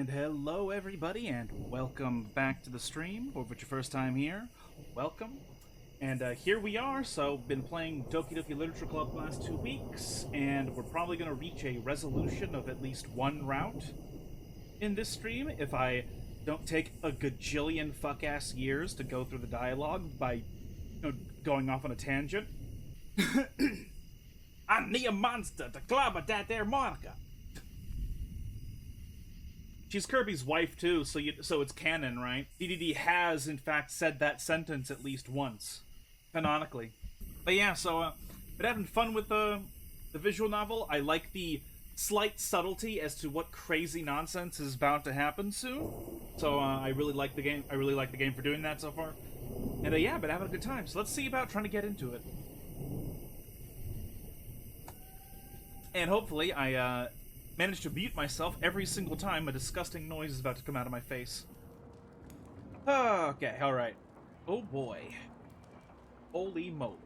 And hello everybody, and welcome back to the stream, or if it's your first time here, welcome. And here we are, so been playing Doki Doki Literature Club the last 2 weeks, and we're probably going to reach a resolution of at least one route in this stream if I don't take a gajillion fuck-ass years to go through the dialogue by, going off on a tangent. I need a monster to clobber that there Monika. She's Kirby's wife too, so it's canon, right? DDD has in fact said that sentence at least once, canonically. But yeah, so been having fun with the visual novel. I like the slight subtlety as to what crazy nonsense is about to happen soon. So I really like the game. I really like the game for doing that so far. And yeah, been having a good time. So let's see about trying to get into it. And hopefully I managed to mute myself every single time a disgusting noise is about to come out of my face. Okay, alright. Oh boy. Holy moly.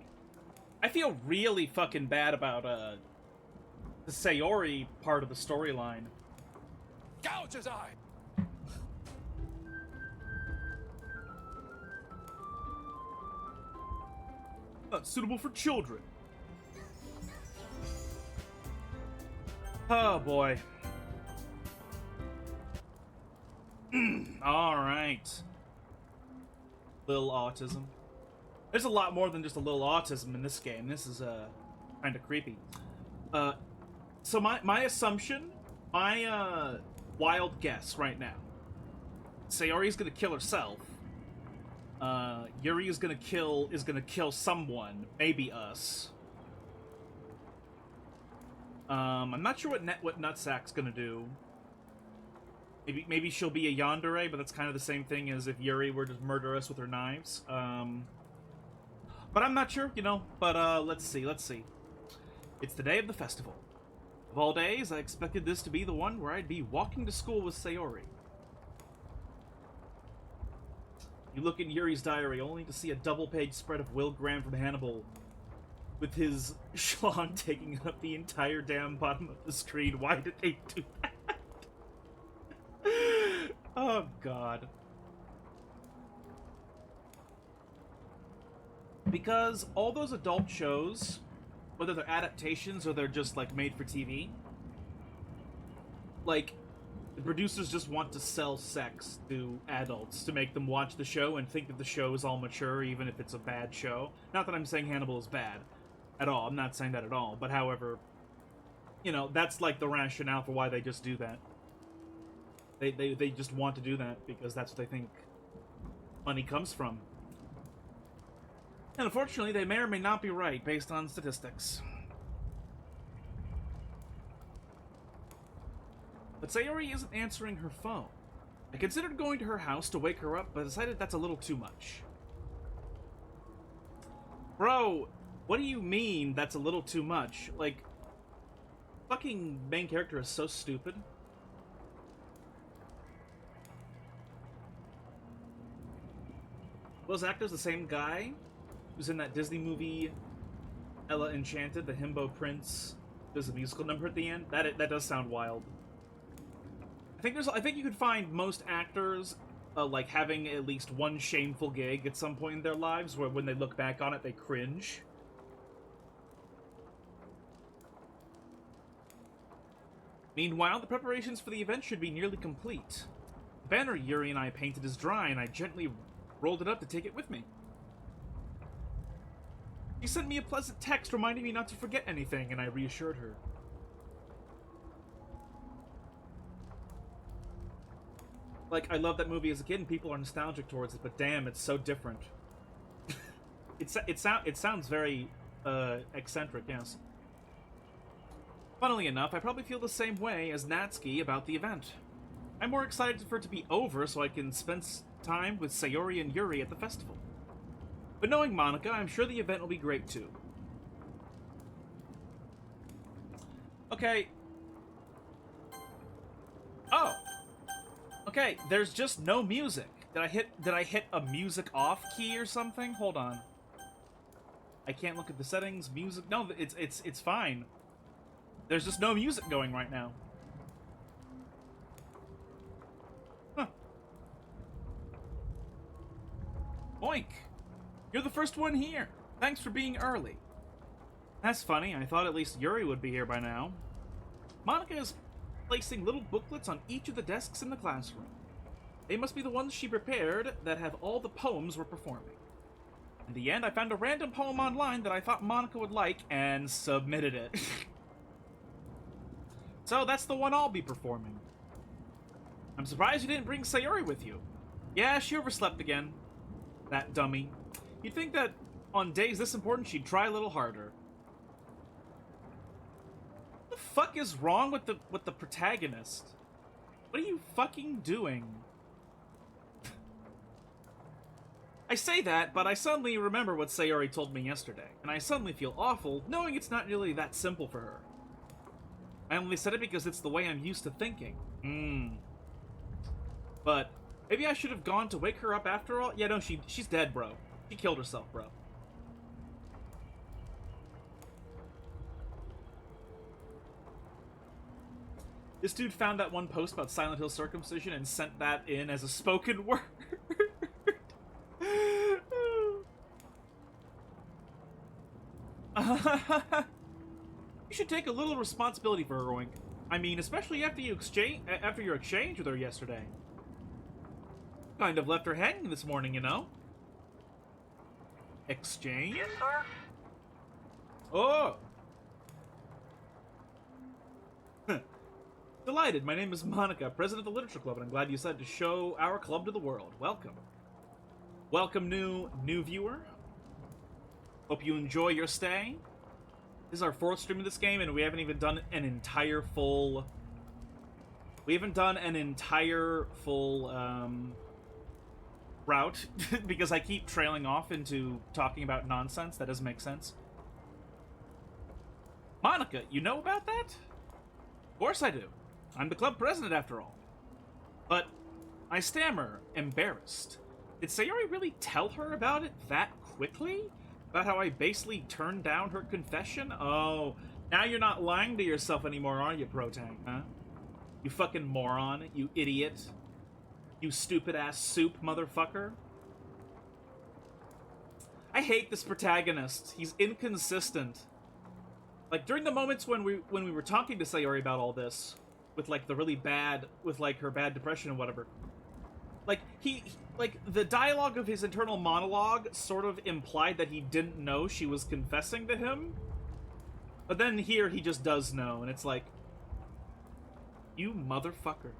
I feel really fucking bad about, the Sayori part of the storyline. Gouge his eye! Not suitable for children. Oh boy. Alright. Little autism. There's a lot more than just a little autism in this game. This is kind of creepy. So my assumption, my wild guess right now. Sayori's gonna kill herself. Yuri is gonna kill someone, maybe us. I'm not sure what Nutsack's gonna do. Maybe she'll be a yandere, but that's kind of the same thing as if Yuri were to murder us with her knives. But I'm not sure, But let's see. It's the day of the festival. Of all days, I expected this to be the one where I'd be walking to school with Sayori. You look in Yuri's diary only to see a double-page spread of Will Graham from Hannibal, with his schlong taking up the entire damn bottom of the screen. Why did they do that? Oh, God. Because all those adult shows, whether they're adaptations or they're just, made for TV, the producers just want to sell sex to adults to make them watch the show and think that the show is all mature, even if it's a bad show. Not that I'm saying Hannibal is bad. At all. I'm not saying that at all. But however, that's the rationale for why they just do that. They just want to do that because that's what they think money comes from. And unfortunately, they may or may not be right based on statistics. But Sayori isn't answering her phone. I considered going to her house to wake her up, but decided that's a little too much. Bro, what do you mean that's a little too much? Fucking main character is so stupid. Was actors the same guy who's in that Disney movie Ella Enchanted, the Himbo Prince? There's a musical number at the end. That does sound wild. I think you could find most actors having at least one shameful gig at some point in their lives where when they look back on it they cringe. Meanwhile, the preparations for the event should be nearly complete. The banner Yuri and I painted is dry, and I gently rolled it up to take it with me. She sent me a pleasant text reminding me not to forget anything, and I reassured her. I love that movie as a kid, and people are nostalgic towards it, but damn, it's so different. It sounds very, eccentric, yes. Funnily enough, I probably feel the same way as Natsuki about the event. I'm more excited for it to be over so I can spend time with Sayori and Yuri at the festival. But knowing Monika, I'm sure the event will be great too. Okay. Oh! Okay, there's just no music. Did I hit a music off key or something? Hold on. I can't look at the settings. Music. No, it's fine. There's just no music going right now. Yoink! You're the first one here. Thanks for being early. That's funny. I thought at least Yuri would be here by now. Monika is placing little booklets on each of the desks in the classroom. They must be the ones she prepared that have all the poems we're performing. In the end, I found a random poem online that I thought Monika would like and submitted it. So that's the one I'll be performing. I'm surprised you didn't bring Sayori with you. Yeah, she overslept again. That dummy. You'd think that on days this important she'd try a little harder. What the fuck is wrong with the protagonist? What are you fucking doing? I say that, but I suddenly remember what Sayori told me yesterday, and I suddenly feel awful knowing it's not really that simple for her. I only said it because it's the way I'm used to thinking. But maybe I should have gone to wake her up after all? Yeah, no, she's dead, bro. She killed herself, bro. This dude found that one post about Silent Hill circumcision and sent that in as a spoken word. You should take a little responsibility for her, Oink. I mean, especially after your exchange with her yesterday. Kind of left her hanging this morning, you know? Exchange? Yes, sir? Oh! Delighted, my name is Monika, president of the Literature Club, and I'm glad you decided to show our club to the world. Welcome. Welcome, new viewer. Hope you enjoy your stay. This is our 4th stream of this game, and we haven't even done an entire full... route, because I keep trailing off into talking about nonsense. That doesn't make sense. Monika, you know about that? Of course I do. I'm the club president, after all. But I stammer, embarrassed. Did Sayori really tell her about it that quickly? About how I basically turned down her confession? Oh, now you're not lying to yourself anymore, are you, Protang, huh? You fucking moron, you idiot. You stupid-ass soup, motherfucker. I hate this protagonist. He's inconsistent. Like, during the moments when we were talking to Sayori about all this, with, like, the really bad, with, like, her bad depression and whatever, like, like, the dialogue of his internal monologue sort of implied that he didn't know she was confessing to him. But then here, he just does know, and it's like, you motherfucker.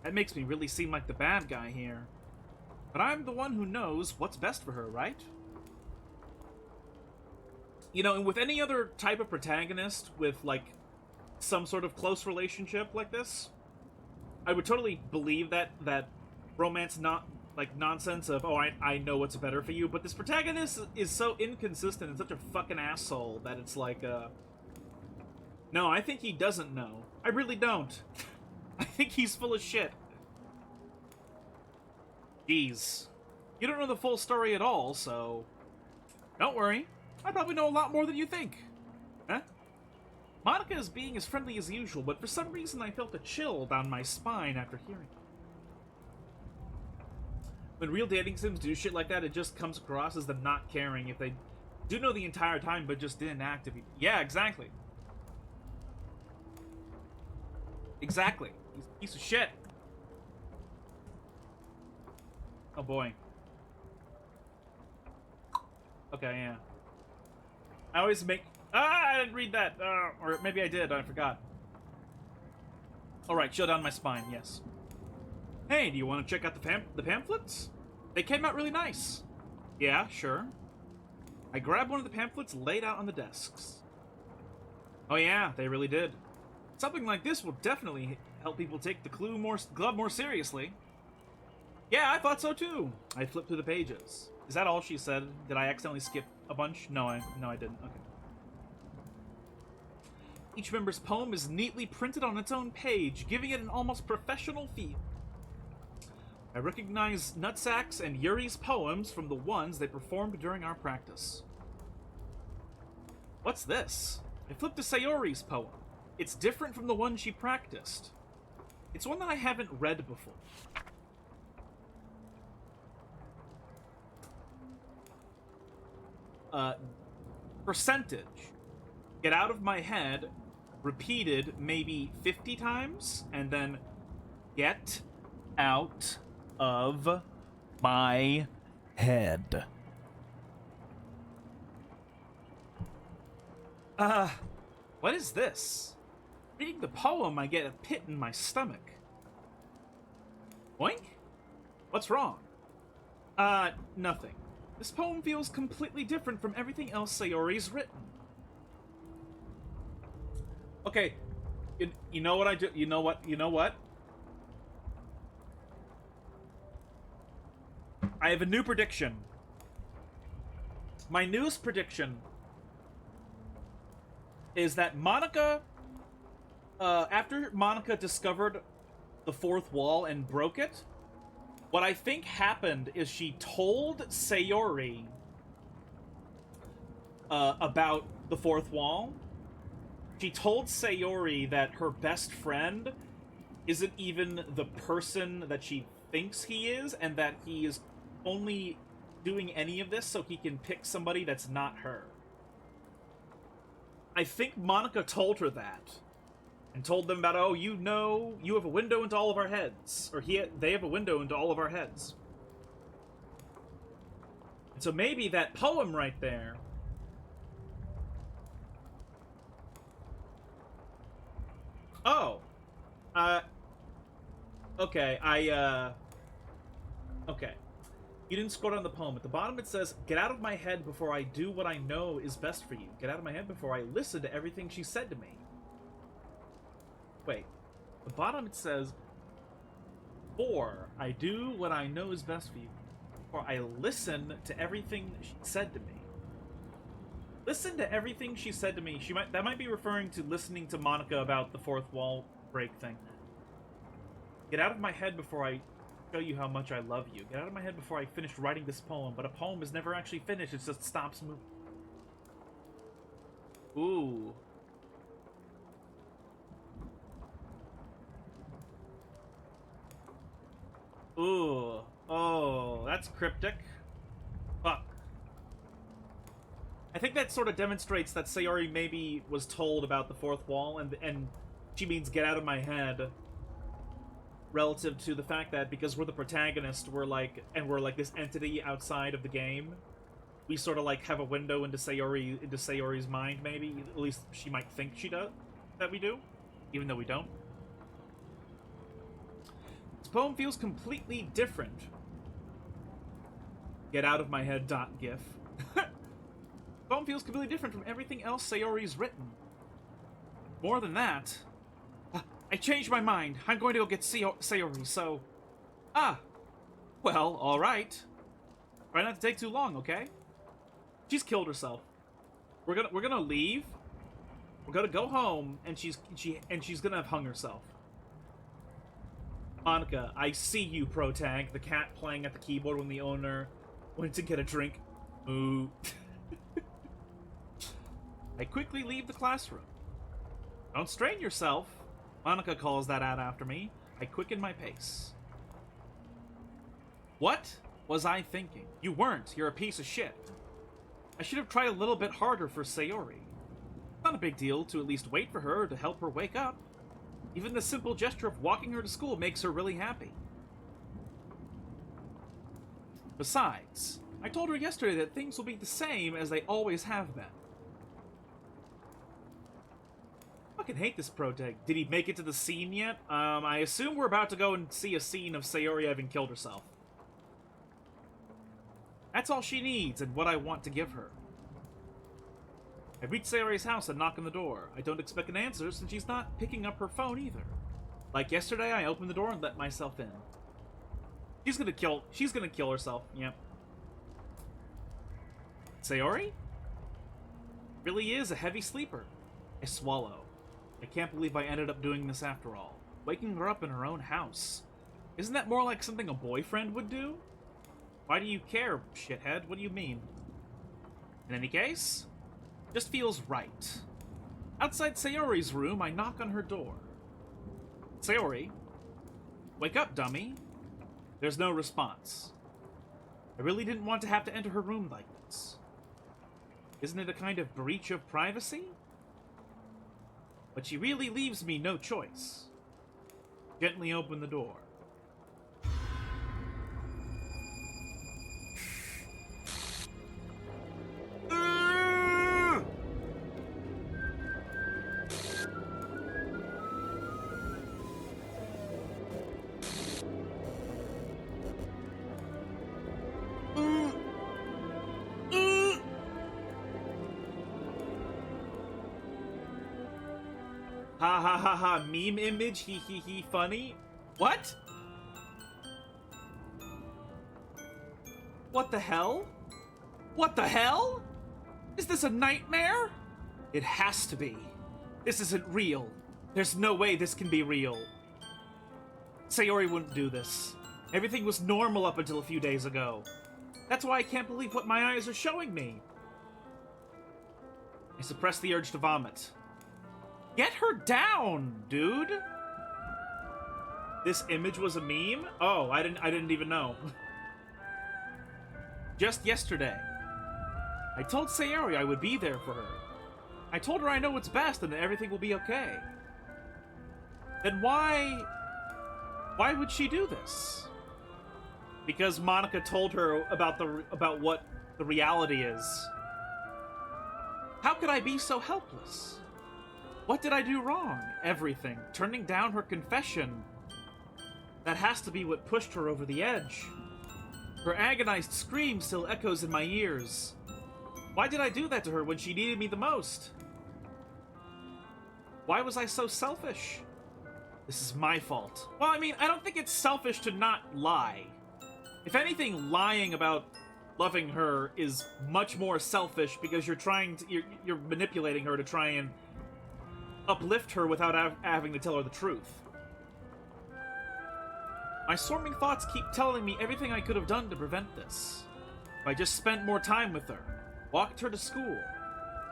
That makes me really seem like the bad guy here. But I'm the one who knows what's best for her, right? You know, and with any other type of protagonist with, like, some sort of close relationship like this, I would totally believe that romance, not, like, nonsense of, oh, I know what's better for you, but this protagonist is so inconsistent and such a fucking asshole that it's like, no, I think he doesn't know. I really don't. I think he's full of shit. Jeez. You don't know the full story at all, so... Don't worry. I probably know a lot more than you think. Huh? Monika is being as friendly as usual, but for some reason I felt a chill down my spine after hearing it. When real dating sims do shit like that, it just comes across as them not caring if they do know the entire time but just didn't act. Yeah, exactly. Exactly. He's a piece of shit. Oh boy. Okay, yeah. I always make... I didn't read that! Or maybe I did, I forgot. Alright, chill down my spine, yes. Hey, do you want to check out the pamphlets? They came out really nice. Yeah, sure. I grabbed one of the pamphlets laid out on the desks. Oh yeah, they really did. Something like this will definitely help people take the club more seriously. Yeah, I thought so too. I flipped through the pages. Is that all she said? Did I accidentally skip a bunch? No, I didn't. Okay. Each member's poem is neatly printed on its own page, giving it an almost professional feel. I recognize Nutsack's and Yuri's poems from the ones they performed during our practice. What's this? I flipped to Sayori's poem. It's different from the one she practiced. It's one that I haven't read before. percentage. Get out of my head, repeated maybe 50 times, and then get out of my head. What is this? Reading the poem, I get a pit in my stomach. Boink? What's wrong? Nothing. This poem feels completely different from everything else Sayori's written. Okay, you know what I do? You know what? I have a new prediction. My newest prediction is that Monika, after Monika discovered the fourth wall and broke it, what I think happened is she told Sayori about the fourth wall. She told Sayori that her best friend isn't even the person that she thinks he is, and that he is only doing any of this so he can pick somebody that's not her. I think Monika told her that. And told them about, oh, you know, you have a window into all of our heads. Or they have a window into all of our heads. And so maybe that poem right there... Oh. Okay, Okay. You didn't scroll down the poem. At the bottom it says, get out of my head before I do what I know is best for you. Get out of my head before I listen to everything she said to me. Wait. At the bottom it says, before I do what I know is best for you. Before I listen to everything she said to me. Listen to everything she said to me. That might be referring to listening to Monika about the fourth wall break thing. Get out of my head before I show you how much I love you. Get out of my head before I finish writing this poem. But a poem is never actually finished. It just stops moving. Ooh. Ooh. Oh, that's cryptic. Fuck. I think that sort of demonstrates that Sayori maybe was told about the fourth wall, and she means get out of my head, relative to the fact that because we're the protagonist, we're like this entity outside of the game, we sort of like have a window into Sayori's mind, maybe. At least she might think she does, that we do, even though we don't. This poem feels completely different. Get out of my head. .gif. The poem feels completely different from everything else Sayori's written. More than that, I changed my mind. I'm going to go get Sayori, so... Well, alright. Try not to take too long, okay? She's killed herself. We're gonna leave. We're gonna go home, and she's gonna have hung herself. Monika, I see you, Protag, the cat playing at the keyboard when the owner went to get a drink. Ooh. I quickly leave the classroom. Don't strain yourself. Monika calls that out after me. I quicken my pace. What was I thinking? You weren't. You're a piece of shit. I should have tried a little bit harder for Sayori. Not a big deal to at least wait for her to help her wake up. Even the simple gesture of walking her to school makes her really happy. Besides, I told her yesterday that things will be the same as they always have been. I fucking hate this Protag. Did he make it to the scene yet? I assume we're about to go and see a scene of Sayori having killed herself. That's all she needs, and what I want to give her. I reach Sayori's house and knock on the door. I don't expect an answer, since she's not picking up her phone either. Like yesterday, I opened the door and let myself in. She's gonna kill herself, yep. Sayori? Really is a heavy sleeper. I swallow. I can't believe I ended up doing this after all. Waking her up in her own house. Isn't that more like something a boyfriend would do? Why do you care, shithead? What do you mean? In any case, just feels right. Outside Sayori's room, I knock on her door. Sayori? Wake up, dummy. There's no response. I really didn't want to have to enter her room like this. Isn't it a kind of breach of privacy? But she really leaves me no choice. Gently open the door. Ha ha ha ha, meme image, he he he, funny. What? What the hell? What the hell? Is this a nightmare? It has to be. This isn't real. There's no way this can be real. Sayori wouldn't do this. Everything was normal up until a few days ago. That's why I can't believe what my eyes are showing me. I suppress the urge to vomit. Get her down, dude! This image was a meme? Oh, I didn't even know. Just yesterday, I told Sayori I would be there for her. I told her I know what's best and that everything will be okay. Then why would she do this? Because Monika told her about what the reality is. How could I be so helpless? What did I do wrong? Everything. Turning down her confession. That has to be what pushed her over the edge. Her agonized scream still echoes in my ears. Why did I do that to her when she needed me the most? Why was I so selfish? This is my fault. Well, I mean, I don't think it's selfish to not lie. If anything, lying about loving her is much more selfish because you're manipulating her to try and uplift her without having to tell her the truth. My storming thoughts keep telling me everything I could have done to prevent this. If I just spent more time with her, walked her to school,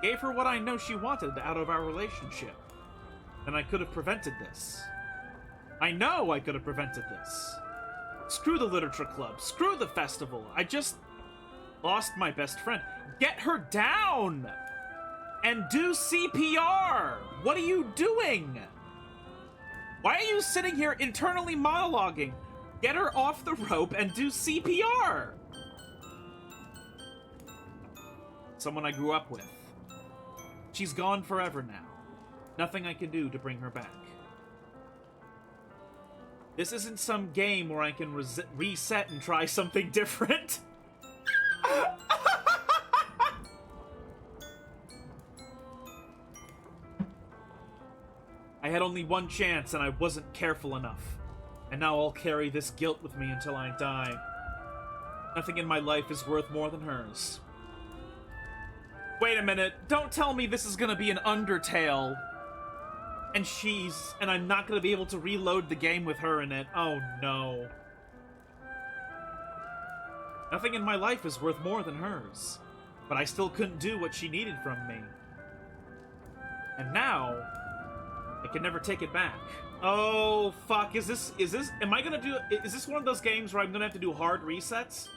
gave her what I know she wanted out of our relationship, then I could have prevented this. I know I could have prevented this. Screw the literature club, screw the festival, I just lost my best friend. Get her down! And do CPR! What are you doing? Why are you sitting here internally monologuing? Get her off the rope and do CPR! Someone I grew up with. She's gone forever now. Nothing I can do to bring her back. This isn't some game where I can reset and try something different. I had only one chance and I wasn't careful enough. And now I'll carry this guilt with me until I die. Nothing in my life is worth more than hers. Wait a minute, don't tell me this is gonna be an Undertale. And I'm not gonna be able to reload the game with her in it. Oh no. Nothing in my life is worth more than hers. But I still couldn't do what she needed from me. And now, I can never take it back. Oh, fuck, is this one of those games where I'm gonna have to do hard resets?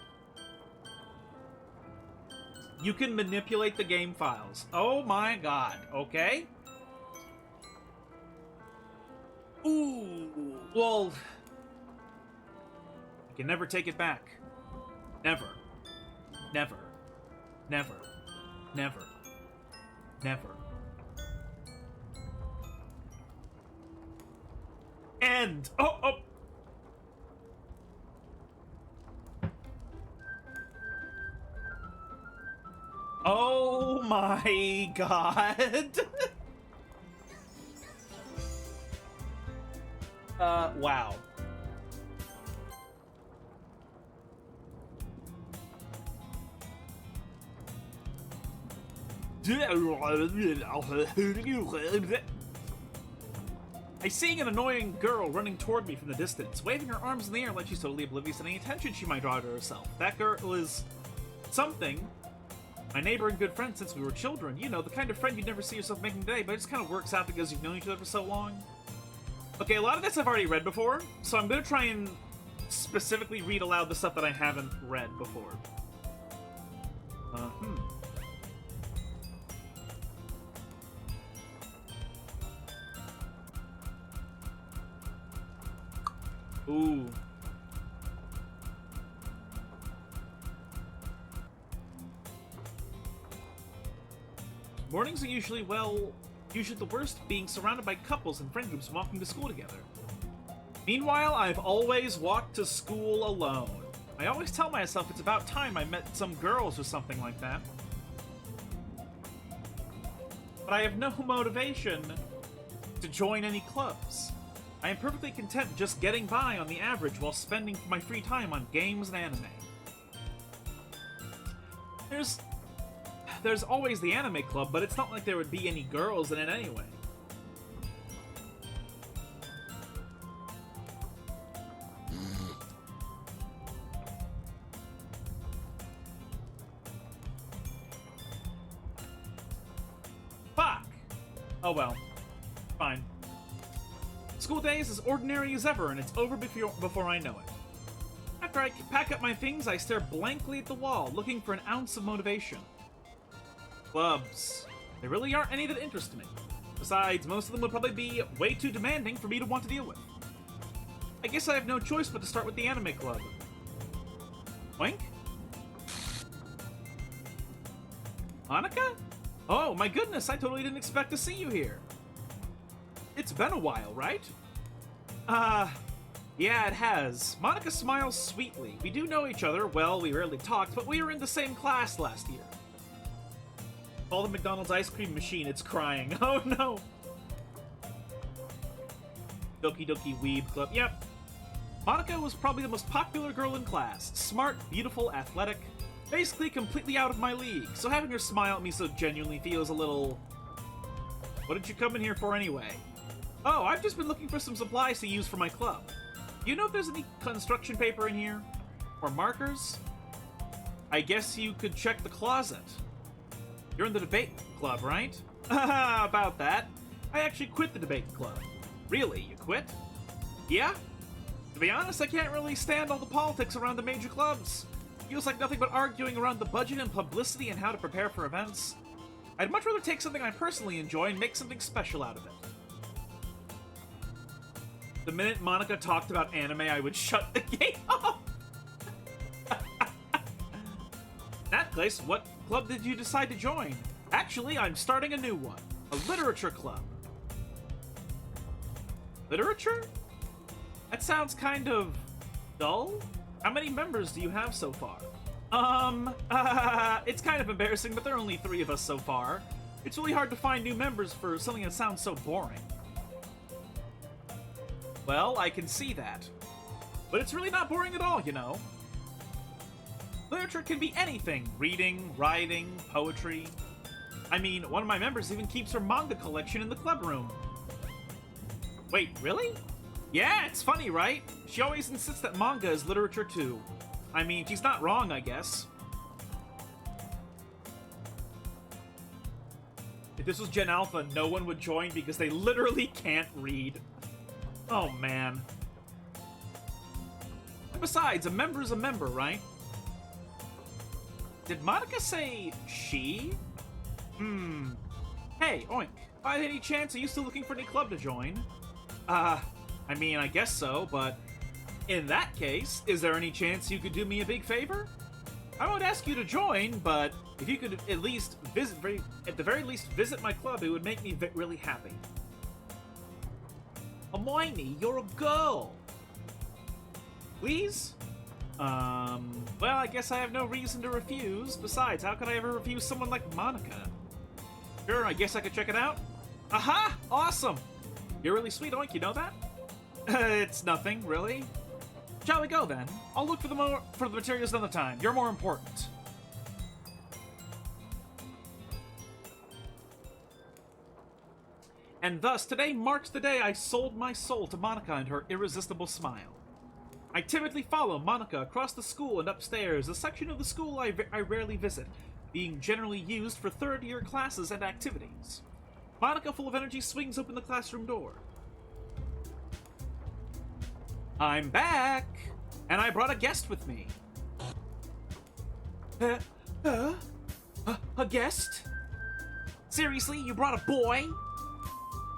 You can manipulate the game files. Oh my god, okay. Ooh, well, I can never take it back. Never. Never. Never. Never. Never. End! Oh! Oh my god! Wow. I see an annoying girl running toward me from the distance, waving her arms in the air like she's totally oblivious to any attention she might draw to herself. That girl is something. My neighbor and good friend since we were children. You know, the kind of friend you'd never see yourself making today, but it just kind of works out because you've known each other for so long. Okay, a lot of this I've already read before, so I'm going to try and specifically read aloud the stuff that I haven't read before. Ooh. Mornings are usually the worst, being surrounded by couples and friend groups walking to school together. Meanwhile, I've always walked to school alone. I always tell myself it's about time I met some girls or something like that. But I have no motivation to join any clubs. I am perfectly content just getting by on the average while spending my free time on games and anime. There's always the anime club, but it's not like there would be any girls in it anyway. Fuck! Oh well. Fine. School day is as ordinary as ever, and it's over before I know it. After I pack up my things, I stare blankly at the wall, looking for an ounce of motivation. Clubs. There really aren't any that interest me. Besides, most of them would probably be way too demanding for me to want to deal with. I guess I have no choice but to start with the anime club. Wink? Monika? Oh my goodness, I totally didn't expect to see you here. It's been a while, right? Yeah, it has. Monika smiles sweetly. We do know each other. Well, we rarely talked, but we were in the same class last year. Call the McDonald's ice cream machine, it's crying. Oh no! Doki Doki Weeb Club. Yep. Monika was probably the most popular girl in class. Smart, beautiful, athletic. Basically completely out of my league. So having her smile at me so genuinely feels a little... What did you come in here for anyway? Oh, I've just been looking for some supplies to use for my club. Do you know if there's any construction paper in here? Or markers? I guess you could check the closet. You're in the debate club, right? About that. I actually quit the debate club. Really? You quit? Yeah? To be honest, I can't really stand all the politics around the major clubs. Feels like nothing but arguing around the budget and publicity and how to prepare for events. I'd much rather take something I personally enjoy and make something special out of it. The minute Monika talked about anime, I would shut the game off. In that case, what club did you decide to join? Actually, I'm starting a new one. A literature club. Literature? That sounds kind of... dull? How many members do you have so far? It's kind of embarrassing, but there are only 3 of us so far. It's really hard to find new members for something that sounds so boring. Well, I can see that. But it's really not boring at all, you know. Literature can be anything. Reading, writing, poetry. I mean, one of my members even keeps her manga collection in the club room. Wait, really? Yeah, it's funny, right? She always insists that manga is literature too. I mean, she's not wrong, I guess. If this was Gen Alpha, no one would join because they literally can't read. Oh, man. Besides, a member is a member, right? Did Monika say she? Hey, Oink. By any chance, are you still looking for any club to join? I mean, I guess so, but... in that case, is there any chance you could do me a big favor? I won't ask you to join, but if you could at least visit, at the very least, visit my club, it would make me really happy. Hermione, you're a girl. Please? Well, I guess I have no reason to refuse. Besides, how could I ever refuse someone like Monika? Sure, I guess I could check it out. Aha! Awesome! You're really sweet, Oink, you know that? It's nothing, really. Shall we go, then? I'll look for the materials another time. You're more important. And thus, today marks the day I sold my soul to Monika and her irresistible smile. I timidly follow Monika across the school and upstairs, a section of the school I rarely visit, being generally used for third-year classes and activities. Monika, full of energy, swings open the classroom door. I'm back! And I brought a guest with me. A guest? Seriously, you brought a boy?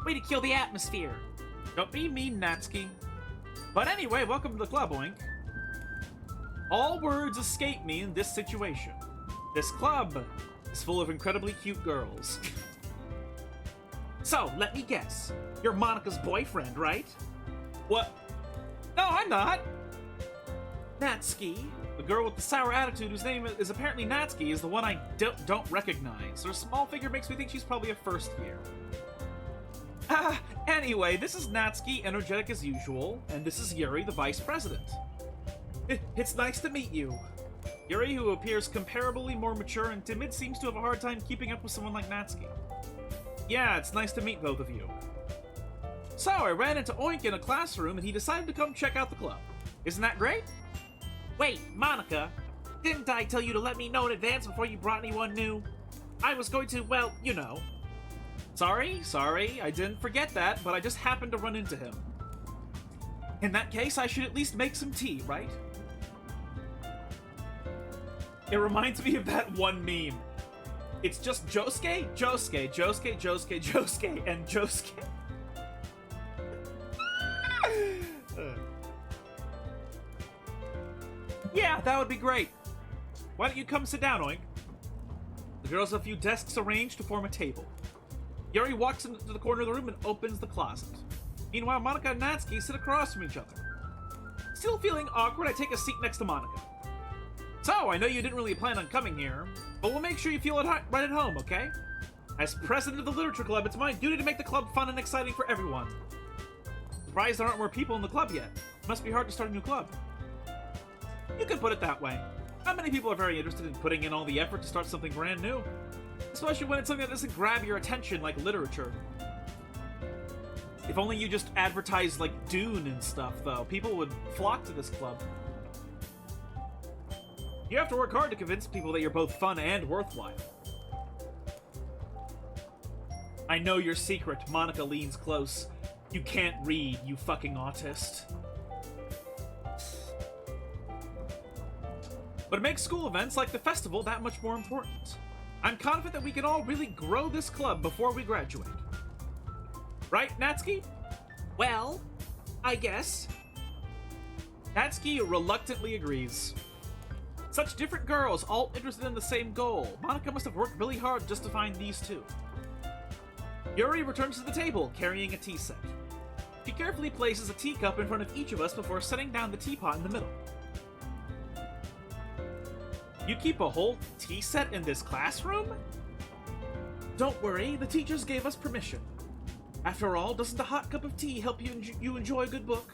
Way to kill the atmosphere. Don't be mean, Natsuki. But anyway, welcome to the club, Oink. All words escape me in this situation. This club is full of incredibly cute girls. So, let me guess. You're Monika's boyfriend, right? What? No, I'm not! Natsuki, the girl with the sour attitude whose name is apparently Natsuki, is the one I don't recognize. Her small figure makes me think she's probably a first year. Anyway, this is Natsuki, energetic as usual, and this is Yuri, the vice president. It's nice to meet you. Yuri, who appears comparably more mature and timid, seems to have a hard time keeping up with someone like Natsuki. Yeah, it's nice to meet both of you. So, I ran into Oink in a classroom, and he decided to come check out the club. Isn't that great? Wait, Monika, didn't I tell you to let me know in advance before you brought anyone new? I was going to, well, you know. Sorry, I didn't forget that, but I just happened to run into him. In that case, I should at least make some tea, right? It reminds me of that one meme. It's just Josuke, and Josuke. Yeah, that would be great. Why don't you come sit down, Oink? The girls have a few desks arranged to form a table. Yuri walks into the corner of the room and opens the closet. Meanwhile, Monika and Natsuki sit across from each other. Still feeling awkward, I take a seat next to Monika. So, I know you didn't really plan on coming here, but we'll make sure you feel right at home, okay? As president of the Literature Club, it's my duty to make the club fun and exciting for everyone. Surprised there aren't more people in the club yet. It must be hard to start a new club. You could put it that way. Not many people are very interested in putting in all the effort to start something brand new. Especially when it's something that doesn't grab your attention like literature. If only you just advertised like Dune and stuff, though. People would flock to this club. You have to work hard to convince people that you're both fun and worthwhile. I know your secret. Monika leans close. You can't read, you fucking autist. But it makes school events like the festival that much more important. I'm confident that we can all really grow this club before we graduate. Right, Natsuki? Well, I guess. Natsuki reluctantly agrees. Such different girls, all interested in the same goal. Monika must have worked really hard just to find these two. Yuri returns to the table, carrying a tea set. She carefully places a teacup in front of each of us before setting down the teapot in the middle. You keep a whole tea set in this classroom? Don't worry, the teachers gave us permission. After all, doesn't a hot cup of tea help you enjoy a good book?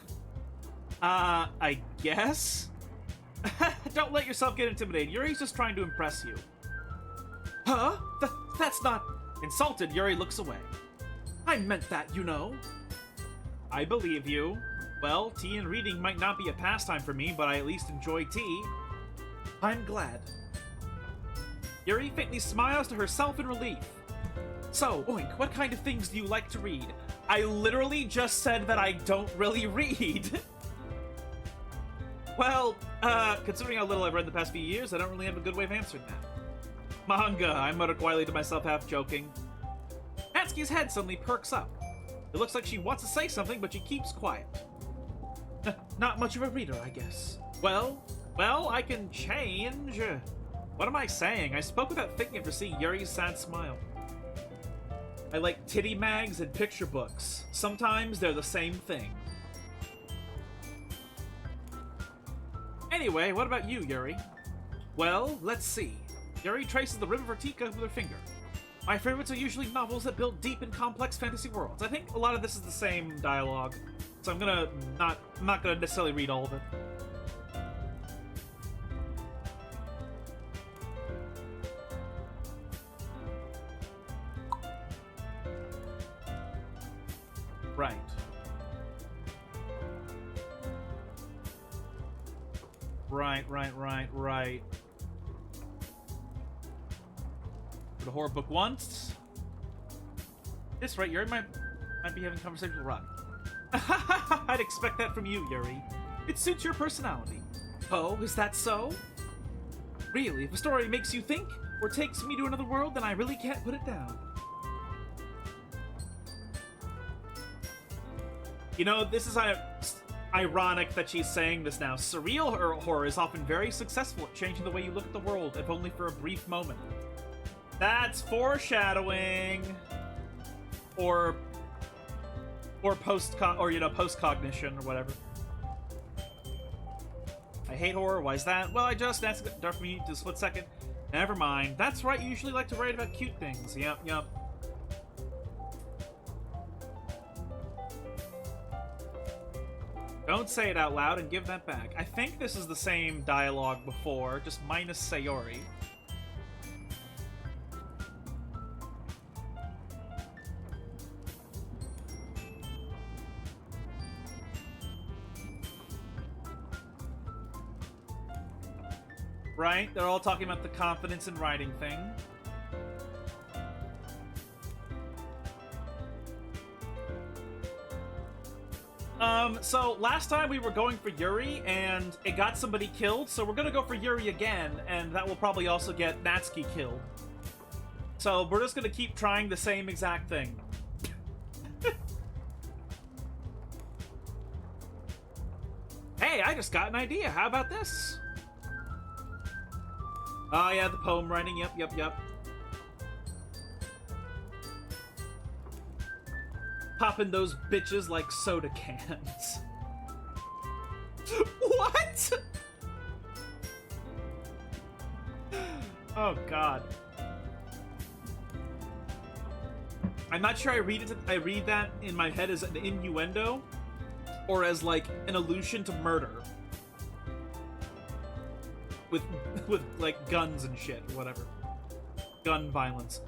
I guess? Don't let yourself get intimidated. Yuri's just trying to impress you. Huh? That's not... Insulted, Yuri looks away. I meant that, you know. I believe you. Well, tea and reading might not be a pastime for me, but I at least enjoy tea. I'm glad. Yuri faintly smiles to herself in relief. So, Oink, what kind of things do you like to read? I literally just said that I don't really read. Well, considering how little I've read the past few years, I don't really have a good way of answering that. Manga, I mutter quietly to myself, half joking. Natsuki's head suddenly perks up. It looks like she wants to say something, but she keeps quiet. Not much of a reader, I guess. Well, I can change. What am I saying? I spoke without thinking to see Yuri's sad smile. I like titty mags and picture books. Sometimes they're the same thing. Anyway, what about you, Yuri? Well, let's see. Yuri traces the rim of her teacup with her finger. My favorites are usually novels that build deep and complex fantasy worlds. I think a lot of this is the same dialogue, so I'm not gonna necessarily read all of it. Right. Right. For the horror book once. This right, Yuri might be having a conversation with Rob. I'd expect that from you, Yuri. It suits your personality. Oh, is that so? Really, if a story makes you think or takes me to another world, then I really can't put it down. You know, this is ironic that she's saying this now. Surreal horror is often very successful at changing the way you look at the world, if only for a brief moment. That's foreshadowing. Or post-cognition or whatever. I hate horror. Why is that? Well, that's dark for me to a split second. Never mind. That's right. You usually like to write about cute things. Yep. Don't say it out loud and give that back. I think this is the same dialogue before, just minus Sayori. Right? They're all talking about the confidence in writing thing. So last time we were going for Yuri, and it got somebody killed, so we're gonna go for Yuri again, and that will probably also get Natsuki killed. So we're just gonna keep trying the same exact thing. Hey, I just got an idea. How about this? Oh yeah, the poem writing. Yep. Popping those bitches like soda cans. What? Oh god. I'm not sure I read that in my head as an innuendo or as like an allusion to murder. With like guns and shit, or whatever. Gun violence.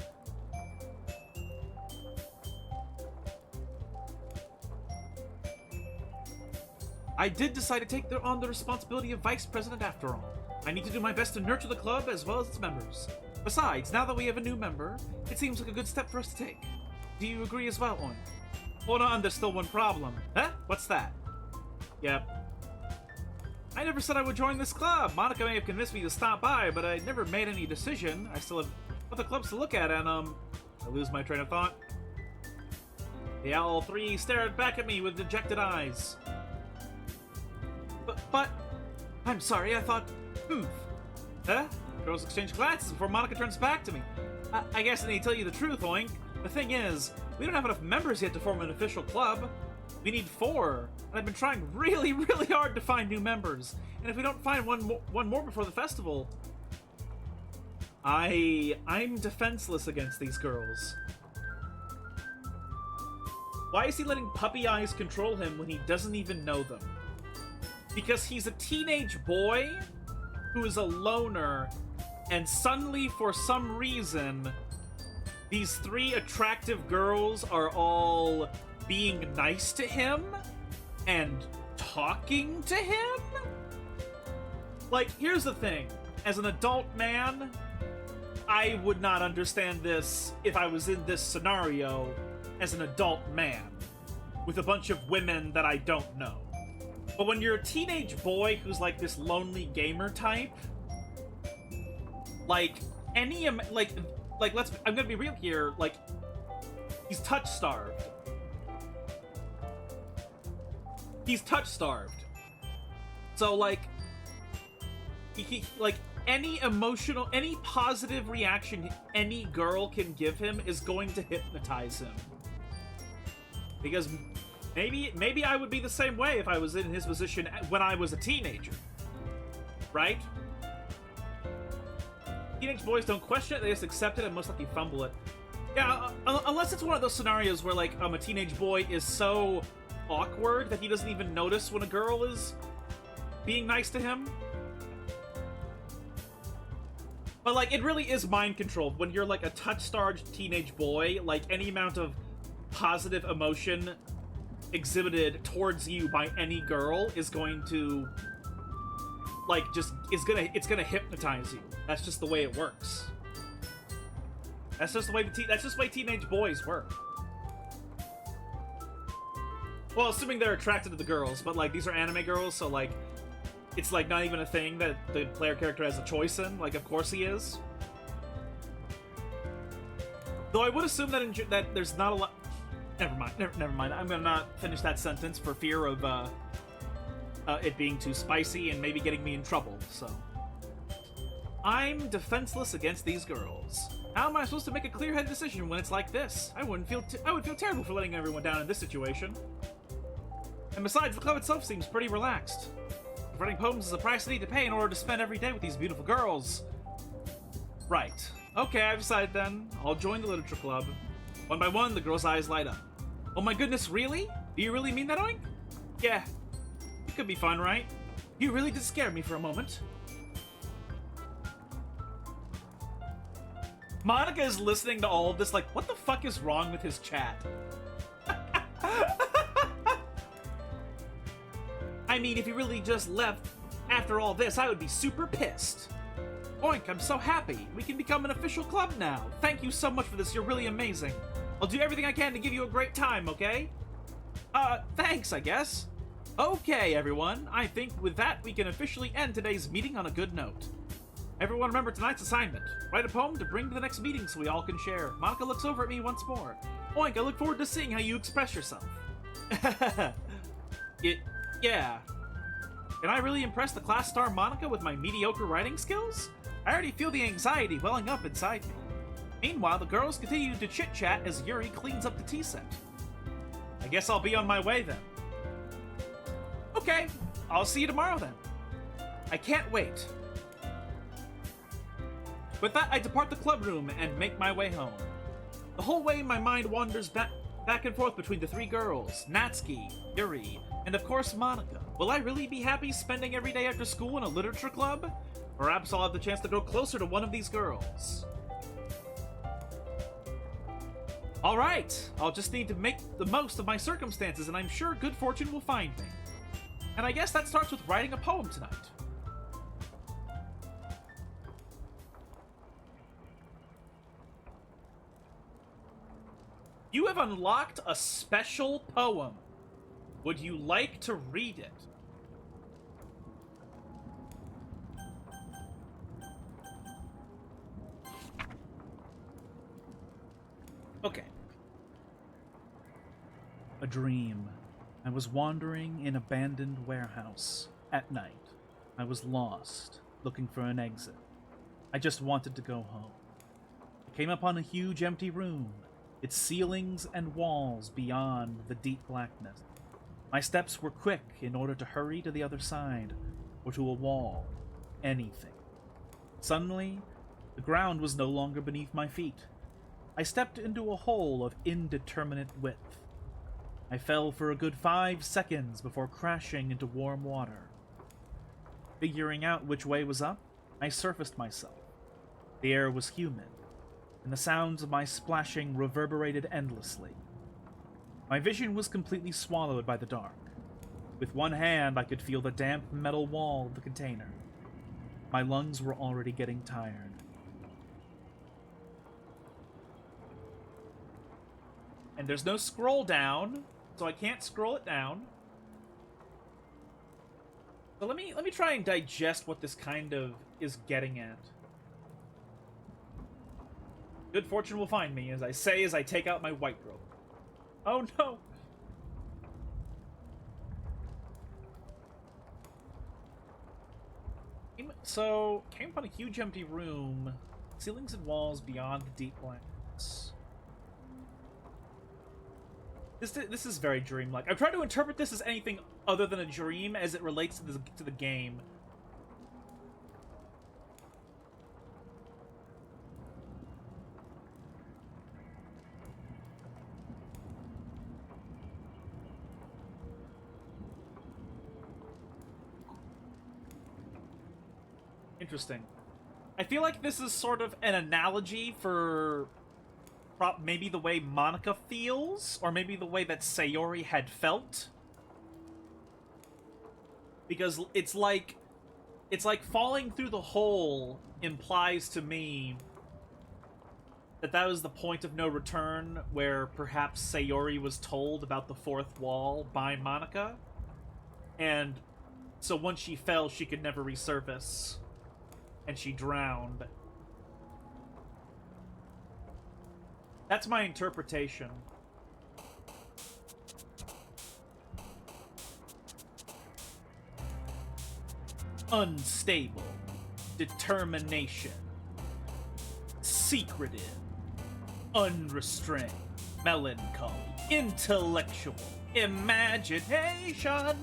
I did decide to take on the responsibility of vice president after all. I need to do my best to nurture the club as well as its members. Besides, now that we have a new member, it seems like a good step for us to take. Do you agree as well, Oin? Hold on, there's still one problem. Huh? What's that? Yep. I never said I would join this club. Monika may have convinced me to stop by, but I never made any decision. I still have other clubs to look at, and, I lose my train of thought. They all three stared back at me with dejected eyes. But, I'm sorry, I thought, Huh? Girls exchange glances before Monika turns back to me. I guess I need to tell you the truth, Oink. The thing is, we don't have enough members yet to form an official club. We need 4, and I've been trying really, really hard to find new members. And if we don't find one more before the festival, I'm defenseless against these girls. Why is he letting puppy eyes control him when he doesn't even know them? Because he's a teenage boy who is a loner, and suddenly, for some reason, these 3 attractive girls are all being nice to him and talking to him? Like, here's the thing. As an adult man, I would not understand this if I was in this scenario as an adult man with a bunch of women that I don't know. But when you're a teenage boy who's like this lonely gamer type, like any I'm gonna be real here, like he's touch starved. He's touch starved. So like he like any positive reaction any girl can give him is going to hypnotize him. Because maybe I would be the same way if I was in his position when I was a teenager. Right? Teenage boys don't question it, they just accept it and most likely fumble it. Yeah, unless it's one of those scenarios where, like, a teenage boy is so awkward that he doesn't even notice when a girl is being nice to him. But, like, it really is mind controlled. When you're, like, a touch-starved teenage boy, like, any amount of positive emotion exhibited towards you by any girl is going to, like, it's gonna hypnotize you. That's just the way it works. That's just the way teenage boys work. Well, assuming they're attracted to the girls, but, like, these are anime girls, so, like, it's, like, not even a thing that the player character has a choice in. Like, of course he is. Though I would assume that there's not a lot... Never mind. I'm gonna not finish that sentence for fear of it being too spicy and maybe getting me in trouble, so... I'm defenseless against these girls. How am I supposed to make a clear-headed decision when it's like this? I would feel terrible for letting everyone down in this situation. And besides, the club itself seems pretty relaxed. Writing poems is a price I need to pay in order to spend every day with these beautiful girls. Right. Okay, I've decided then. I'll join the literature club. One by one, the girls' eyes light up. Oh my goodness, really? Do you really mean that, Oink? Yeah. It could be fun, right? You really did scare me for a moment. Monika is listening to all of this like, what the fuck is wrong with his chat? I mean, if he really just left after all this, I would be super pissed. Oink, I'm so happy. We can become an official club now. Thank you so much for this. You're really amazing. I'll do everything I can to give you a great time, okay? Thanks, I guess. Okay, everyone. I think with that, we can officially end today's meeting on a good note. Everyone remember tonight's assignment. Write a poem to bring to the next meeting so we all can share. Monika looks over at me once more. Oink, I look forward to seeing how you express yourself. Yeah. Can I really impress the class star Monika with my mediocre writing skills? I already feel the anxiety welling up inside me. Meanwhile, the girls continue to chit-chat as Yuri cleans up the tea set. I guess I'll be on my way then. Okay, I'll see you tomorrow then. I can't wait. With that, I depart the club room and make my way home. The whole way, my mind wanders back and forth between the three girls, Natsuki, Yuri, and of course Monika. Will I really be happy spending every day after school in a literature club? Perhaps I'll have the chance to grow closer to one of these girls. Alright, I'll just need to make the most of my circumstances, and I'm sure good fortune will find me. And I guess that starts with writing a poem tonight. You have unlocked a special poem. Would you like to read it? Okay. A dream. I was wandering in an abandoned warehouse. At night. I was lost, looking for an exit. I just wanted to go home. I came upon a huge empty room, its ceilings and walls beyond the deep blackness. My steps were quick in order to hurry to the other side, or to a wall. Anything. Suddenly, the ground was no longer beneath my feet. I stepped into a hole of indeterminate width. I fell for a good 5 seconds before crashing into warm water. Figuring out which way was up, I surfaced myself. The air was humid, and the sounds of my splashing reverberated endlessly. My vision was completely swallowed by the dark. With one hand, I could feel the damp metal wall of the container. My lungs were already getting tired. And there's no scroll down, so I can't scroll it down. So let me try and digest what this kind of is getting at. Good fortune will find me, as I say as I take out my white rope. Oh no! Came upon a huge empty room, ceilings and walls beyond the deep blackness. This is very dreamlike. I've tried to interpret this as anything other than a dream as it relates to the game. Interesting. I feel like this is sort of an analogy for maybe the way Monika feels, or maybe the way that Sayori had felt. Because it's like falling through the hole implies to me that was the point of no return, where perhaps Sayori was told about the fourth wall by Monika, and so once she fell, she could never resurface, and she drowned. That's my interpretation. unstable, determination, secretive, unrestrained, melancholy, intellectual, imagination,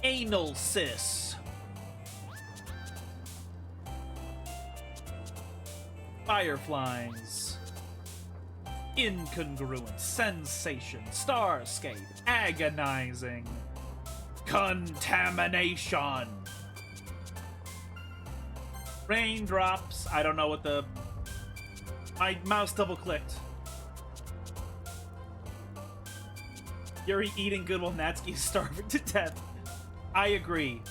anal cis, fireflies, incongruent, sensation, starscape, agonizing, contamination, raindrops. I don't know what the... My mouse double-clicked. Yuri eating good while Natsuki is starving to death. I agree.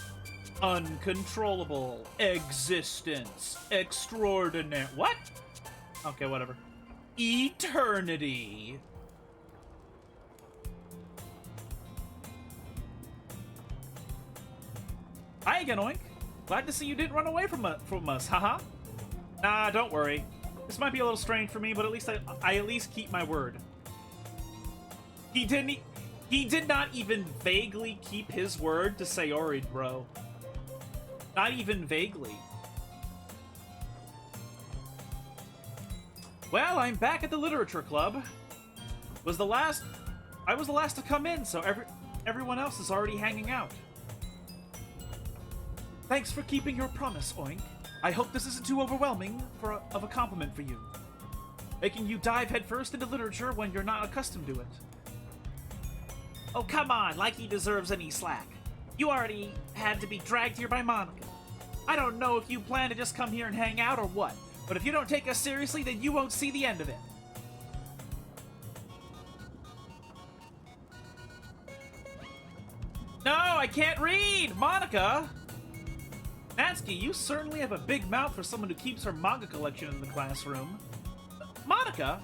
Uncontrollable. Existence. Extraordinary. What? Okay, whatever. Eternity. Hi again, Oink. Glad to see you didn't run away from us, haha. Nah, don't worry. This might be a little strange for me, but at least I at least keep my word. He did not even vaguely keep his word to Sayori, bro. Not even vaguely. Well, I'm back at the literature club. I was the last to come in, so everyone else is already hanging out. Thanks for keeping your promise, Oink. I hope this isn't too overwhelming of a compliment for you. Making you dive headfirst into literature when you're not accustomed to it. Oh, come on, like he deserves any slack. You already had to be dragged here by Monika. I don't know if you plan to just come here and hang out or what, but if you don't take us seriously, then you won't see the end of it. No, I can't read! Monika! Natsuki, you certainly have a big mouth for someone who keeps her manga collection in the classroom. Monika?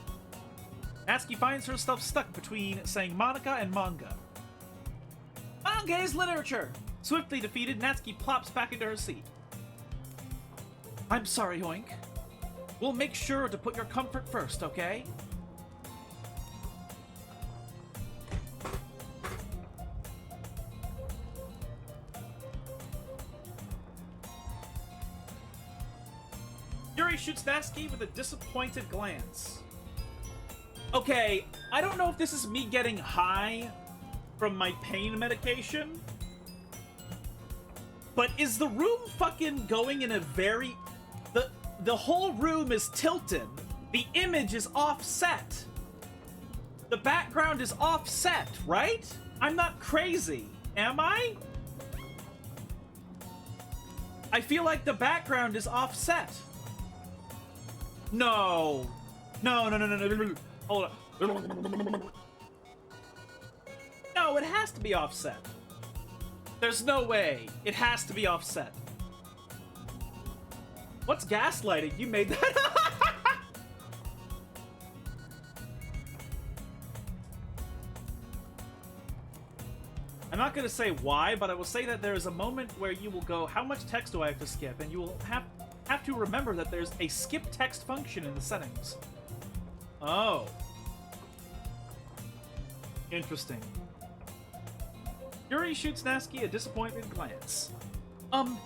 Natsuki finds herself stuck between saying Monika and manga. Manga is literature! Swiftly defeated, Natsuki plops back into her seat. I'm sorry, Oink. We'll make sure to put your comfort first, okay? Yuri shoots Natsuki with a disappointed glance. Okay, I don't know if this is me getting high from my pain medication, but is the room fucking going in a very... The whole room is tilted. The image is offset. The background is offset, right? I'm not crazy, am I? I feel like the background is offset. No. No. Hold on. No, it has to be offset. There's no way. It has to be offset. What's gaslighting? You made that. I'm not going to say why, but I will say that there is a moment where you will go, how much text do I have to skip? And you will have to remember that there's a skip text function in the settings. Oh. Interesting. Yuri shoots Natsuki a disappointed glance.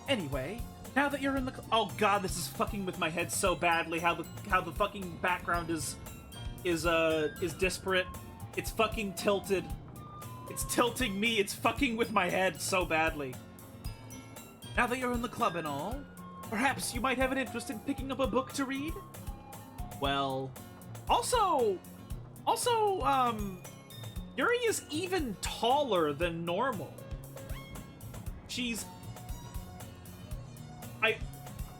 Anyway, now that you're in the... Oh god, this is fucking with my head so badly, how the fucking background is disparate. It's fucking tilted. It's tilting me, it's fucking with my head so badly. Now that you're in the club and all, perhaps you might have an interest in picking up a book to read? Well, also, Yuri is even taller than normal.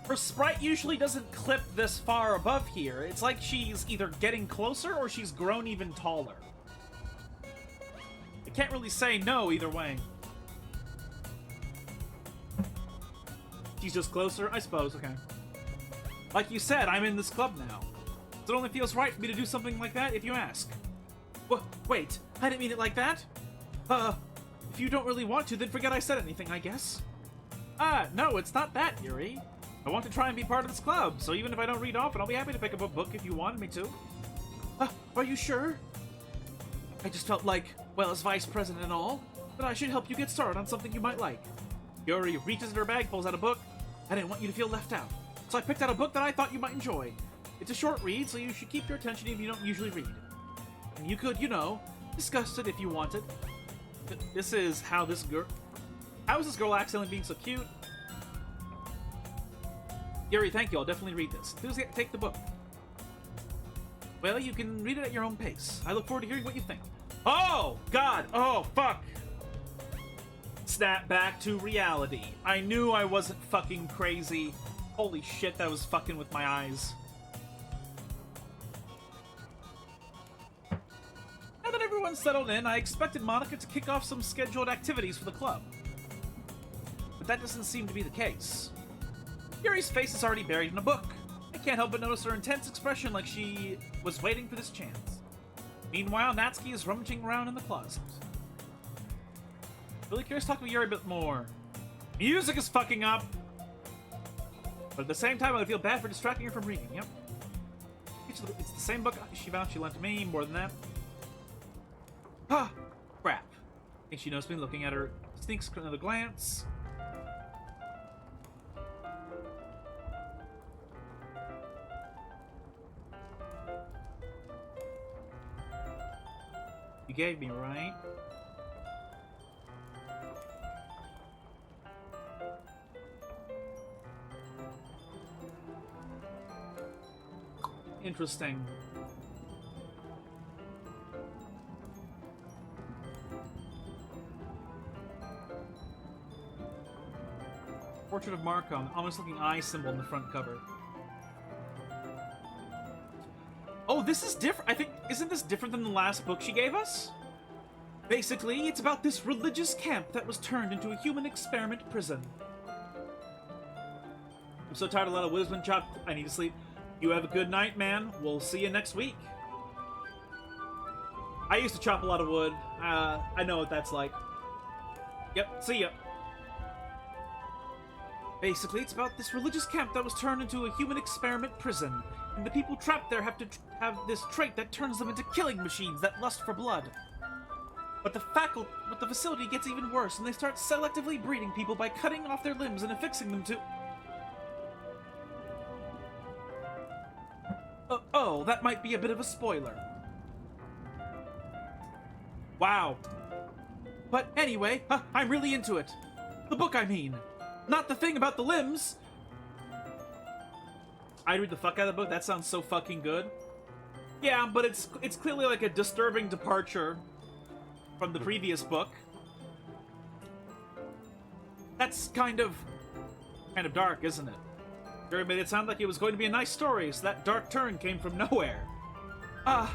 Her sprite usually doesn't clip this far above here. It's like she's either getting closer or she's grown even taller. I can't really say no either way. She's just closer, I suppose, okay. Like you said, I'm in this club now. So it only feels right for me to do something like that if you ask. Wait, I didn't mean it like that. If you don't really want to, then forget I said anything, I guess. No, it's not that, Yuri. I want to try and be part of this club, so even if I don't read often, I'll be happy to pick up a book if you wanted me to. Are you sure? I just felt like, well, as vice president and all, that I should help you get started on something you might like. Yuri reaches in her bag, pulls out a book. I didn't want you to feel left out, so I picked out a book that I thought you might enjoy. It's a short read, so you should keep your attention if you don't usually read. And you could, you know, discuss it if you wanted. This is how this girl... How is this girl accidentally being so cute? Yuri, thank you. I'll definitely read this. Take the book. Well, you can read it at your own pace. I look forward to hearing what you think. Oh, God. Oh, fuck. Snap back to reality. I knew I wasn't fucking crazy. Holy shit, that was fucking with my eyes. Now that everyone's settled in, I expected Monika to kick off some scheduled activities for the club. But that doesn't seem to be the case. Yuri's face is already buried in a book. I can't help but notice her intense expression like she was waiting for this chance. Meanwhile, Natsuki is rummaging around in the closet. Really curious to talk to Yuri a bit more. Music is fucking up! But at the same time, I would feel bad for distracting her from reading, yep. It's the same book she found she lent to me, more than that. Ah! Crap. I think she knows me looking at her. Sneaks another glance. You gave me, right? Interesting. Portrait of Marco, an ominous-looking eye symbol in the front cover. Oh, this is different. I think, isn't this different than the last book she gave us? Basically, it's about this religious camp that was turned into a human experiment prison. I'm so tired of a lot of wisdom chopped. I need to sleep. You have a good night, man. We'll see you next week. I used to chop a lot of wood. I know what that's like. Yep, see ya. Basically, it's about this religious camp that was turned into a human experiment prison, and the people trapped there have to have this trait that turns them into killing machines that lust for blood. But the facility gets even worse, and they start selectively breeding people by cutting off their limbs and affixing them to... Oh, that might be a bit of a spoiler. Wow. But anyway, I'm really into it. The book, I mean. Not the thing about the limbs! I'd read the fuck out of the book. That sounds so fucking good. Yeah, but it's clearly like a disturbing departure from the previous book. That's kind of dark, isn't it? Yuri made it sound like it was going to be a nice story, so that dark turn came from nowhere. Are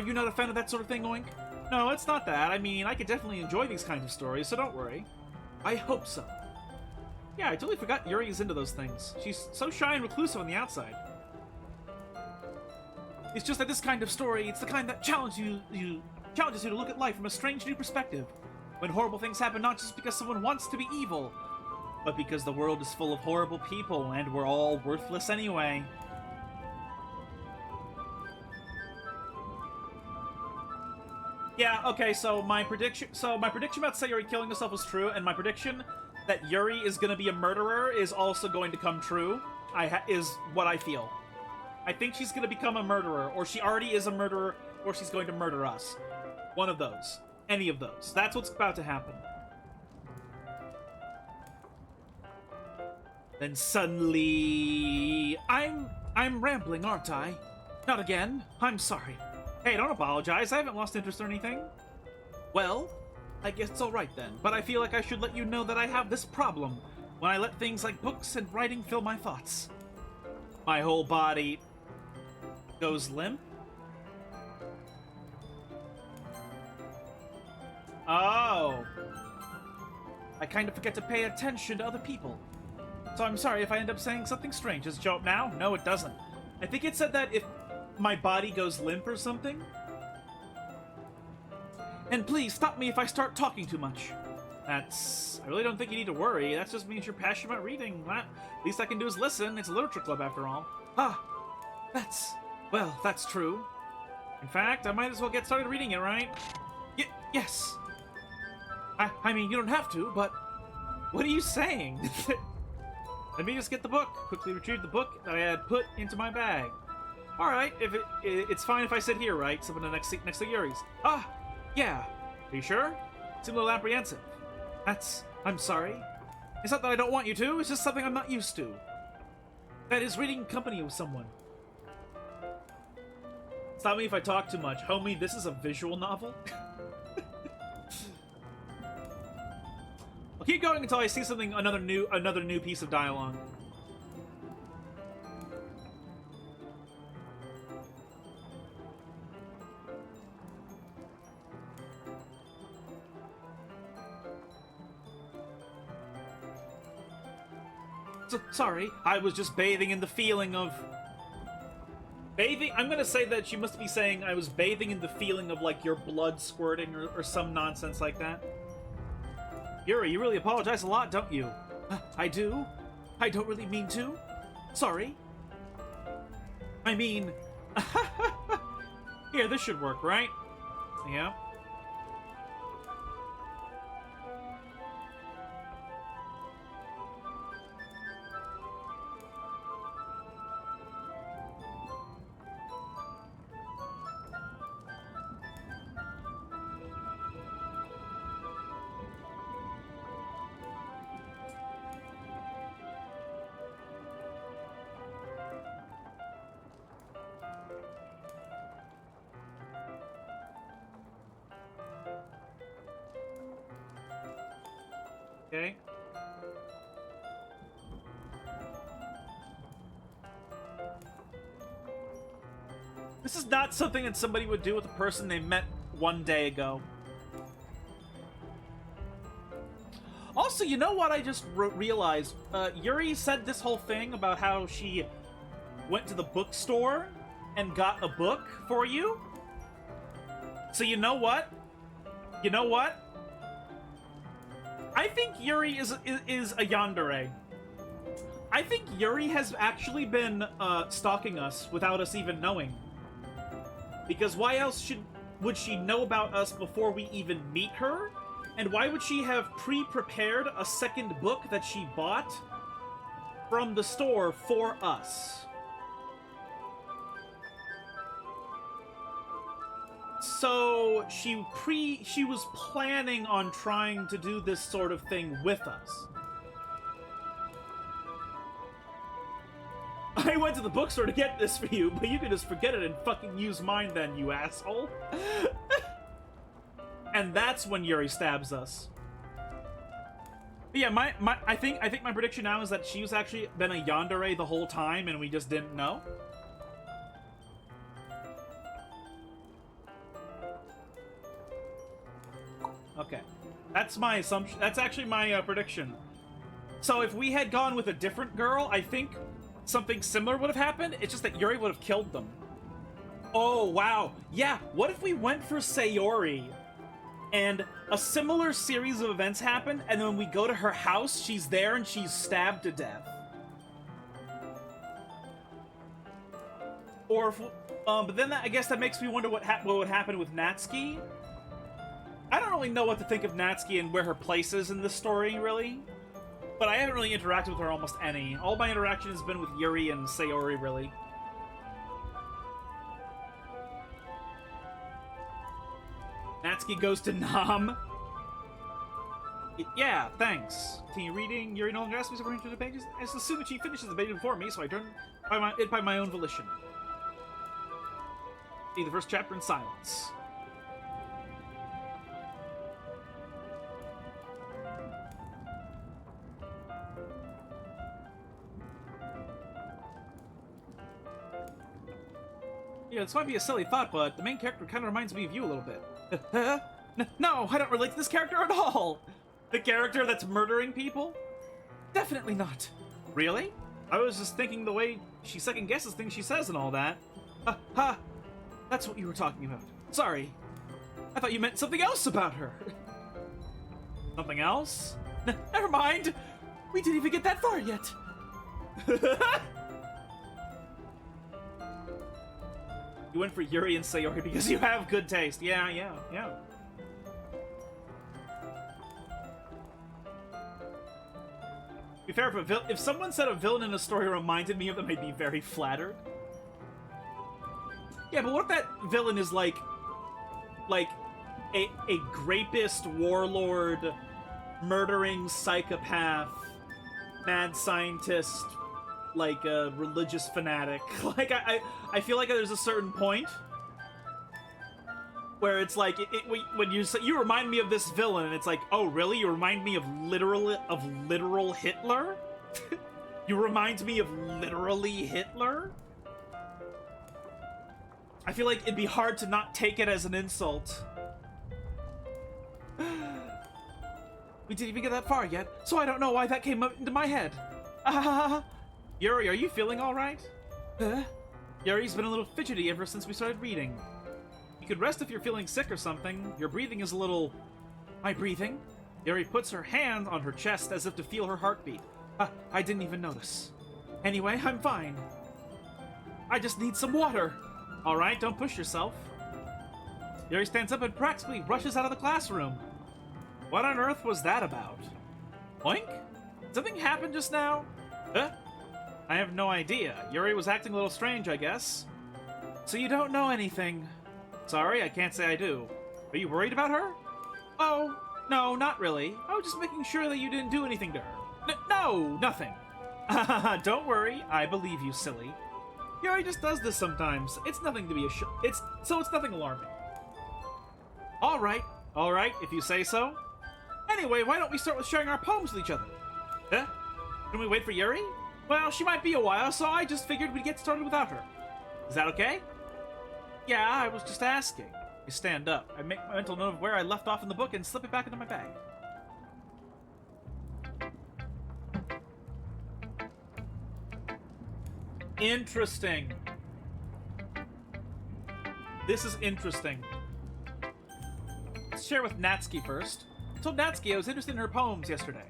you not a fan of that sort of thing, Oink? No, it's not that. I mean, I could definitely enjoy these kinds of stories, so don't worry. I hope so. Yeah, I totally forgot Yuri is into those things. She's so shy and reclusive on the outside. It's just that this kind of story, it's the kind that challenges you to look at life from a strange new perspective. When horrible things happen not just because someone wants to be evil, but because the world is full of horrible people and we're all worthless anyway. Yeah, okay, so my prediction about Sayori killing herself was true, and my prediction that Yuri is going to be a murderer is also going to come true. Is what I feel. I think she's going to become a murderer, or she already is a murderer, or she's going to murder us. One of those. Any of those. That's what's about to happen. Then suddenly... I'm rambling, aren't I? Not again. I'm sorry. Hey, don't apologize. I haven't lost interest or anything. Well, I guess it's alright then, but I feel like I should let you know that I have this problem when I let things like books and writing fill my thoughts. My whole body goes limp. Oh. I kind of forget to pay attention to other people. So I'm sorry if I end up saying something strange. Does it show up now? No, it doesn't. I think it said that if my body goes limp or something. And please, stop me if I start talking too much. I really don't think you need to worry. That just means you're passionate about reading. Least I can do is listen. It's a literature club after all. That's true. In fact, I might as well get started reading it, right? Yes. I mean, you don't have to, but What are you saying? Let me just get the book. Quickly retrieve the book that I had put into my bag. Alright, if it's fine if I sit here, right? Sit in the next seat next to Yuri's. Ah, yeah. Are you sure? Seem a little apprehensive. I'm sorry. It's not that I don't want you to, it's just something I'm not used to. That is reading company with someone. Stop me if I talk too much. Homie, this is a visual novel? I'll keep going until I see something, another new piece of dialogue. Sorry, I was just bathing in the feeling of... Bathing? I'm gonna say that she must be saying I was bathing in the feeling of, like, your blood squirting or some nonsense like that. Yuri, you really apologize a lot, don't you? I do? I don't really mean to. Sorry. I mean... Here, this should work, right? Yeah. Okay. This is not something that somebody would do with a person they met one day ago. Also, you know what I just realized? Yuri said this whole thing about how she went to the bookstore and got a book for you. So you know what? You know what? I think Yuri is a yandere. I think Yuri has actually been stalking us without us even knowing. Because why else would she know about us before we even meet her? And why would she have pre-prepared a second book that she bought from the store for us? So she was planning on trying to do this sort of thing with us. I went to the bookstore to get this for you, but you can just forget it and fucking use mine then, you asshole. And that's when Yuri stabs us. But yeah, I think my prediction now is that she's actually been a yandere the whole time and we just didn't know. Okay. That's my assumption. That's actually my prediction. So if we had gone with a different girl, I think something similar would have happened. It's just that Yuri would have killed them. Oh, wow. Yeah, what if we went for Sayori and a similar series of events happen, and then when we go to her house, she's there and she's stabbed to death? Or if... but then I guess that makes me wonder what would happen with Natsuki. I don't really know what to think of Natsuki and where her place is in this story, really. But I haven't really interacted with her almost any. All my interaction has been with Yuri and Sayori, really. Natsuki goes to Nam. Yeah, thanks. Continue reading. Yuri no longer asks me to read through the pages. I just assume that she finishes the page before me, so I turn it by my own volition. Read the first chapter in silence. Yeah, this might be a silly thought, but the main character kind of reminds me of you a little bit. No, I don't relate to this character at all! The character that's murdering people? Definitely not. Really? I was just thinking the way she second-guesses things she says and all that. Ha! That's what you were talking about. Sorry. I thought you meant something else about her. Something else? Never mind! We didn't even get that far yet! You went for Yuri and Sayori because you have good taste. Yeah. To be fair, if someone said a villain in a story reminded me of them, I'd be very flattered. Yeah, but what if that villain is like a grapist, warlord, murdering psychopath, mad scientist, like a religious fanatic? Like, I feel like there's a certain point where it's like, when you remind me of this villain, and it's like, oh, really? You remind me of literal Hitler? You remind me of literally Hitler? I feel like it'd be hard to not take it as an insult. We didn't even get that far yet, so I don't know why that came up into my head. Yuri, are you feeling alright? Yuri's been a little fidgety ever since we started reading. You could rest if you're feeling sick or something. Your breathing is a little... My breathing? Yuri puts her hand on her chest as if to feel her heartbeat. I didn't even notice. Anyway, I'm fine. I just need some water. Alright, don't push yourself. Yuri stands up and practically rushes out of the classroom. What on earth was that about? Oink? Did something happen just now? I have no idea. Yuri was acting a little strange, I guess. So you don't know anything. Sorry, I can't say I do. Are you worried about her? Oh, no, not really. I was just making sure that you didn't do anything to her. No, nothing. Don't worry, I believe you, silly. Yuri just does this sometimes. It's nothing to be it's nothing alarming. All right, if you say so. Anyway, why don't we start with sharing our poems with each other? Can we wait for Yuri? Well, she might be a while, so I just figured we'd get started without her. Is that okay? Yeah, I was just asking. I stand up. I make my mental note of where I left off in the book and slip it back into my bag. Interesting. This is interesting. Let's share with Natsuki first. I told Natsuki I was interested in her poems yesterday.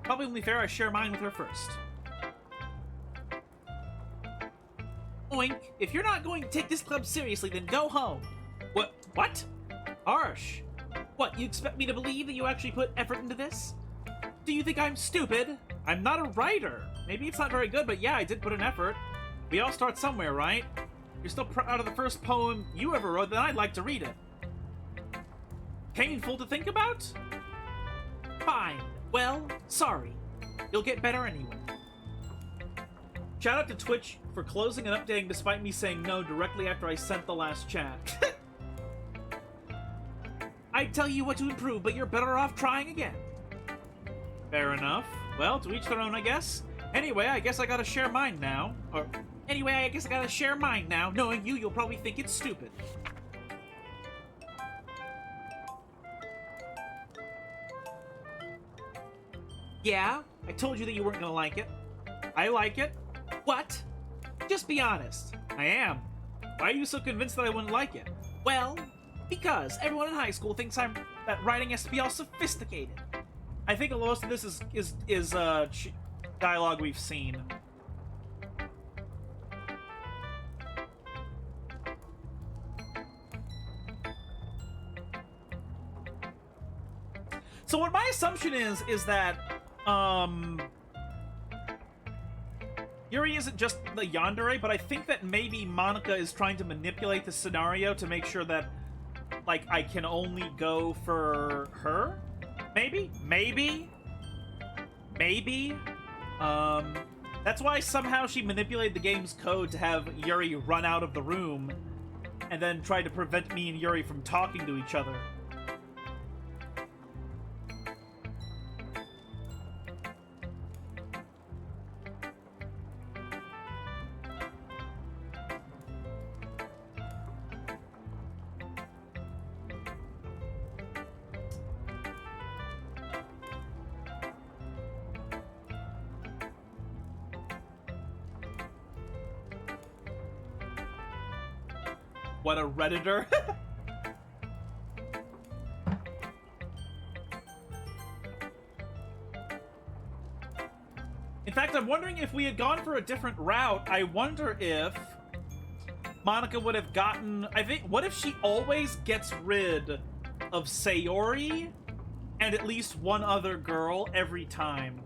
Probably only fair I share mine with her first. Oink, if you're not going to take this club seriously, then go home. What? Harsh. What, you expect me to believe that you actually put effort into this? Do you think I'm stupid? I'm not a writer. Maybe it's not very good, but yeah, I did put an effort. We all start somewhere, right? You're still proud of the first poem you ever wrote, then I'd like to read it. Painful to think about? Fine. Well, sorry. You'll get better anyway. Shout out to Twitch for closing and updating despite me saying no directly after I sent the last chat. I'd tell you what to improve, but you're better off trying again. Fair enough. Well, to each their own, I guess. Anyway, I guess I gotta share mine now. Knowing you'll probably think it's stupid. Yeah, I told you that you weren't gonna like it. I like it. What? Just be honest. I am. Why are you so convinced that I wouldn't like it? Well, because everyone in high school thinks that writing has to be all sophisticated. I think most of this is dialogue we've seen. So what my assumption is that Yuri isn't just the yandere, but I think that maybe Monika is trying to manipulate the scenario to make sure that, like, I can only go for her? Maybe? That's why somehow she manipulated the game's code to have Yuri run out of the room and then try to prevent me and Yuri from talking to each other. What a Redditor. In fact, I'm wondering if we had gone for a different route, I wonder if Monika would have gotten... what if she always gets rid of Sayori and at least one other girl every time?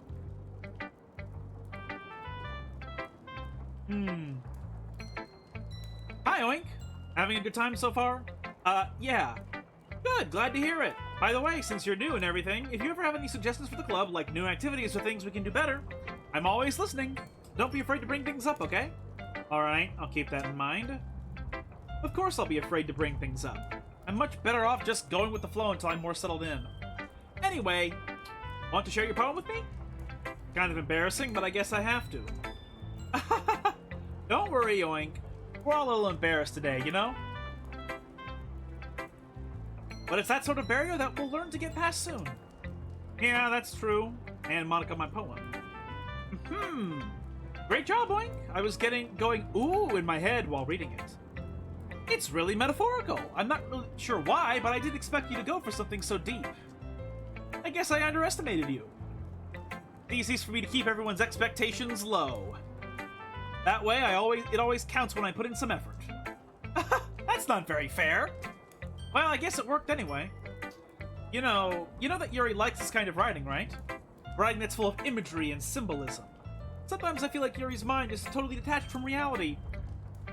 Hi, Oink. Having a good time so far? Yeah. Good, glad to hear it. By the way, since you're new and everything, if you ever have any suggestions for the club, like new activities or things we can do better, I'm always listening. Don't be afraid to bring things up, okay? Alright, I'll keep that in mind. Of course I'll be afraid to bring things up. I'm much better off just going with the flow until I'm more settled in. Anyway, want to share your poem with me? Kind of embarrassing, but I guess I have to. Don't worry, Oink. We're all a little embarrassed today, you know? But it's that sort of barrier that we'll learn to get past soon. Yeah, that's true. And Monika, my poem. Great job, Oink. I was going ooh in my head while reading it. It's really metaphorical. I'm not really sure why, but I didn't expect you to go for something so deep. I guess I underestimated you. It's easy for me to keep everyone's expectations low. That way, it always counts when I put in some effort. That's not very fair. Well, I guess it worked anyway. You know that Yuri likes this kind of writing, right? Writing that's full of imagery and symbolism. Sometimes I feel like Yuri's mind is totally detached from reality.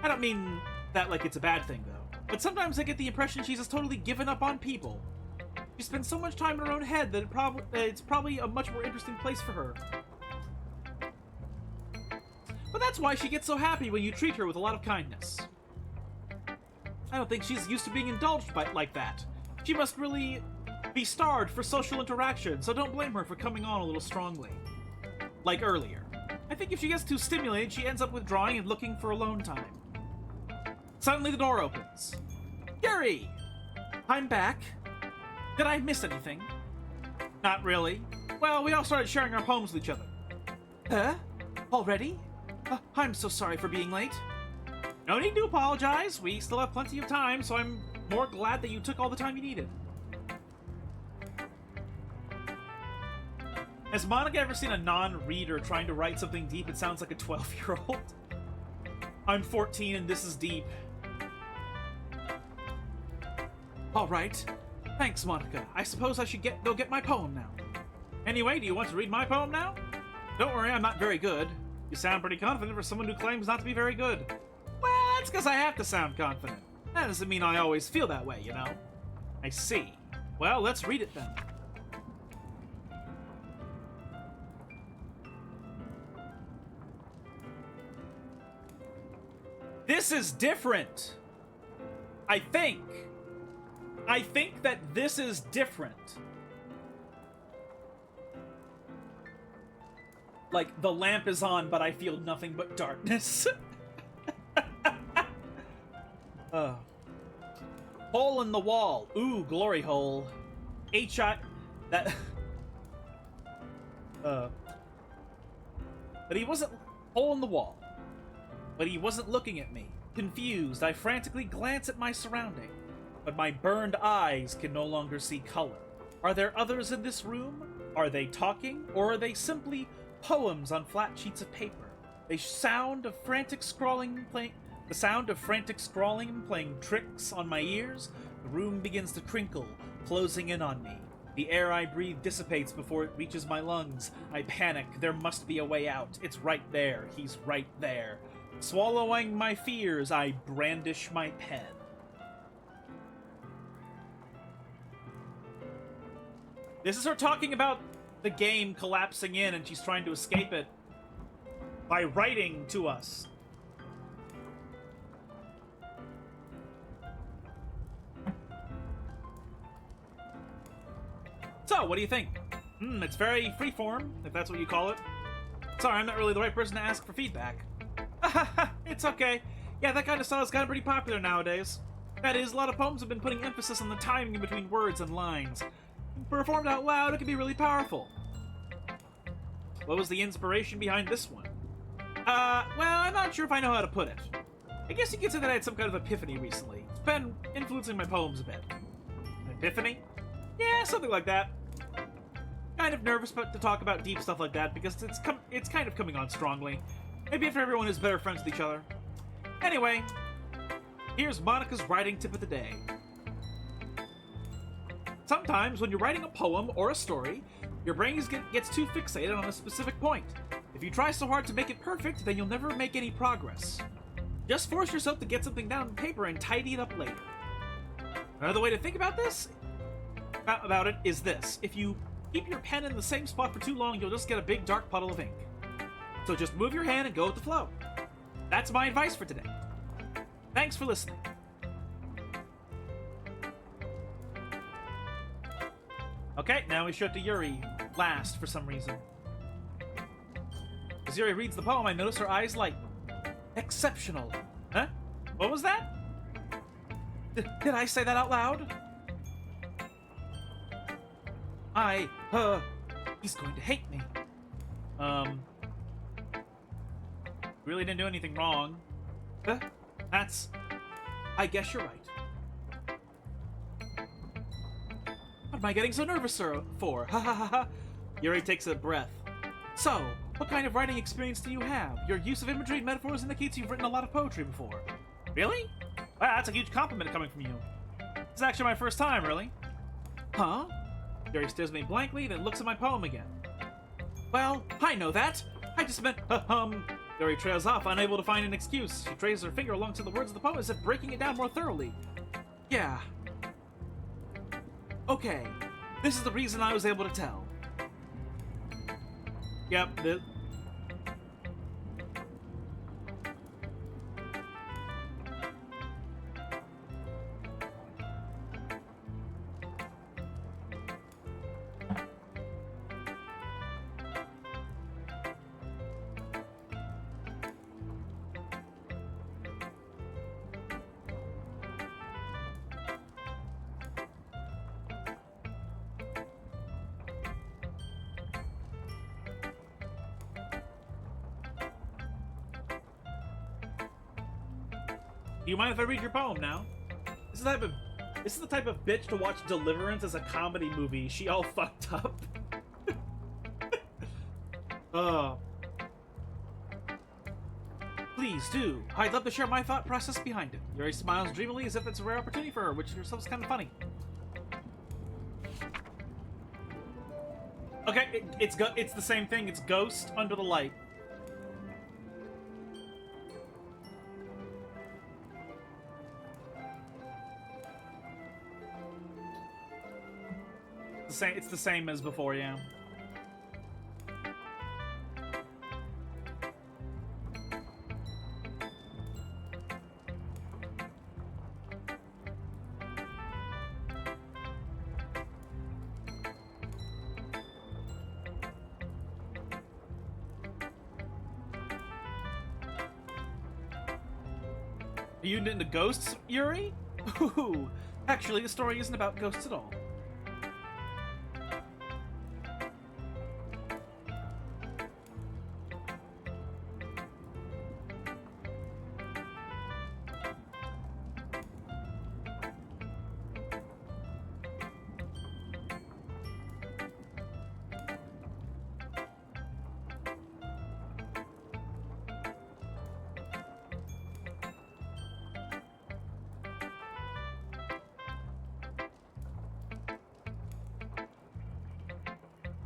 I don't mean that like it's a bad thing, though. But sometimes I get the impression she's just totally given up on people. She spends so much time in her own head that it's probably a much more interesting place for her. But that's why she gets so happy when you treat her with a lot of kindness. I don't think she's used to being indulged by like that. She must really be starved for social interaction, so don't blame her for coming on a little strongly. Like earlier. I think if she gets too stimulated, she ends up withdrawing and looking for alone time. Suddenly the door opens. Yuri! I'm back. Did I miss anything? Not really. Well, we all started sharing our poems with each other. Huh? Already? I'm so sorry for being late. No need to apologize. We still have plenty of time, so I'm more glad that you took all the time you needed. Has Monika ever seen a non-reader trying to write something deep? It sounds like a 12-year-old. I'm 14 and this is deep. Alright. Thanks, Monika. I suppose I should go get my poem now. Anyway, do you want to read my poem now? Don't worry, I'm not very good. You sound pretty confident for someone who claims not to be very good. Well, that's because I have to sound confident. That doesn't mean I always feel that way, you know? I see. Well, let's read it then. This is different. I think that this is different. Like, the lamp is on, but I feel nothing but darkness. Hole in the wall. Ooh, glory hole. That... But he wasn't... Hole in the wall. But he wasn't looking at me. Confused, I frantically glance at my surrounding. But my burned eyes can no longer see color. Are there others in this room? Are they talking? Or are they simply poems on flat sheets of paper? The sound of frantic scrawling and playing tricks on my ears. The room begins to crinkle, closing in on me. The air I breathe dissipates before it reaches my lungs. I panic. There must be a way out. It's right there. He's right there. Swallowing my fears, I brandish my pen. This is her talking about the game collapsing in and she's trying to escape it by writing to us. So, what do you think? It's very freeform, if that's what you call it. Sorry, I'm not really the right person to ask for feedback. It's okay. Yeah, that kind of style is kind of pretty popular nowadays. That is, a lot of poems have been putting emphasis on the timing in between words and lines. Performed out loud, it can be really powerful. What was the inspiration behind this one? Well, I'm not sure if I know how to put it. I guess you could say that I had some kind of epiphany recently. It's been influencing my poems a bit. An epiphany? Yeah, something like that. Kind of nervous to talk about deep stuff like that because it's kind of coming on strongly. Maybe if everyone is better friends with each other. Anyway, here's Monika's writing tip of the day. Sometimes when you're writing a poem or a story, your brain gets too fixated on a specific point. If you try so hard to make it perfect, then you'll never make any progress. Just force yourself to get something down on paper and tidy it up later. Another way to think about it is this. If you keep your pen in the same spot for too long, you'll just get a big dark puddle of ink. So just move your hand and go with the flow. That's my advice for today. Thanks for listening. Okay, now we show it to Yuri last for some reason. As Yuri reads the poem, I notice her eyes lighten. Exceptional. Huh? What was that? Did I say that out loud? He's going to hate me. Really didn't do anything wrong. I guess you're right. What am I getting so nervous for? Ha ha ha ha. Yuri takes a breath. So, what kind of writing experience do you have? Your use of imagery and metaphors indicates you've written a lot of poetry before. Really? Wow, that's a huge compliment coming from you. This is actually my first time, really. Huh? Yuri stares at me blankly, then looks at my poem again. Well, I know that. I just meant, Yuri trails off, unable to find an excuse. She traces her finger alongside the words of the poem as if breaking it down more thoroughly. Yeah. Okay. This is the reason I was able to tell. Yep, Do you mind if I read your poem now? This is the type of bitch to watch Deliverance as a comedy movie. She all fucked up. Please do. I'd love to share my thought process behind it. Yuri smiles dreamily as if it's a rare opportunity for her, which herself is kind of funny. Okay, it's the same thing. It's Ghost Under the Light. It's the same as before, yeah. Are you into ghosts, Yuri? Ooh, actually, the story isn't about ghosts at all.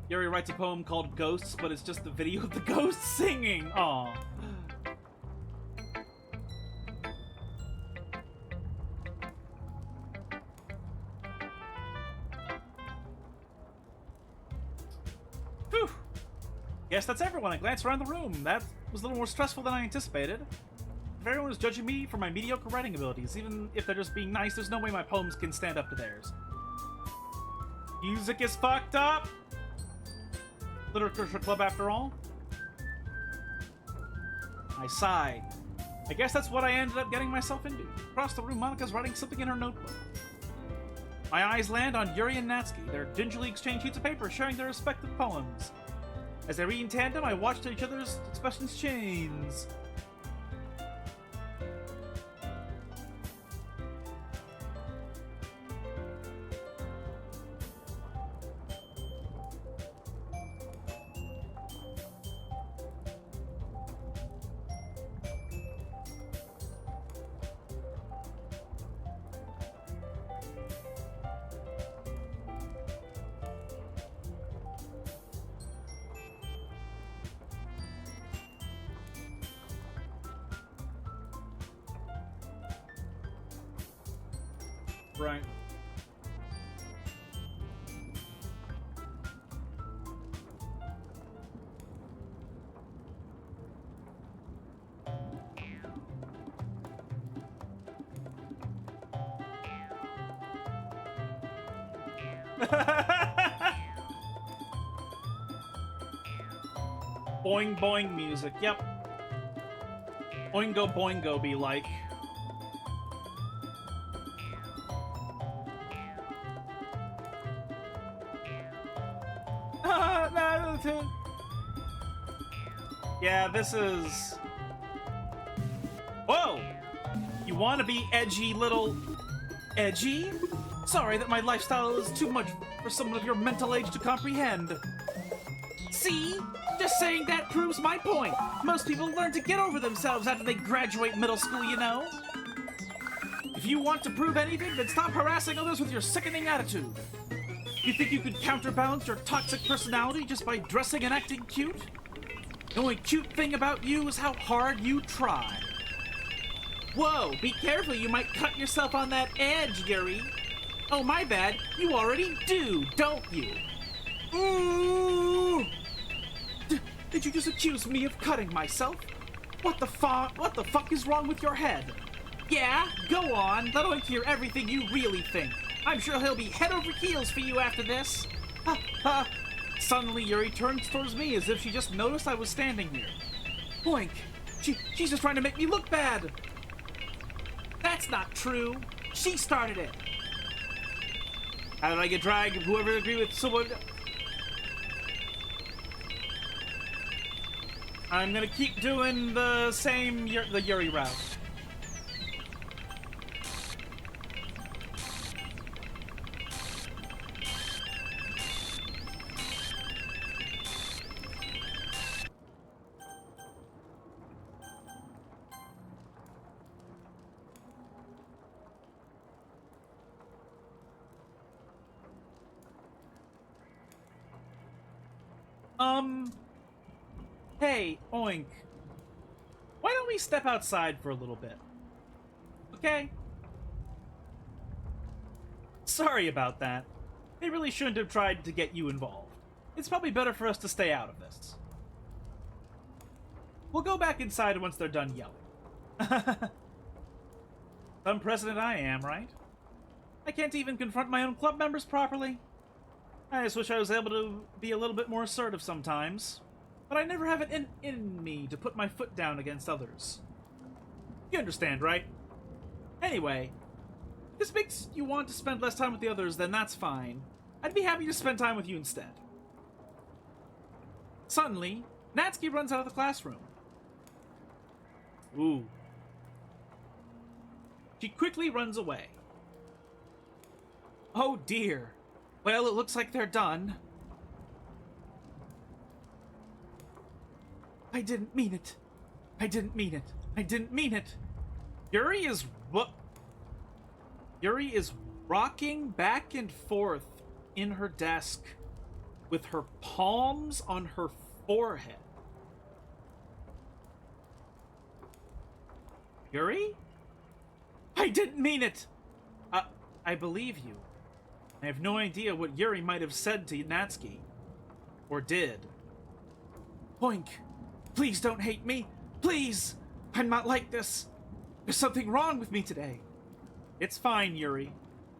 Yuri writes a poem called Ghosts, but it's just the video of the ghosts singing. Aww. Phew. Guess that's everyone. I glanced around the room. That was a little more stressful than I anticipated. If everyone is judging me for my mediocre writing abilities, even if they're just being nice, there's no way my poems can stand up to theirs. Music is fucked up! Literature club after all. I sigh. I guess that's what I ended up getting myself into. Across the room, Monika's writing something in her notebook. My eyes land on Yuri and Natsuki. They gingerly exchange sheets of paper, sharing their respective poems. As they read in tandem, I watch each other's expressions change. Right. Boing boing music, yep. Boingo boingo be like. Yeah, this is... Whoa! You want to be edgy, little... Edgy? Sorry that my lifestyle is too much for someone of your mental age to comprehend. See? Just saying that proves my point. Most people learn to get over themselves after they graduate middle school, you know? If you want to prove anything, then stop harassing others with your sickening attitude. You think you could counterbalance your toxic personality just by dressing and acting cute? The only cute thing about you is how hard you try. Whoa, be careful, you might cut yourself on that edge, Yuri. Oh, my bad, you already do, don't you? Ooh! Did you just accuse me of cutting myself? What the fuck is wrong with your head? Yeah, go on, let Oink hear everything you really think. I'm sure he'll be head over heels for you after this. Ha ha. Suddenly, Yuri turns towards me as if she just noticed I was standing here. Boink! She's just trying to make me look bad! That's not true! She started it! How did I get dragged? Whoever agreed with someone... I'm gonna keep doing the same the Yuri route. Hey, Oink. Why don't we step outside for a little bit? Okay? Sorry about that. They really shouldn't have tried to get you involved. It's probably better for us to stay out of this. We'll go back inside once they're done yelling. Some president I am, right? I can't even confront my own club members properly. I just wish I was able to be a little bit more assertive sometimes. But I never have it in me to put my foot down against others. You understand, right? Anyway, if this makes you want to spend less time with the others, then that's fine. I'd be happy to spend time with you instead. Suddenly, Natsuki runs out of the classroom. Ooh. She quickly runs away. Oh dear. Well, it looks like they're done. I didn't mean it. I didn't mean it. I didn't mean it. Yuri is rocking back and forth in her desk with her palms on her forehead. Yuri? I didn't mean it. I believe you. I have no idea what Yuri might have said to Natsuki. Or did. Boink. Please don't hate me. Please. I'm not like this. There's something wrong with me today. It's fine, Yuri.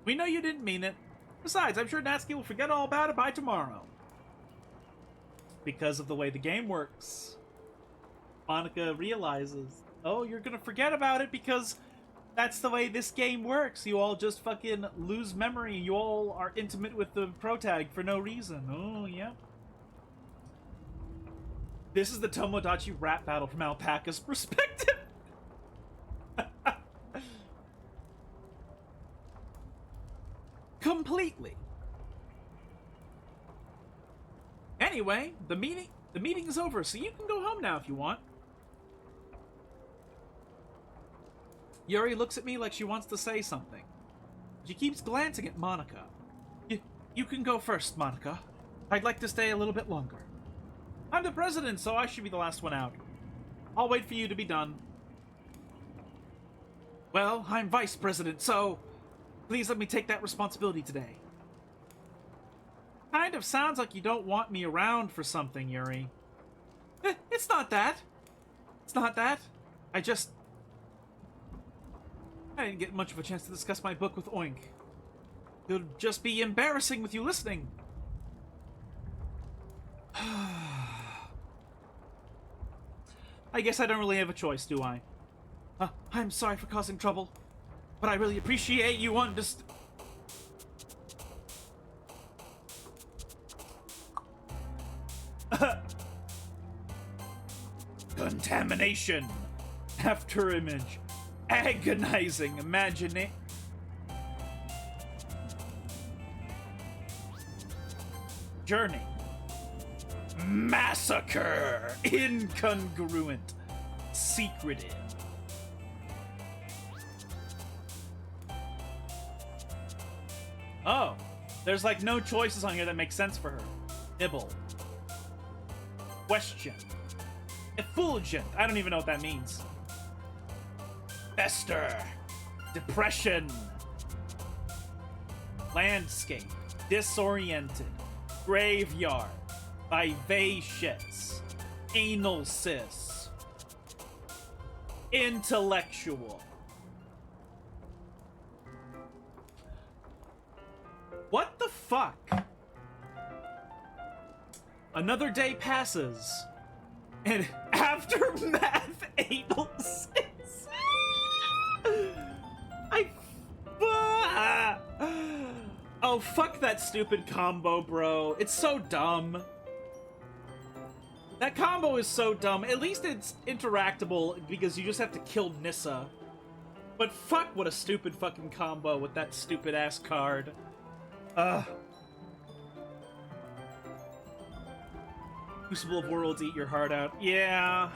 We know you didn't mean it. Besides, I'm sure Natsuki will forget all about it by tomorrow. Because of the way the game works. Monika realizes, oh, you're gonna forget about it because that's the way this game works. You all just fucking lose memory. You all are intimate with the protag for no reason. Oh, yeah. This is the Tomodachi rap battle from Alpaca's perspective. Completely. Anyway, the meeting is over, so you can go home now if you want. Yuri looks at me like she wants to say something. She keeps glancing at Monika. You can go first, Monika. I'd like to stay a little bit longer. I'm the president, so I should be the last one out. I'll wait for you to be done. Well, I'm vice president, so... Please let me take that responsibility today. Kind of sounds like you don't want me around for something, Yuri. It's not that. It's not that. I didn't get much of a chance to discuss my book with Oink. It would just be embarrassing with you listening. I guess I don't really have a choice, do I? I'm sorry for causing trouble, but I really appreciate you Contamination. After image. Agonizing. Imagine. Journey. Massacre. Incongruent. Secretive. Oh. There's like no choices on here that make sense for her. Nibble. Question. Effulgent. I don't even know what that means. Fester. Depression. Landscape. Disoriented. Graveyard. Vivacious. Anal cis. Intellectual. What the fuck? Another day passes. And aftermath anal cis. Oh, fuck that stupid combo, bro. It's so dumb. That combo is so dumb. At least it's interactable because you just have to kill Nissa. But fuck, what a stupid fucking combo with that stupid ass card. Crucible of Worlds, eat your heart out. Yeah.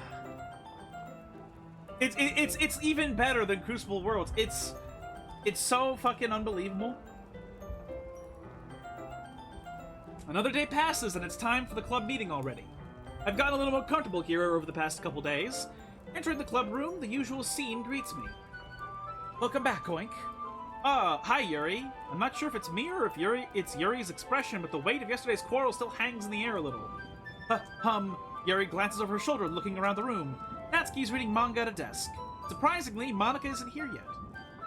It's even better than Crucible of Worlds. It's so fucking unbelievable. Another day passes and it's time for the club meeting already. I've gotten a little more comfortable here over the past couple days. Entering the club room, the usual scene greets me. Welcome back, Oink. Hi, Yuri. I'm not sure if it's me or if it's Yuri's expression, but the weight of yesterday's quarrel still hangs in the air a little. Yuri glances over her shoulder, looking around the room. Natsuki's reading manga at a desk. Surprisingly, Monika isn't here yet.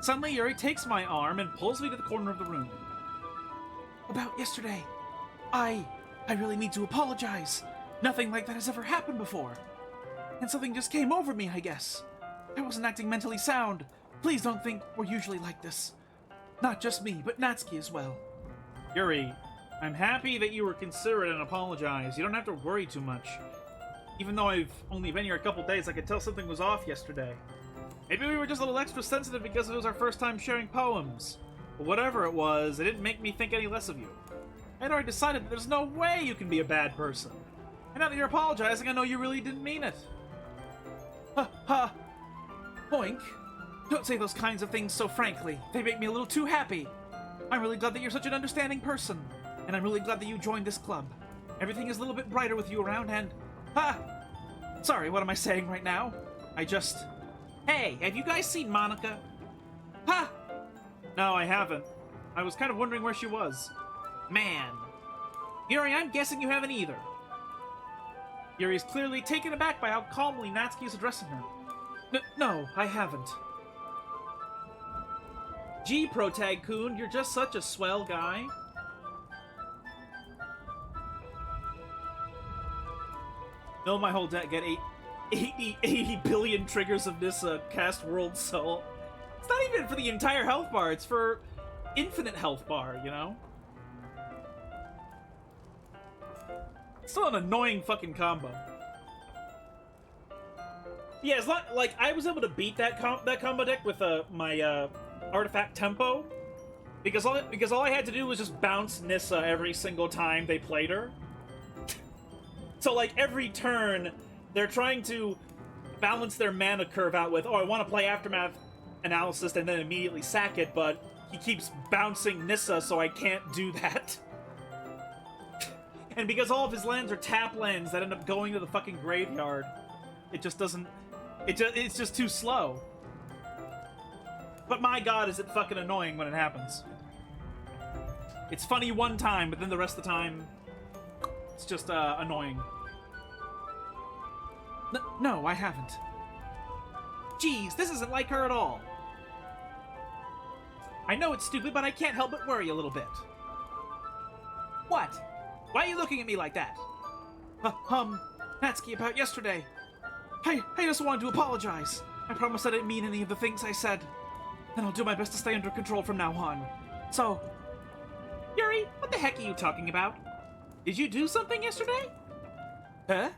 Suddenly, Yuri takes my arm and pulls me to the corner of the room. About yesterday. I really need to apologize. Nothing like that has ever happened before. And something just came over me, I guess. I wasn't acting mentally sound. Please don't think we're usually like this. Not just me, but Natsuki as well. Yuri, I'm happy that you were considerate and apologized. You don't have to worry too much. Even though I've only been here a couple days, I could tell something was off yesterday. Maybe we were just a little extra sensitive because it was our first time sharing poems. But whatever it was, it didn't make me think any less of you. I'd already decided that there's no way you can be a bad person. And now that you're apologizing, I know you really didn't mean it. Oink. Don't say those kinds of things so frankly. They make me a little too happy. I'm really glad that you're such an understanding person. And I'm really glad that you joined this club. Everything is a little bit brighter with you around and... Sorry, what am I saying right now? Hey, have you guys seen Monika? No, I haven't. I was kind of wondering where she was. Man. Yuri, I'm guessing you haven't either. Yuri's clearly taken aback by how calmly Natsuki is addressing her. No, I haven't. Gee, Protag-kun, you're just such a swell guy. Mill my whole deck, get 80 billion triggers of this cast World Soul. It's not even for the entire health bar, it's for infinite health bar, you know? It's still an annoying fucking combo. Yeah, it's not like I was able to beat that combo deck with my artifact tempo because all I had to do was just bounce Nissa every single time they played her. So like every turn, they're trying to balance their mana curve out with, oh, I want to play Aftermath Analysis and then immediately sack it, but he keeps bouncing Nissa, so I can't do that. And because all of his lands are tap lands that end up going to the fucking graveyard, it just doesn't... It's just too slow. But my god, is it fucking annoying when it happens. It's funny one time, but then the rest of the time, it's just, annoying. No, I haven't. Jeez, this isn't like her at all. I know it's stupid, but I can't help but worry a little bit. What? Why are you looking at me like that? Natsuki, about yesterday. I just wanted to apologize. I promise I didn't mean any of the things I said. And I'll do my best to stay under control from now on. So... Yuri, what the heck are you talking about? Did you do something yesterday? Huh?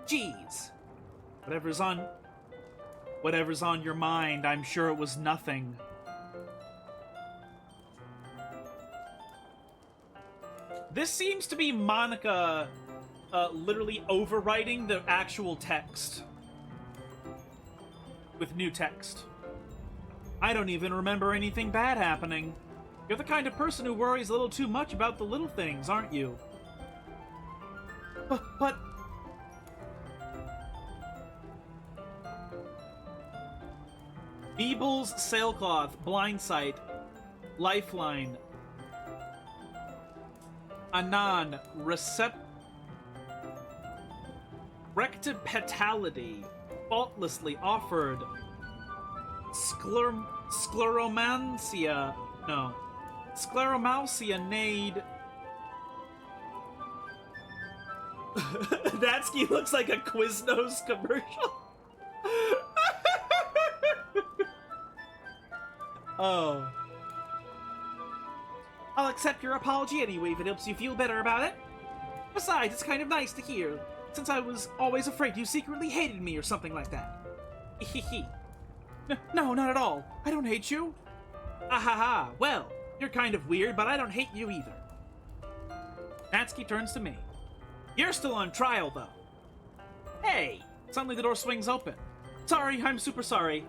Jeez. Whatever's on your mind, I'm sure it was nothing. This seems to be Monika literally overwriting the actual text with new text. I don't even remember anything bad happening. You're the kind of person who worries a little too much about the little things, aren't you? But... Beebles, Sailcloth, Blindsight, Lifeline, Anan, Rectipetality, Faultlessly Offered, Scleromancia, Nade. Natsuki looks like a Quiznos commercial. Oh. I'll accept your apology anyway if it helps you feel better about it. Besides, it's kind of nice to hear, since I was always afraid you secretly hated me or something like that. No, not at all. I don't hate you. Ahaha, well, you're kind of weird, but I don't hate you either. Natsuki turns to me. You're still on trial, though. Hey! Suddenly the door swings open. Sorry, I'm super sorry.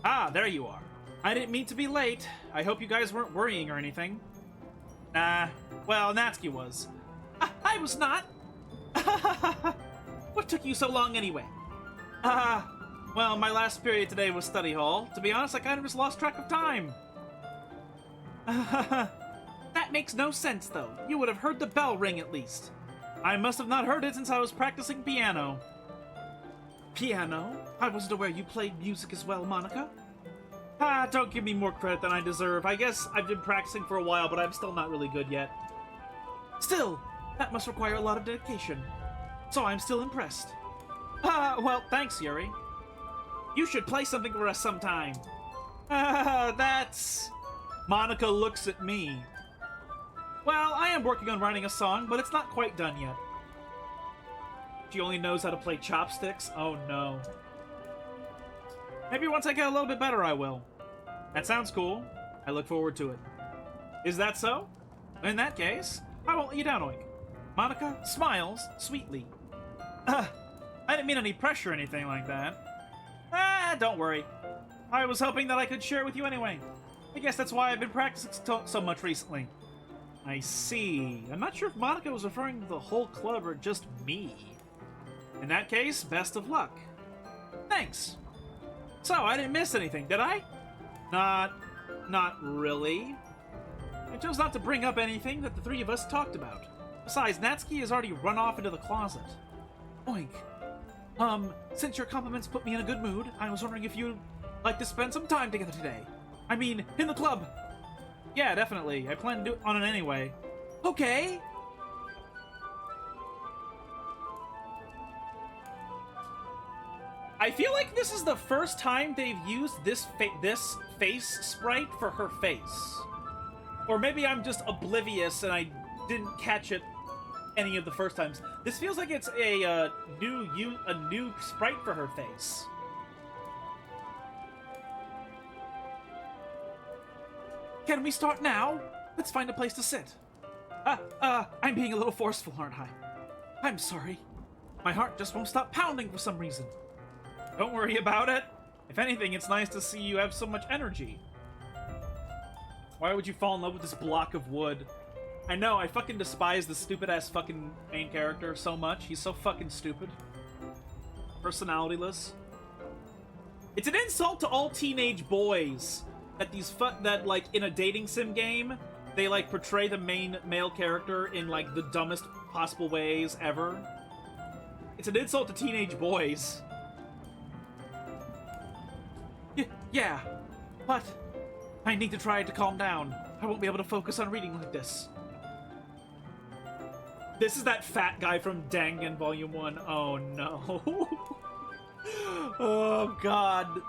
Ah, there you are. I didn't mean to be late. I hope you guys weren't worrying or anything. Well, Natsuki was. I was not. What took you so long anyway? Well, my last period today was study hall. To be honest, I kind of just lost track of time. That makes no sense, though. You would have heard the bell ring at least. I must have not heard it since I was practicing piano. Piano? I wasn't aware you played music as well, Monika. Don't give me more credit than I deserve. I guess I've been practicing for a while, but I'm still not really good yet. Still, that must require a lot of dedication. So I'm still impressed. Well, thanks, Yuri. You should play something for us sometime. That's... Monika looks at me. Well, I am working on writing a song, but it's not quite done yet. She only knows how to play chopsticks? Oh no. Maybe once I get a little bit better, I will. That sounds cool. I look forward to it. Is that so? In that case, I won't let you down, Oink. Monika smiles sweetly. I didn't mean any pressure or anything like that. Don't worry. I was hoping that I could share it with you anyway. I guess that's why I've been practicing so much recently. I see. I'm not sure if Monika was referring to the whole club or just me. In that case, best of luck. Thanks. So, I didn't miss anything, did I? Not really. I chose not to bring up anything that the three of us talked about. Besides, Natsuki has already run off into the closet. Oink. Since your compliments put me in a good mood, I was wondering if you'd like to spend some time together today. I mean, in the club. Yeah, definitely. I plan to do it on it anyway. Okay. I feel like this is the first time they've used this face sprite for her face. Or maybe I'm just oblivious and I didn't catch it any of the first times. This feels like it's a new sprite for her face. Can we start now? Let's find a place to sit. I'm being a little forceful, aren't I? I'm sorry. My heart just won't stop pounding for some reason. Don't worry about it. If anything, it's nice to see you have so much energy. Why would you fall in love with this block of wood? I know, I fucking despise the stupid-ass fucking main character so much. He's so fucking stupid. Personalityless. It's an insult to all teenage boys that that like in a dating sim game, they like portray the main male character in like the dumbest possible ways ever. It's an insult to teenage boys. Yeah, but I need to try to calm down. I won't be able to focus on reading like this. This is that fat guy from Dangan Volume 1. Oh no. Oh god.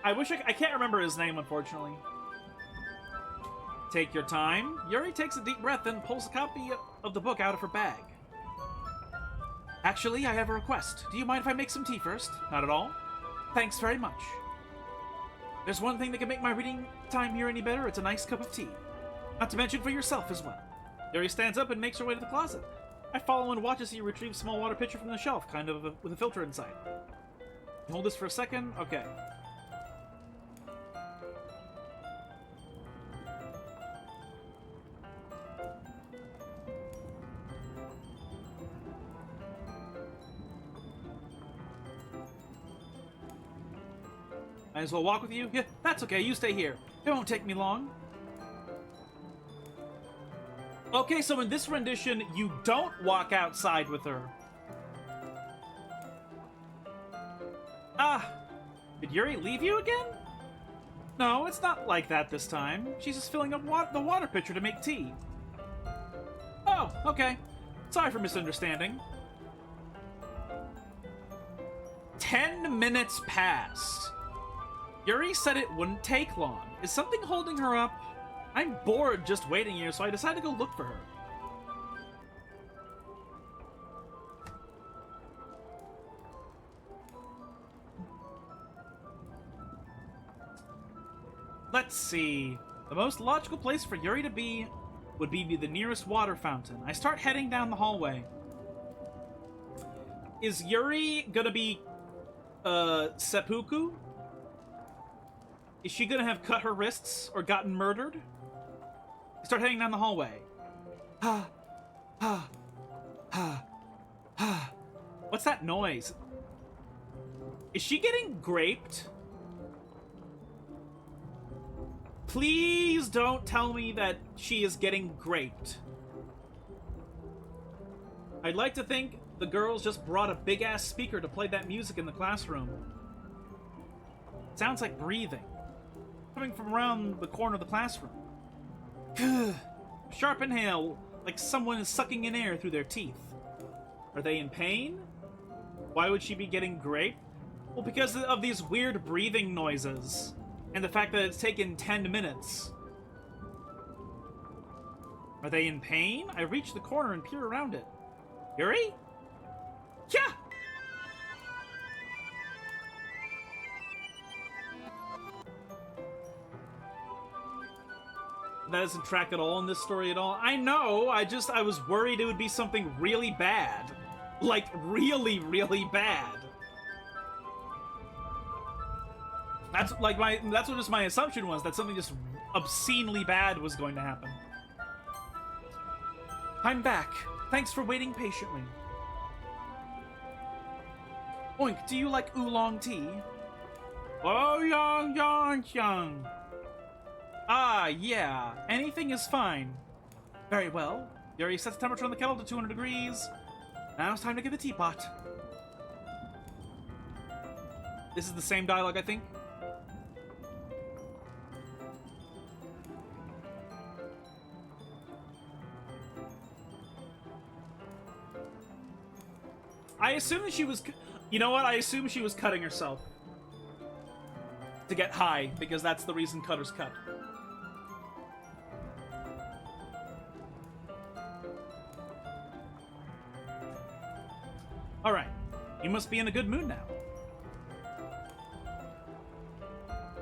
I can't remember his name, unfortunately. Take your time. Yuri takes a deep breath and pulls a copy of the book out of her bag. Actually, I have a request. Do you mind if I make some tea first? Not at all. Thanks very much. There's one thing that can make my reading time here any better. It's a nice cup of tea. Not to mention for yourself as well. Yuri stands up and makes her way to the closet. I follow and watch as you retrieve a small water pitcher from the shelf, kind of with a filter inside. Hold this for a second. Okay. Might as well walk with you? Yeah, that's okay. You stay here. It won't take me long. Okay, so in this rendition, you don't walk outside with her. Ah, did Yuri leave you again? No, it's not like that this time. She's just filling up the water pitcher to make tea. Oh, okay. Sorry for misunderstanding. 10 minutes pass. Yuri said it wouldn't take long. Is something holding her up? I'm bored just waiting here, so I decided to go look for her. Let's see. The most logical place for Yuri to be would be the nearest water fountain. I start heading down the hallway. Is Yuri gonna be, seppuku? Is she gonna have cut her wrists or gotten murdered? I start heading down the hallway. What's that noise? Is she getting graped? Please don't tell me that she is getting graped. I'd like to think the girls just brought a big-ass speaker to play that music in the classroom. It sounds like breathing. Coming from around the corner of the classroom. Sharp inhale, like someone is sucking in air through their teeth. Are they in pain? Why would she be getting graped? Well, because of these weird breathing noises. And the fact that it's taken 10 minutes. Are they in pain? I reach the corner and peer around it. Yuri? Yeah! That doesn't track at all in this story at all. I know, I was worried it would be something really bad. Like, really, really bad. That's what just my assumption was, that something just obscenely bad was going to happen. I'm back. Thanks for waiting patiently. Oink, do you like oolong tea? Oh, young. Ah, yeah. Anything is fine. Very well. Yuri sets the temperature on the kettle to 200 degrees. Now it's time to get the teapot. This is the same dialogue, I think. I assume that she was... You know what? I assume she was cutting herself. To get high, because that's the reason cutters cut. Alright. You must be in a good mood now.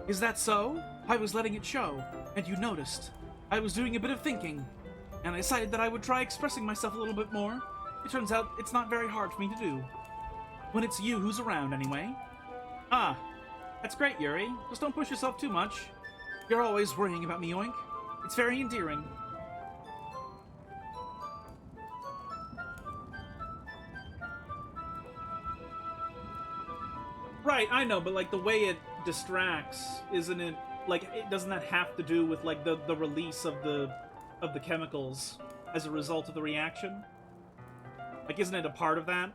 Is that so? I was letting it show, and you noticed. I was doing a bit of thinking, and I decided that I would try expressing myself a little bit more. It turns out it's not very hard for me to do. When it's you who's around, anyway. Ah, that's great, Yuri. Just don't push yourself too much. You're always worrying about me, Oink. It's very endearing. Right, I know, but like the way it distracts, isn't it? Like, doesn't that have to do with like the release of the chemicals as a result of the reaction? Like, isn't it a part of that?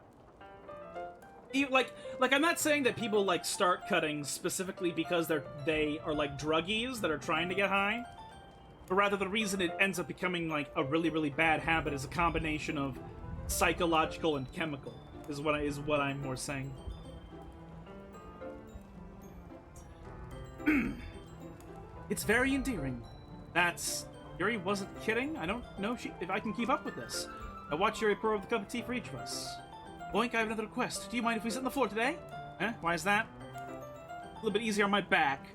Like I'm not saying that people like start cutting specifically because they are like druggies that are trying to get high, but rather the reason it ends up becoming like a really, really bad habit is a combination of psychological and chemical. Is what I'm more saying. It's very endearing. Yuri wasn't kidding. I don't know if I can keep up with this. I watched Yuri pour over the cup of tea for each of us. Boink, I have another request. Do you mind if we sit on the floor today? Huh? Why is that? A little bit easier on my back.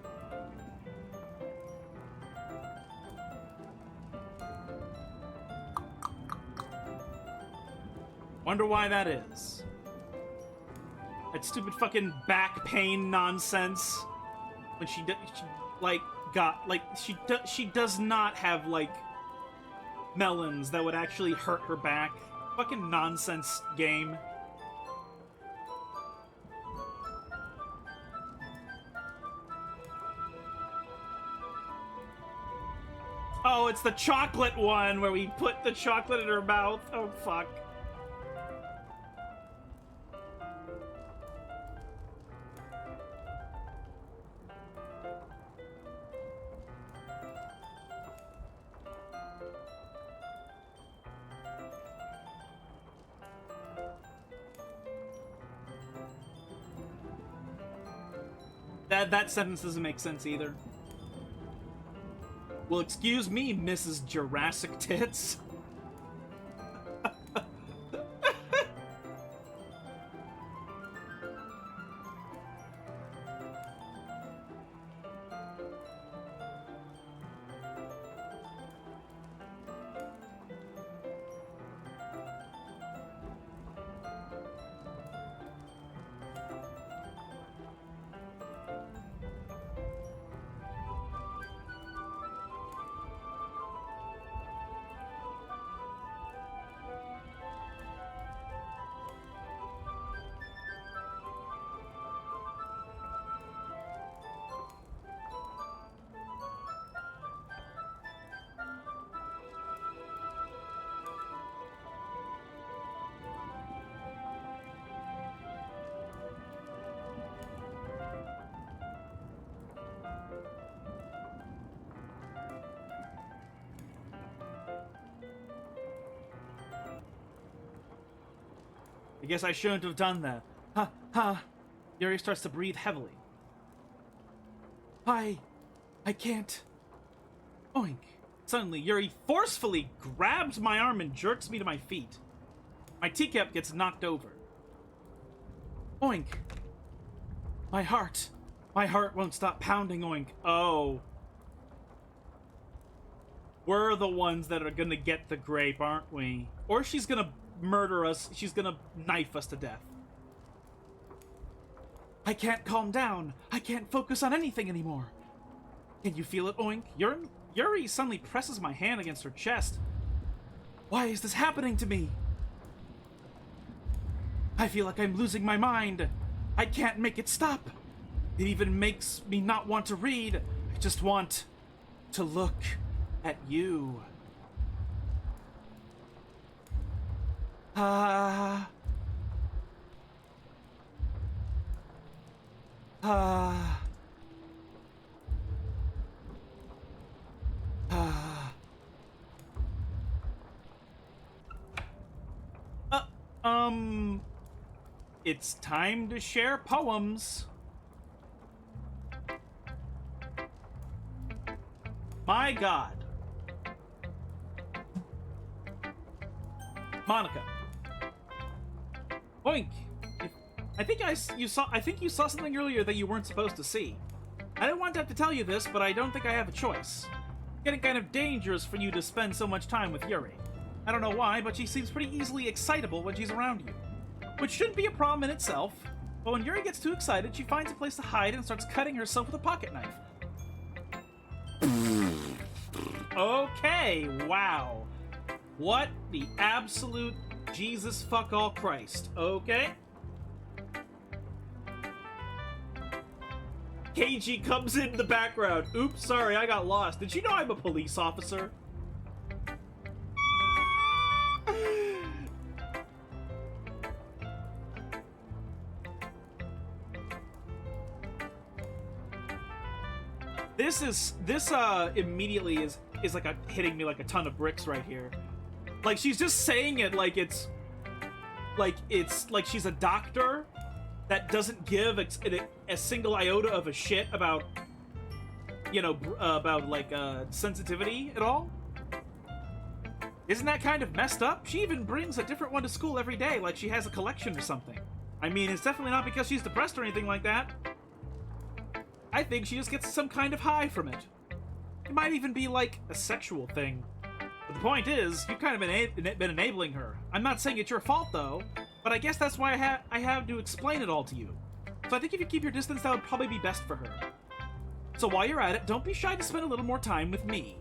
Wonder why that is. That stupid fucking back pain nonsense. When she does not have like melons that would actually hurt her back. Fucking nonsense game. Oh, it's the chocolate one where we put the chocolate in her mouth. Oh, fuck. That sentence doesn't make sense either. Well, excuse me, Mrs. Jurassic Tits. I guess I shouldn't have done that. Ha ha. Yuri starts to breathe heavily. I can't. Oink. Suddenly, Yuri forcefully grabs my arm and jerks me to my feet. My teacup gets knocked over. Oink. My heart won't stop pounding, oink. Oh. We're the ones that are gonna get the grape, aren't we? Or she's gonna murder us. She's gonna knife us to death. I can't calm down. I can't focus on anything anymore. Can you feel it, oink? Yuri suddenly presses my hand against her chest. Why is this happening to me? I feel like I'm losing my mind. I can't make it stop. It even makes me not want to read. I just want to look at you. Ah. Ah. Ah. It's time to share poems. My God. Monika. Boink. I think you saw something earlier that you weren't supposed to see. I didn't want to have to tell you this, but I don't think I have a choice. It's getting kind of dangerous for you to spend so much time with Yuri. I don't know why, but she seems pretty easily excitable when she's around you. Which shouldn't be a problem in itself, but when Yuri gets too excited, she finds a place to hide and starts cutting herself with a pocket knife. Okay, wow. What the absolute Jesus fuck all Christ. Okay. KG comes in the background. Oops, sorry, I got lost. Did you know I'm a police officer? This immediately is like hitting me like a ton of bricks right here. Like, she's just saying it like it's like she's a doctor that doesn't give a single iota of a shit about, you know, about like sensitivity at all. Isn't that kind of messed up? She even brings a different one to school every day, like she has a collection or something. I mean, it's definitely not because she's depressed or anything like that. I think she just gets some kind of high from it. It might even be like a sexual thing. But the point is, you've kind of been enabling her. I'm not saying it's your fault, though, but I guess that's why I have to explain it all to you. So I think if you keep your distance, that would probably be best for her. So while you're at it, don't be shy to spend a little more time with me.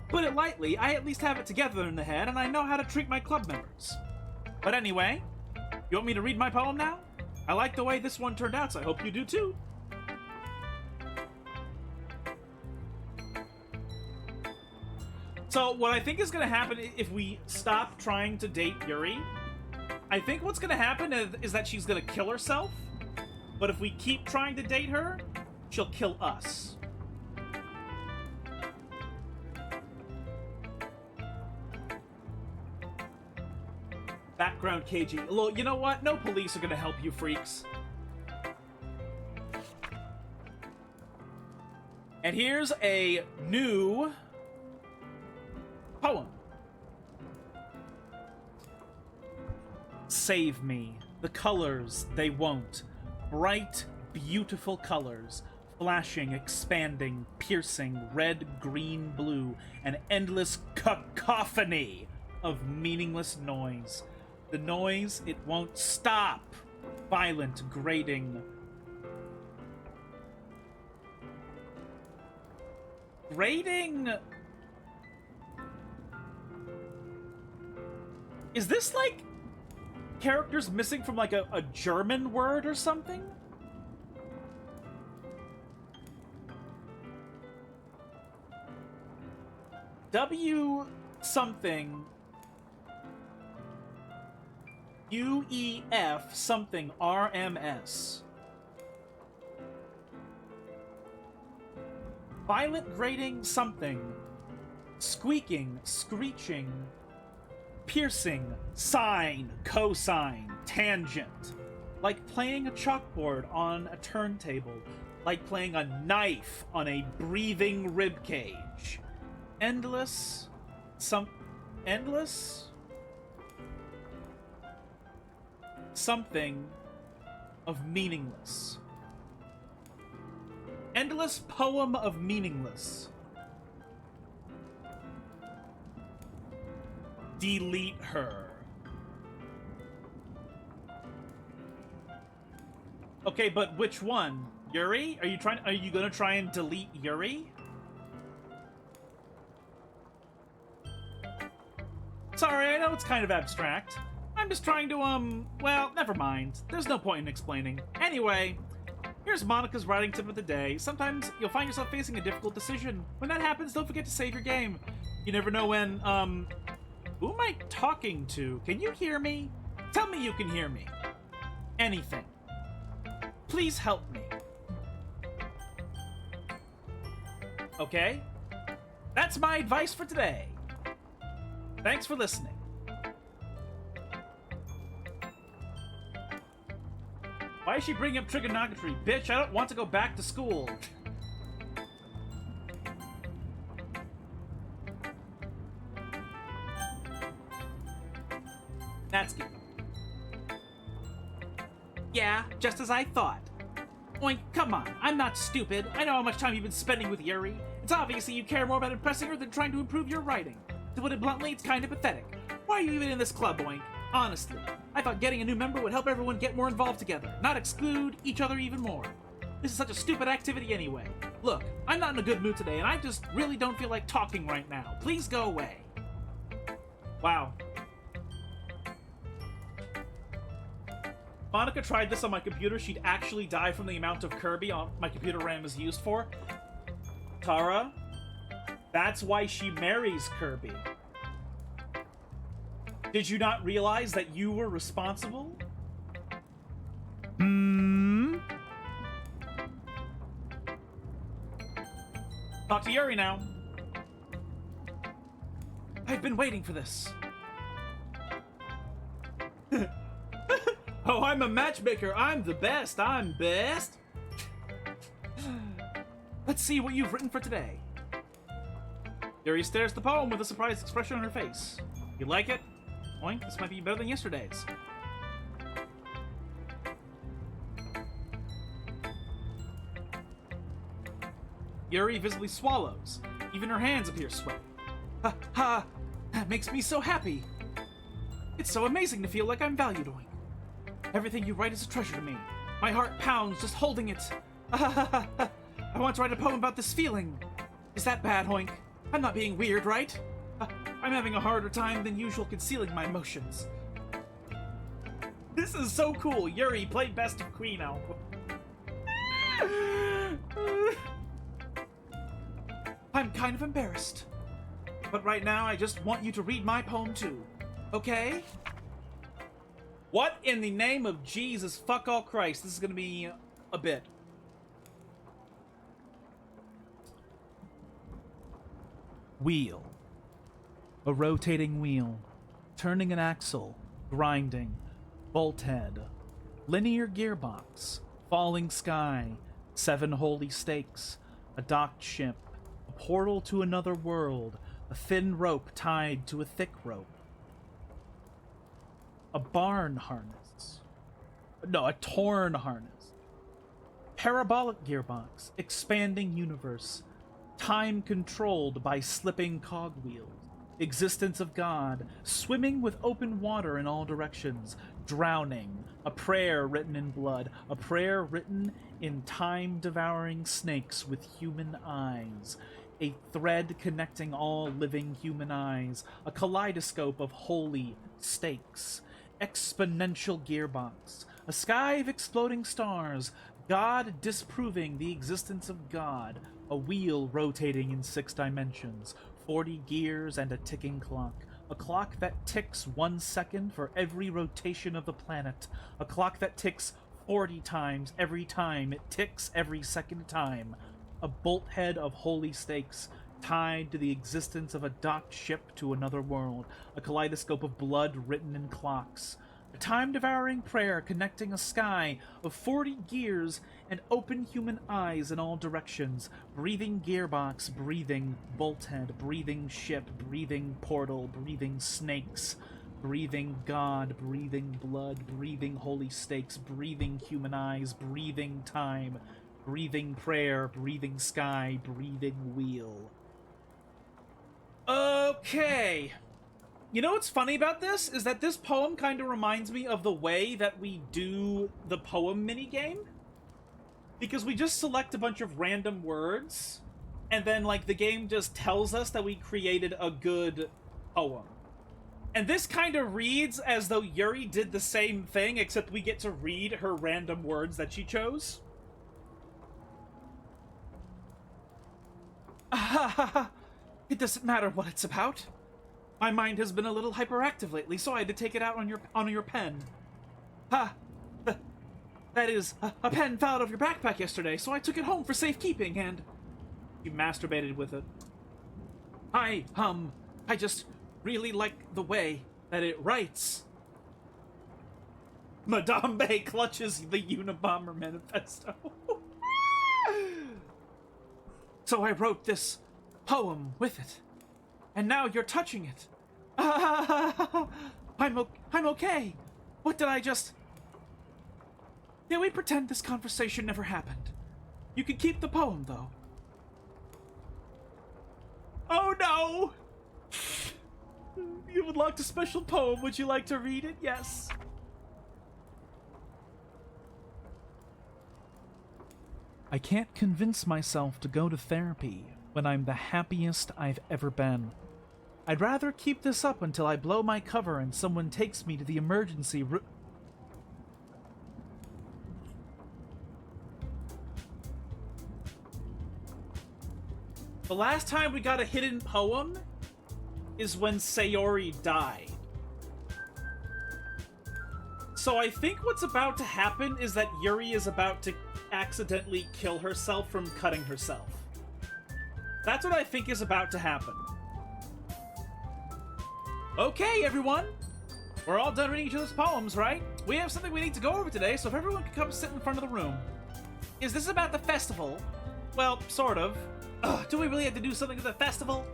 Put it lightly, I at least have it together in the head, and I know how to treat my club members. But anyway, you want me to read my poem now? I like the way this one turned out, so I hope you do too. So what I think is going to happen if we stop trying to date Yuri, I think what's going to happen is that she's going to kill herself. But if we keep trying to date her, she'll kill us. Background KG. Look, you know what? No police are going to help you freaks. And here's a new poem. Save me. The colors, they won't. Bright, beautiful colors. Flashing, expanding, piercing, red, green, blue. An endless cacophony of meaningless noise. The noise, it won't stop. Violent, grating. Grating? Is this like characters missing from like a German word or something? W something UEF something RMS. Violent grating something. Squeaking, screeching, piercing, sine, cosine, tangent. Like playing a chalkboard on a turntable. Like playing a knife on a breathing ribcage. Endless. Endless? Something of meaningless. Endless poem of meaningless. Delete her. Okay, but which one? Yuri? Are you gonna try and delete Yuri? Sorry, I know it's kind of abstract. I'm just trying to, well, never mind. There's no point in explaining. Anyway, here's Monika's writing tip of the day. Sometimes you'll find yourself facing a difficult decision. When that happens, don't forget to save your game. You never know when, who am I talking to? Can you hear me? Tell me you can hear me. Anything. Please help me. Okay? That's my advice for today. Thanks for listening. Why is she bringing up trigonometry? Bitch, I don't want to go back to school. Natsuki. Yeah, just as I thought. Oink, come on, I'm not stupid. I know how much time you've been spending with Yuri. It's obvious you care more about impressing her than trying to improve your writing. To put it bluntly, it's kind of pathetic. Why are you even in this club, Oink? Honestly, I thought getting a new member would help everyone get more involved together, not exclude each other even more. This is such a stupid activity anyway. Look, I'm not in a good mood today, and I just really don't feel like talking right now. Please go away. Wow. Monika tried this on my computer, she'd actually die from the amount of Kirby my computer RAM is used for. Tara, that's why she marries Kirby. Did you not realize that you were responsible? Talk to Yuri now. I've been waiting for this. Oh, I'm a matchmaker. I'm the best. I'm best. Let's see what you've written for today. Yuri stares at the poem with a surprised expression on her face. You like it? Oink, this might be better than yesterday's. Yuri visibly swallows. Even her hands appear sweaty. Ha ha! That makes me so happy! It's so amazing to feel like I'm valued, Oink. Everything you write is a treasure to me. My heart pounds just holding it. I want to write a poem about this feeling. Is that bad, Oink? I'm not being weird, right? I'm having a harder time than usual concealing my emotions. This is so cool. Yuri, play Best of Queen album. I'm kind of embarrassed. But right now, I just want you to read my poem too. Okay? What in the name of Jesus fuck all Christ? This is gonna be a bit. Wheel. A rotating wheel. Turning an axle. Grinding. Bolt head. Linear gearbox. Falling sky. 7 holy stakes. A docked ship. A portal to another world. A thin rope tied to a thick rope. A barn harness. No, a torn harness. Parabolic gearbox. Expanding universe. Time controlled by slipping cogwheels. Existence of God. Swimming with open water in all directions. Drowning. A prayer written in blood. A prayer written in time-devouring snakes with human eyes. A thread connecting all living human eyes. A kaleidoscope of holy stakes. Exponential gearbox. A sky of exploding stars. God disproving the existence of God. A wheel rotating in 6 dimensions. 40 gears and a ticking clock. A clock that ticks 1 second for every rotation of the planet. A clock that ticks 40 times every time it ticks every second time. A bolt head of holy stakes tied to the existence of a docked ship to another world. A kaleidoscope of blood written in clocks. A time-devouring prayer connecting a sky of 40 gears and open human eyes in all directions. Breathing gearbox, breathing bolt head, breathing ship, breathing portal, breathing snakes, breathing God, breathing blood, breathing holy stakes, breathing human eyes, breathing time, breathing prayer, breathing sky, breathing wheel. Okay. You know what's funny about this? Is that this poem kind of reminds me of the way that we do the poem minigame. Because we just select a bunch of random words, and then, like, the game just tells us that we created a good poem. And this kind of reads as though Yuri did the same thing, except we get to read her random words that she chose. It doesn't matter what it's about. My mind has been a little hyperactive lately, so I had to take it out on your pen. That is, a pen fell out of your backpack yesterday, so I took it home for safekeeping, and you masturbated with it. I just really like the way that it writes. Madame Bay clutches the Unabomber manifesto. So I wrote this poem with it. And now you're touching it. I'm okay. What did I just... Yeah, we pretend this conversation never happened. You can keep the poem, though. Oh, no! You've unlocked a special poem. Would you like to read it? Yes. I can't convince myself to go to therapy when I'm the happiest I've ever been. I'd rather keep this up until I blow my cover and someone takes me to the emergency room. The last time we got a hidden poem is when Sayori died. So I think what's about to happen is that Yuri is about to accidentally kill herself from cutting herself. That's what I think is about to happen. Okay, everyone. We're all done reading each other's poems, right? We have something we need to go over today, so if everyone could come sit in front of the room. Is this about the festival? Well, sort of. Ugh, do we really have to do something at the festival?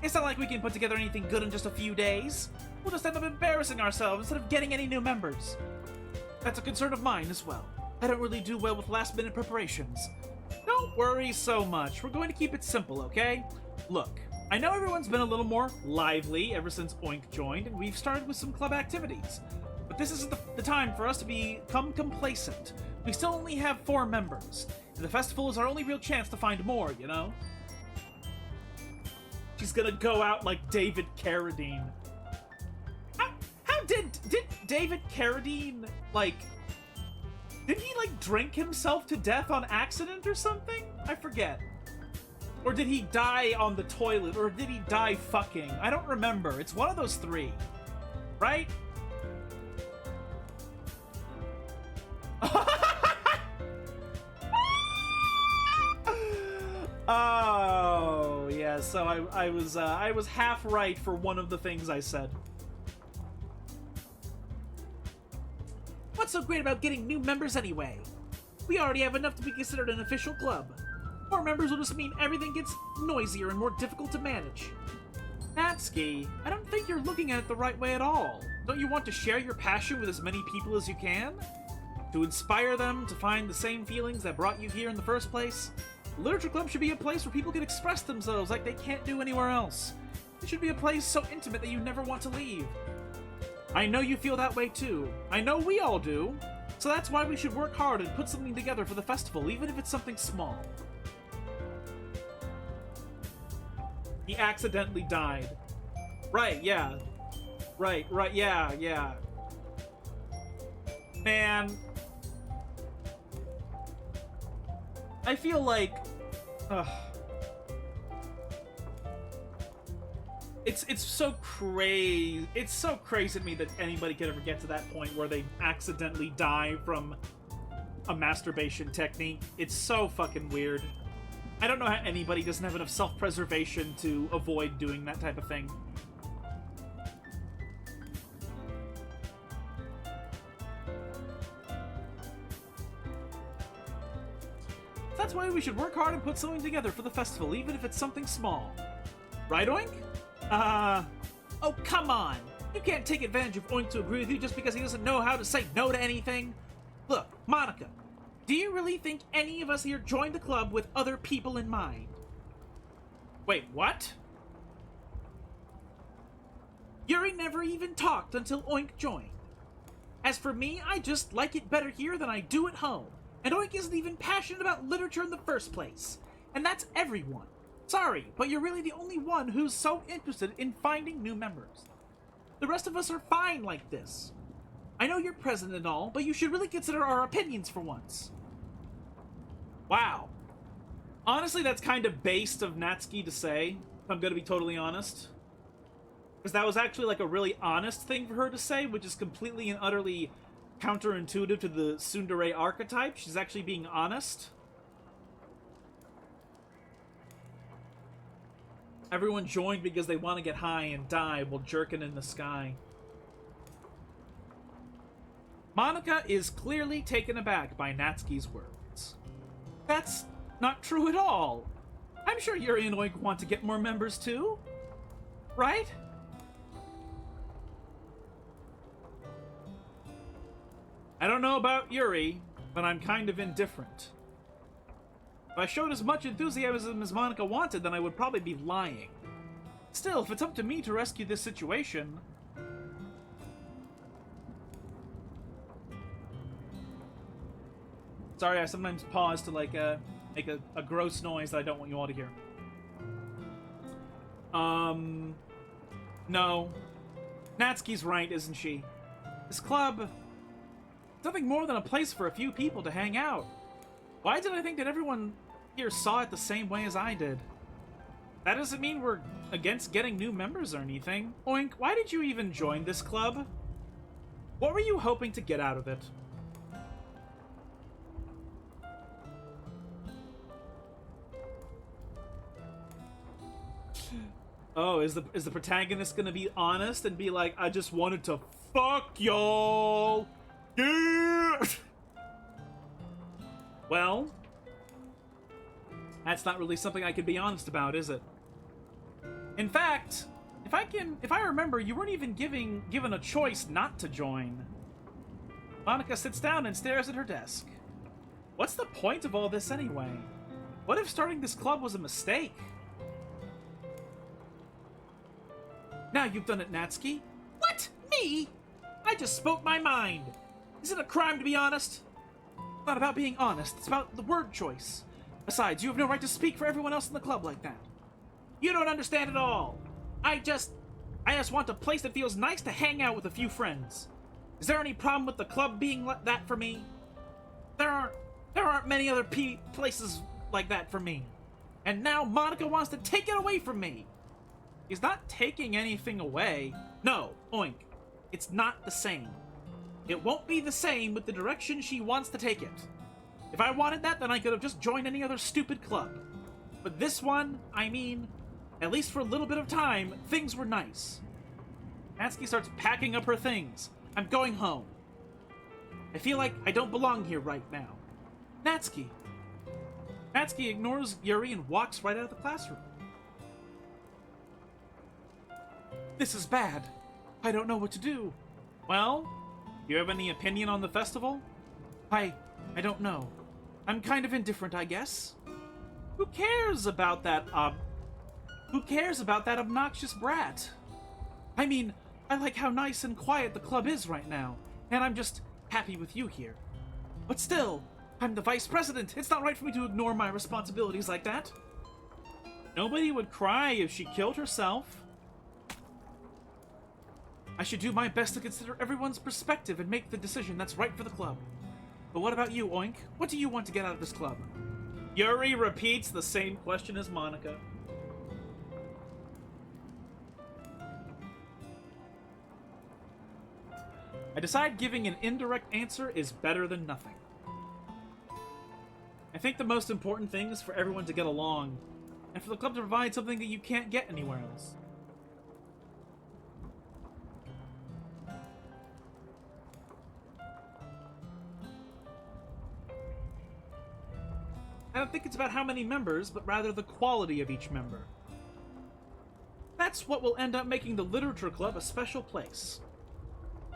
It's not like we can put together anything good in just a few days. We'll just end up embarrassing ourselves instead of getting any new members. That's a concern of mine as well. I don't really do well with last-minute preparations. Don't worry so much. We're going to keep it simple, okay? Look, I know everyone's been a little more lively ever since Oink joined, and we've started with some club activities. But this isn't the time for us to become complacent. We still only have 4 members, and the festival is our only real chance to find more, you know? She's gonna go out like David Carradine. How did David Carradine, like... Did he, like, drink himself to death on accident or something? I forget. Or did he die on the toilet? Or did he die fucking? I don't remember. It's one of those 3. Right? Oh, yeah, so I was half right for one of the things I said. What's so great about getting new members anyway? We already have enough to be considered an official club. More members will just mean everything gets noisier and more difficult to manage. Natsuki, I don't think you're looking at it the right way at all. Don't you want to share your passion with as many people as you can? To inspire them to find the same feelings that brought you here in the first place? The Literature Club should be a place where people can express themselves like they can't do anywhere else. It should be a place so intimate that you never want to leave. I know you feel that way too. I know we all do. So that's why we should work hard and put something together for the festival, even if it's something small. He accidentally died. Right, yeah. Right, yeah. Man. I feel like... It's so crazy. It's so crazy to me that anybody could ever get to that point where they accidentally die from a masturbation technique. It's so fucking weird. I don't know how anybody doesn't have enough self-preservation to avoid doing that type of thing. That's why we should work hard and put something together for the festival, even if it's something small. Right, Oink? Oh, come on! You can't take advantage of Oink to agree with you just because he doesn't know how to say no to anything. Look, Monika, do you really think any of us here joined the club with other people in mind? Wait, what? Yuri never even talked until Oink joined. As for me, I just like it better here than I do at home. And Oink isn't even passionate about literature in the first place. And that's everyone. Sorry, but you're really the only one who's so interested in finding new members. The rest of us are fine like this. I know you're president and all, but you should really consider our opinions for once. Wow. Honestly, that's kind of based of Natsuki to say, if I'm gonna be totally honest. Because that was actually like a really honest thing for her to say, which is completely and utterly counterintuitive to the tsundere archetype. She's actually being honest. Everyone joined because they want to get high and die while jerking in the sky. Monika is clearly taken aback by Natsuki's words. That's not true at all. I'm sure Yuri and Oink want to get more members too. Right? I don't know about Yuri, but I'm kind of indifferent. If I showed as much enthusiasm as Monika wanted, then I would probably be lying. Still, if it's up to me to rescue this situation... Sorry, I sometimes pause to, like, make a gross noise that I don't want you all to hear. No. Natsuki's right, isn't she? This club... It's nothing more than a place for a few people to hang out. Why did I think that everyone here saw it the same way as I did? That doesn't mean we're against getting new members or anything. Oink, why did you even join this club? What were you hoping to get out of it? Oh, is the protagonist gonna be honest and be like, I just wanted to fuck y'all? Yeah! Well, that's not really something I can be honest about, is it? In fact, if I remember, you weren't even given a choice not to join. Monika sits down and stares at her desk. What's the point of all this anyway? What if starting this club was a mistake? Now you've done it, Natsuki. What? Me? I just spoke my mind. Is it a crime to be honest? It's not about being honest. It's about the word choice. Besides, you have no right to speak for everyone else in the club like that. You don't understand at all. I just want a place that feels nice to hang out with a few friends. Is there any problem with the club being that for me? There aren't many other places like that for me. And now Monika wants to take it away from me. He's not taking anything away. No, Oink. It's not the same. It won't be the same with the direction she wants to take it. If I wanted that, then I could have just joined any other stupid club. But this one, I mean, at least for a little bit of time, things were nice. Natsuki starts packing up her things. I'm going home. I feel like I don't belong here right now. Natsuki. Natsuki ignores Yuri and walks right out of the classroom. This is bad. I don't know what to do. Well, do you have any opinion on the festival? I don't know. I'm kind of indifferent, I guess. Who cares about that obnoxious brat? I mean, I like how nice and quiet the club is right now, and I'm just happy with you here. But still, I'm the vice president. It's not right for me to ignore my responsibilities like that. Nobody would cry if she killed herself. I should do my best to consider everyone's perspective and make the decision that's right for the club. But what about you, Oink? What do you want to get out of this club? Yuri repeats the same question as Monika. I decide giving an indirect answer is better than nothing. I think the most important thing is for everyone to get along, and for the club to provide something that you can't get anywhere else. I don't think it's about how many members, but rather the quality of each member. That's what will end up making the Literature Club a special place.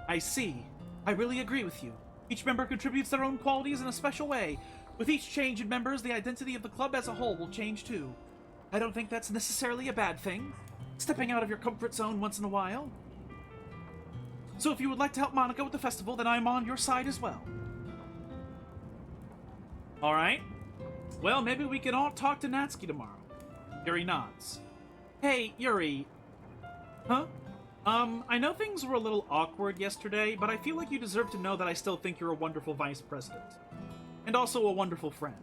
I see. I really agree with you. Each member contributes their own qualities in a special way. With each change in members, the identity of the club as a whole will change too. I don't think that's necessarily a bad thing. Stepping out of your comfort zone once in a while. So if you would like to help Monika with the festival, then I'm on your side as well. Alright. Well, maybe we can all talk to Natsuki tomorrow. Yuri nods. Hey, Yuri. Huh? I know things were a little awkward yesterday, but I feel like you deserve to know that I still think you're a wonderful vice president. And also a wonderful friend.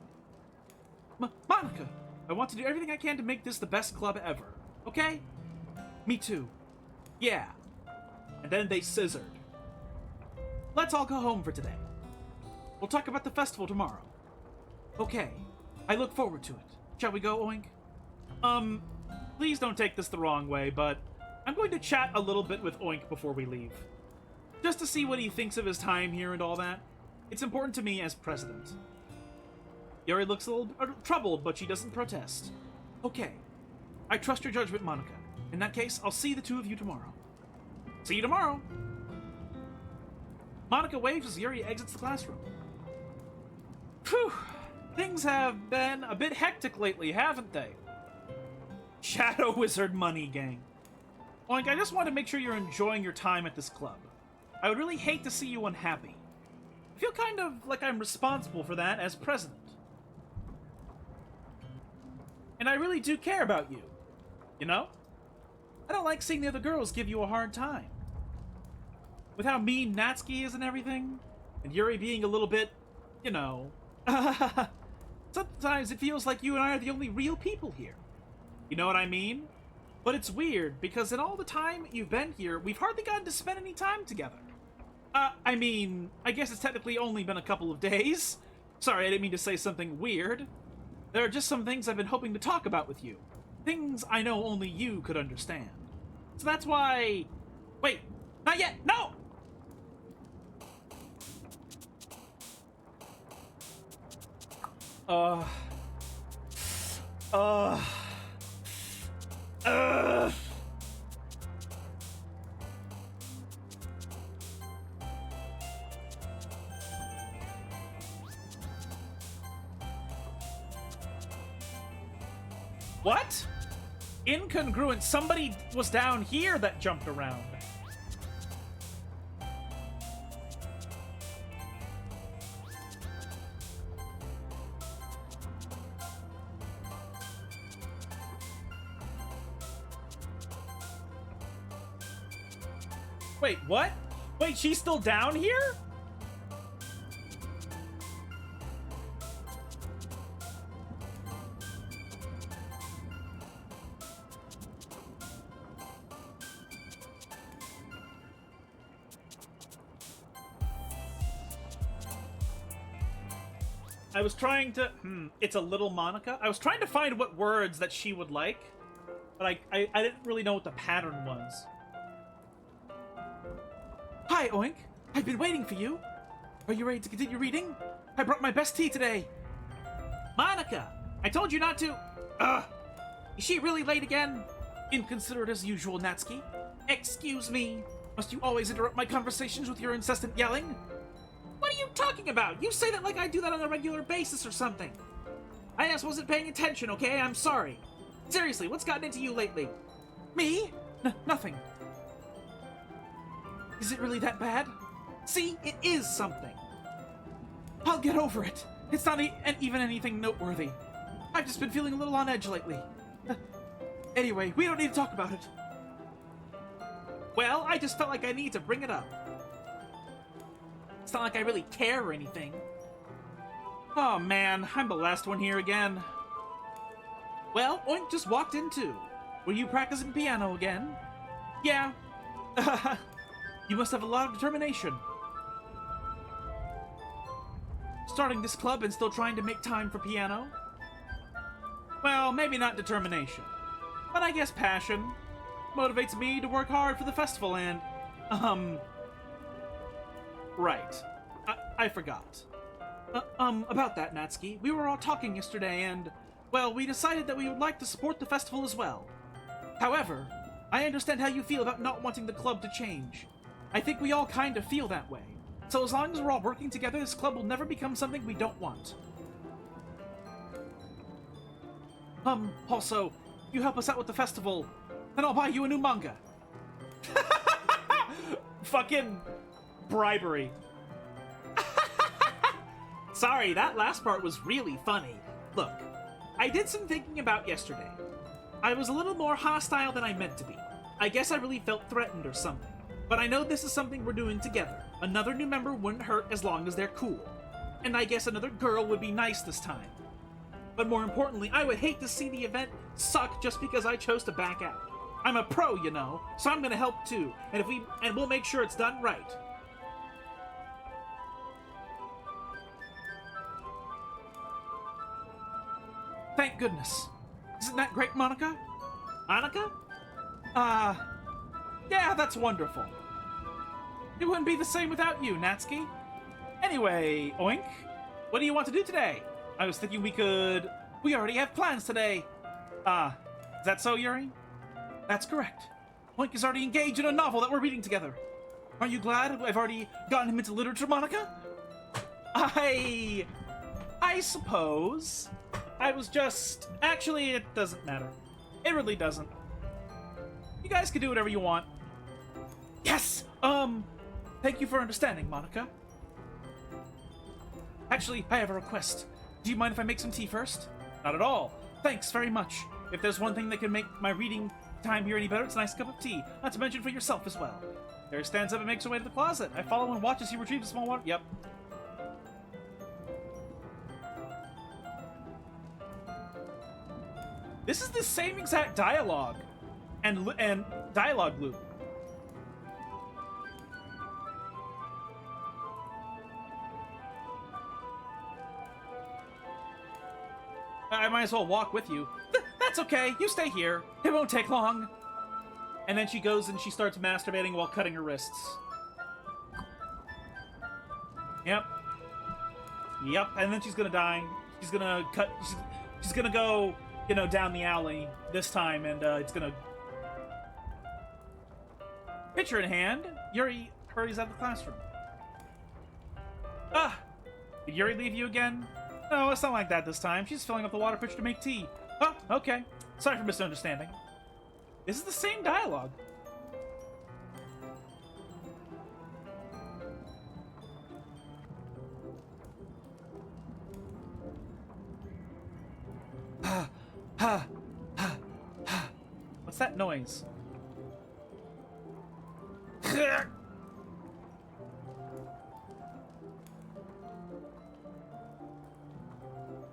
Monika! I want to do everything I can to make this the best club ever. Okay? Me too. Yeah. And then they scissored. Let's all go home for today. We'll talk about the festival tomorrow. Okay. I look forward to it. Shall we go, Oink? Please don't take this the wrong way, but I'm going to chat a little bit with Oink before we leave. Just to see what he thinks of his time here and all that. It's important to me as president. Yuri looks a little troubled, but she doesn't protest. Okay. I trust your judgment, Monika. In that case, I'll see the two of you tomorrow. See you tomorrow! Monika waves as Yuri exits the classroom. Phew! Things have been a bit hectic lately, haven't they? Shadow Wizard Money Gang. Oink, I just want to make sure you're enjoying your time at this club. I would really hate to see you unhappy. I feel kind of like I'm responsible for that as president. And I really do care about you. You know? I don't like seeing the other girls give you a hard time. With how mean Natsuki is and everything, and Yuri being a little bit, you know... Sometimes it feels like you and I are the only real people here. You know what I mean? But it's weird, because in all the time you've been here, we've hardly gotten to spend any time together. I mean, I guess it's technically only been a couple of days. Sorry, I didn't mean to say something weird. There are just some things I've been hoping to talk about with you. Things I know only you could understand. So that's why... Wait, not yet! No! Uh... What? Incongruent. Somebody was down here that jumped around. Wait, what? Wait, she's still down here? I was trying to... it's a little Monika? I was trying to find what words that she would like, but I didn't really know what the pattern was. Hi, Oink. I've been waiting for you. Are you ready to continue reading? I brought my best tea today. Monika! I told you not to... Is she really late again? Inconsiderate as usual, Natsuki. Excuse me. Must you always interrupt my conversations with your incessant yelling? What are you talking about? You say that like I do that on a regular basis or something. I just wasn't paying attention, okay? I'm sorry. Seriously, what's gotten into you lately? Me? Nothing. Is it really that bad? See, it is something. I'll get over it. It's not even anything noteworthy. I've just been feeling a little on edge lately. Anyway, we don't need to talk about it. Well, I just felt like I need to bring it up. It's not like I really care or anything. Oh man, I'm the last one here again. Well, Oink just walked in too. Were you practicing piano again? Yeah. You must have a lot of determination. Starting this club and still trying to make time for piano? Well, maybe not determination, but I guess passion motivates me to work hard for the festival and, right. I forgot. About that, Natsuki. We were all talking yesterday and, well, we decided that we would like to support the festival as well. However, I understand how you feel about not wanting the club to change. I think we all kind of feel that way. So as long as we're all working together, this club will never become something we don't want. Also, you help us out with the festival, and I'll buy you a new manga. Fucking bribery. Sorry, that last part was really funny. Look, I did some thinking about yesterday. I was a little more hostile than I meant to be. I guess I really felt threatened or something. But I know this is something we're doing together. Another new member wouldn't hurt as long as they're cool. And I guess another girl would be nice this time. But more importantly, I would hate to see the event suck just because I chose to back out. I'm a pro, you know, so I'm gonna help too. And we'll make sure it's done right. Thank goodness. Isn't that great, Monika? Monika? Yeah, that's wonderful. It wouldn't be the same without you, Natsuki. Anyway, Oink, what do you want to do today? I was thinking we already have plans today. Is that so, Yuri? That's correct. Oink is already engaged in a novel that we're reading together. Aren't you glad I've already gotten him into literature, Monika? I suppose. I was just... Actually, it doesn't matter. It really doesn't. You guys can do whatever you want. Yes! Thank you for understanding, Monika. Actually, I have a request. Do you mind if I make some tea first? Not at all. Thanks very much. If there's one thing that can make my reading time here any better, it's a nice cup of tea. Not to mention for yourself as well. Harry stands up and makes her way to the closet. I follow and watch as he retrieves a small water... Yep. This is the same exact dialogue and dialogue loop. I might as well walk with you. That's okay. You stay here. It won't take long. And then she goes and she starts masturbating while cutting her wrists. Yep. Yep. And then she's gonna die. She's gonna cut. She's gonna go, you know, down the alley this time, and it's gonna. Picture in hand, Yuri hurries out of the classroom. Ah! Did Yuri leave you again? No, it's not like that this time. She's filling up the water pitcher to make tea. Oh, okay. Sorry for misunderstanding. This is the same dialogue. Ha, ha, ha, ha. What's that noise?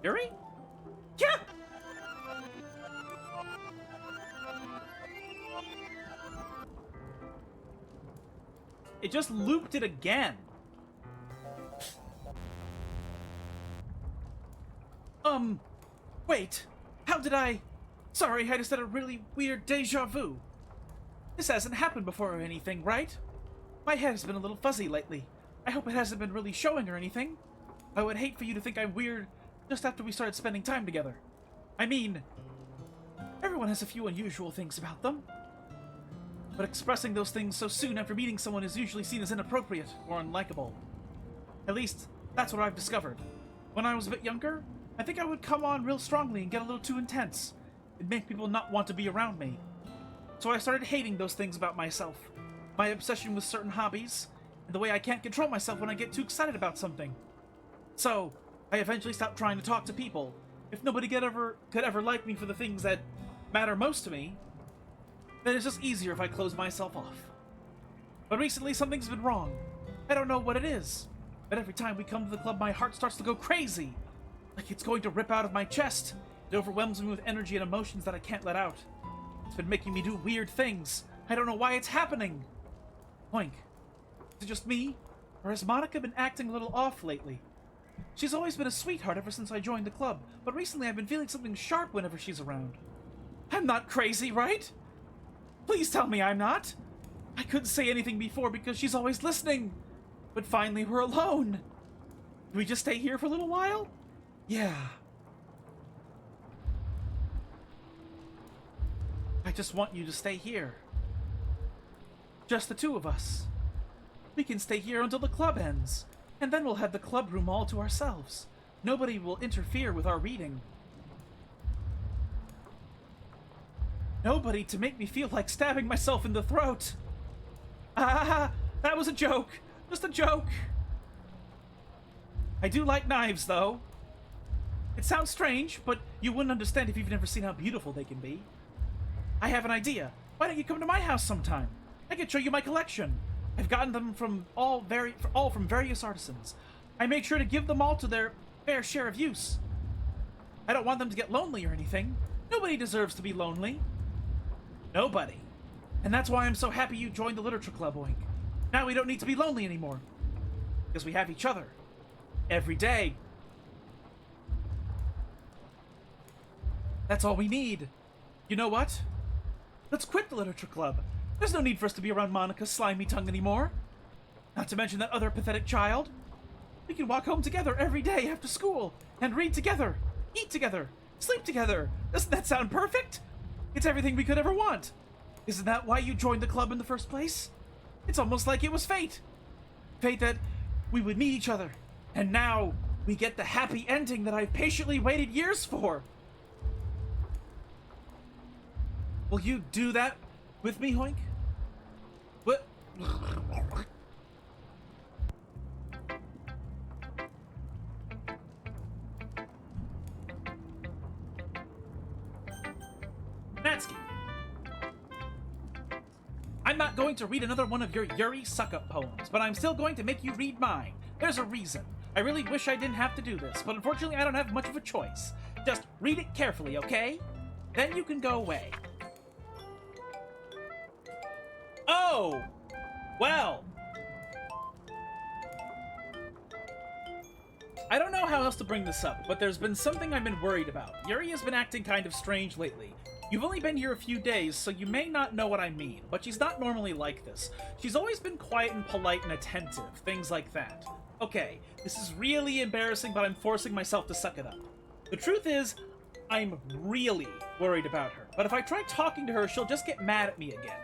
Yuri? Yeah! It just looped it again. Wait. How did I... Sorry, I just had a really weird deja vu. This hasn't happened before or anything, right? My head has been a little fuzzy lately. I hope it hasn't been really showing or anything. I would hate for you to think I'm weird just after we started spending time together. I mean, everyone has a few unusual things about them. But expressing those things so soon after meeting someone is usually seen as inappropriate or unlikable. At least, that's what I've discovered. When I was a bit younger, I think I would come on real strongly and get a little too intense. It'd make people not want to be around me. So I started hating those things about myself. My obsession with certain hobbies, and the way I can't control myself when I get too excited about something. So, I eventually stopped trying to talk to people. If nobody could ever like me for the things that matter most to me, then it's just easier if I close myself off. But recently, something's been wrong. I don't know what it is. But every time we come to the club, my heart starts to go crazy. Like it's going to rip out of my chest. It overwhelms me with energy and emotions that I can't let out. It's been making me do weird things. I don't know why it's happening. Oink. Is it just me? Or has Monika been acting a little off lately? She's always been a sweetheart ever since I joined the club, but recently I've been feeling something sharp whenever she's around. I'm not crazy, right? Please tell me I'm not. I couldn't say anything before because she's always listening. But finally we're alone. Do we just stay here for a little while? Yeah. I just want you to stay here. Just the two of us. We can stay here until the club ends, and then we'll have the club room all to ourselves. Nobody will interfere with our reading. Nobody to make me feel like stabbing myself in the throat. Ah, that was a joke. Just a joke. I do like knives, though. It sounds strange, but you wouldn't understand if you've never seen how beautiful they can be. I have an idea. Why don't you come to my house sometime? I could show you my collection. I've gotten them from all from various artisans. I make sure to give them all to their fair share of use. I don't want them to get lonely or anything. Nobody deserves to be lonely. Nobody. And that's why I'm so happy you joined the literature club, Oink. Now we don't need to be lonely anymore. Because we have each other. Every day. That's all we need. You know what? Let's quit the literature club. There's no need for us to be around Monika's slimy tongue anymore. Not to mention that other pathetic child. We can walk home together every day after school and read together, eat together, sleep together. Doesn't that sound perfect? It's everything we could ever want. Isn't that why you joined the club in the first place? It's almost like it was fate. Fate that we would meet each other. And now we get the happy ending that I've patiently waited years for. Will you do that with me, Hoink? What? Natsuki. I'm not going to read another one of your Yuri suck-up poems, but I'm still going to make you read mine. There's a reason. I really wish I didn't have to do this, but unfortunately I don't have much of a choice. Just read it carefully, okay? Then you can go away. Oh! Well. I don't know how else to bring this up, but there's been something I've been worried about. Yuri has been acting kind of strange lately. You've only been here a few days, so you may not know what I mean, but she's not normally like this. She's always been quiet and polite and attentive, things like that. Okay, this is really embarrassing, but I'm forcing myself to suck it up. The truth is, I'm really worried about her, but if I try talking to her, she'll just get mad at me again.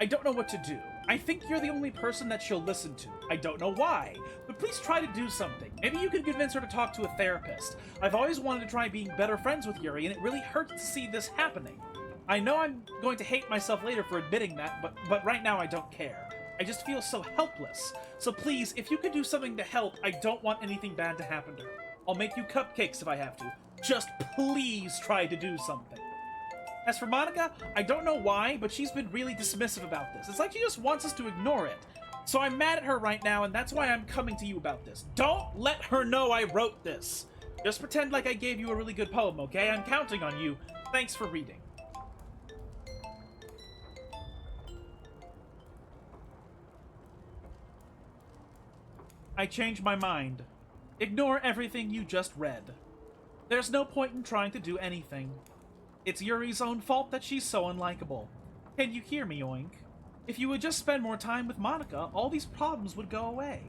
I don't know what to do. I think you're the only person that she'll listen to. I don't know why, but please try to do something. Maybe you can convince her to talk to a therapist. I've always wanted to try being better friends with Yuri, and it really hurts to see this happening. I know I'm going to hate myself later for admitting that, but right now I don't care. I just feel so helpless. So please, if you could do something to help, I don't want anything bad to happen to her. I'll make you cupcakes if I have to. Just please try to do something. As for Monika, I don't know why, but she's been really dismissive about this. It's like she just wants us to ignore it. So I'm mad at her right now, and that's why I'm coming to you about this. Don't let her know I wrote this. Just pretend like I gave you a really good poem, okay? I'm counting on you. Thanks for reading. I changed my mind. Ignore everything you just read. There's no point in trying to do anything. It's Yuri's own fault that she's so unlikable. Can you hear me, Oink? If you would just spend more time with Monika, all these problems would go away.